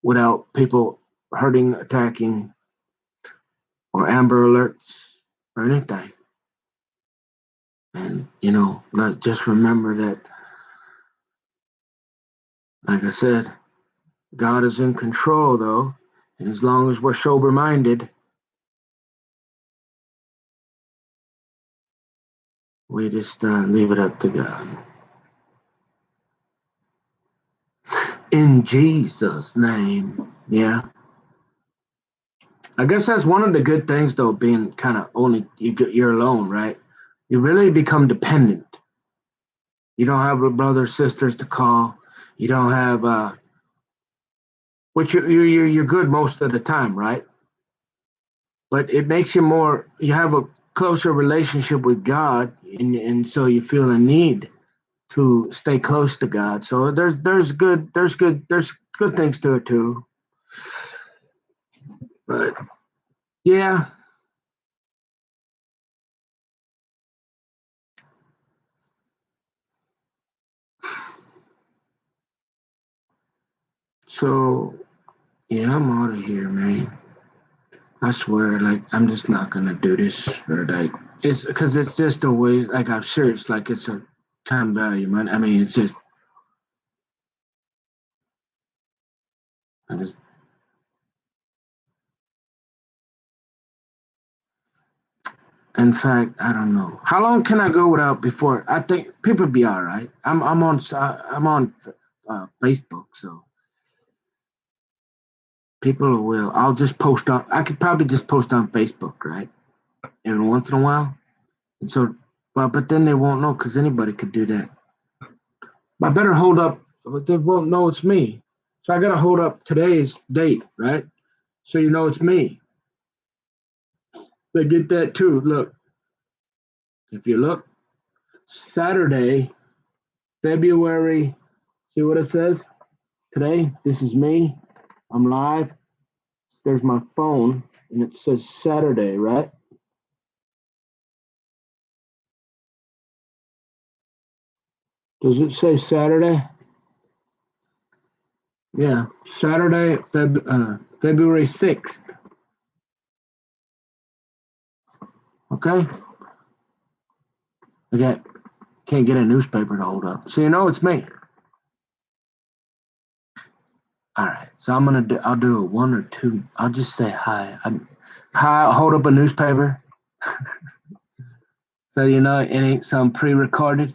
without people hurting, attacking, or Amber Alerts or anything. And, just remember that, like I said, God is in control, though. And as long as we're sober minded, we just leave it up to God. In Jesus' name. Yeah. I guess that's one of the good things, though, being kind of only you're alone, right? You really become dependent. You don't have brothers, sisters to call. You don't have, which you're good most of the time, right? But it makes you have a closer relationship with God, and so you feel a need to stay close to God. So there's good things to it too. But yeah. So yeah, I'm out of here, man. I swear, like I'm just not gonna do this, or like it's because it's just a way. Like I'm sure it's like it's a time value, man. I mean, it's just I just. In fact, I don't know. How long can I go without before? I think people be all right. I'm on Facebook, so people will. I'll just post on. I could probably just post on Facebook, right? Every once in a while. And so, but then they won't know because anybody could do that. I better hold up, but they won't know it's me. So I gotta hold up today's date, right? So you know it's me. They get that too. Look, if you look, Saturday, February. See what it says? Today, this is me. I'm live. There's my phone, and it says Saturday, right? Does it say Saturday? Yeah, Saturday, February 6th. Okay? Can't get a newspaper to hold up. So you know it's me. All right. So I'll do a one or two. I'll just say hi. Hi, I'll hold up a newspaper. So you know it ain't some pre-recorded.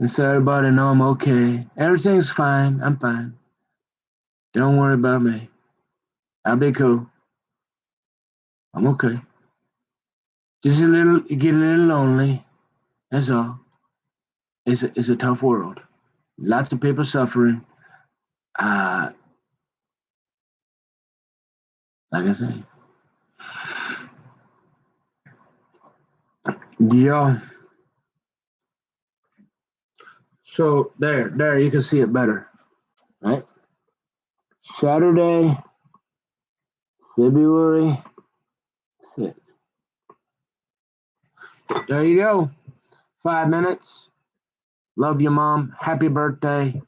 And so everybody know I'm okay. Everything's fine. I'm fine. Don't worry about me. I'll be cool. I'm okay. Just you get a little lonely. That's all. It's a tough world. Lots of people suffering. Uh, like I say. Yeah. So there, you can see it better, right? Saturday, February 6th. There you go. 5 minutes. Love you, Mom. Happy birthday.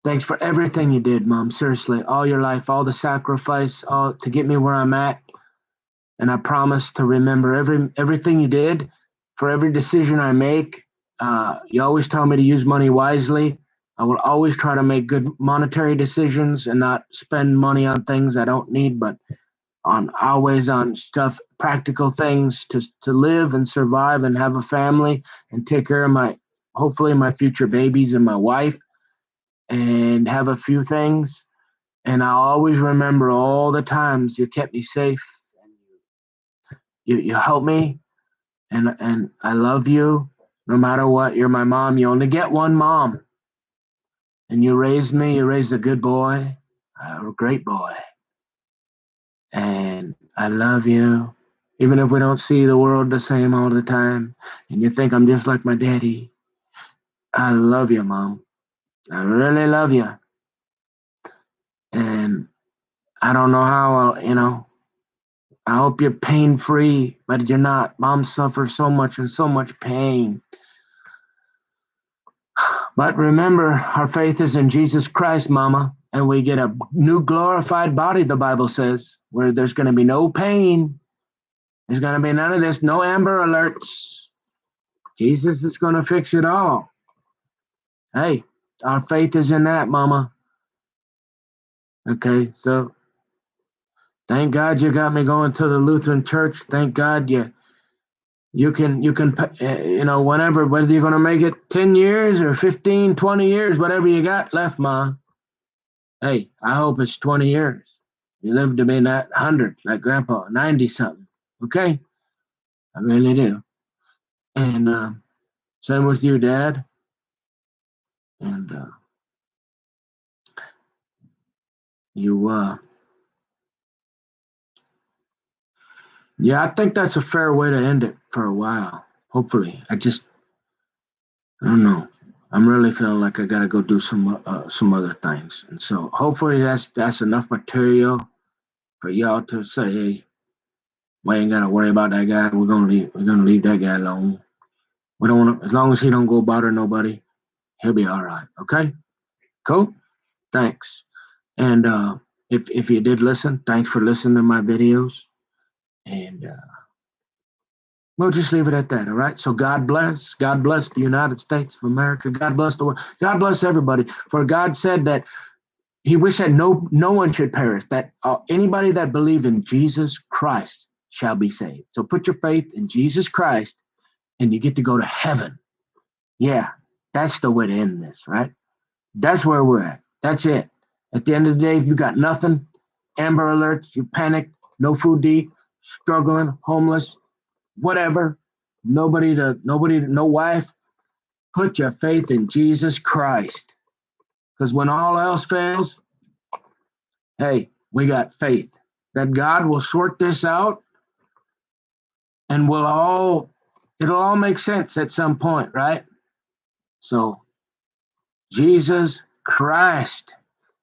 Thanks for everything you did, Mom. Seriously, all your life, all the sacrifice, all to get me where I'm at. And I promise to remember everything you did, for every decision I make. You always tell me to use money wisely. I will always try to make good monetary decisions and not spend money on things I don't need, but always on stuff, practical things to live and survive and have a family and take care of hopefully my future babies and my wife, and have a few things. And I'll always remember all the times you kept me safe and you helped me, and I love you no matter what. You're my mom. You only get one mom. And you raised me, you raised a good boy, a great boy. And I love you. Even if we don't see the world the same all the time, and you think I'm just like my daddy, I love you, Mom. I really love you. And I don't know how I hope you're pain free, but you're not. Mom suffers so much and so much pain. But remember, our faith is in Jesus Christ, Mama, and we get a new glorified body, the Bible says, where there's going to be no pain. There's going to be none of this, no Amber Alerts. Jesus is going to fix it all. Hey, our faith is in that, Mama. Okay, so thank God you got me going to the Lutheran Church. Thank God you can whenever, whether you're going to make it 10 years or 15, 20 years, whatever you got left, Ma. Hey, I hope it's 20 years. You live to be not 100, like Grandpa, 90 something. Okay? I really do. And same with you, Dad. And yeah, I think that's a fair way to end it for a while. Hopefully. I don't know. I'm really feeling like I gotta go do some other things. And so hopefully that's enough material for y'all to say, hey, we ain't gotta worry about that guy. We're gonna leave that guy alone. We don't want to, as long as he don't go bother nobody, he'll be all right. Okay? Cool? Thanks. And if you did listen, thanks for listening to my videos. And we'll just leave it at that. All right. So God bless. God bless the United States of America. God bless the world. God bless everybody. For God said that He wished that no one should perish. That anybody that believe in Jesus Christ shall be saved. So put your faith in Jesus Christ, and you get to go to heaven. Yeah, that's the way to end this, right? That's where we're at. That's it. At the end of the day, if you got nothing, Amber Alerts, you panicked, no food to eat, struggling, homeless, whatever, no wife, put your faith in Jesus Christ. Because when all else fails, hey, we got faith that God will sort this out, and it'll all make sense at some point, right? So Jesus Christ.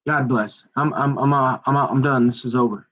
God bless. I'm done. This is over.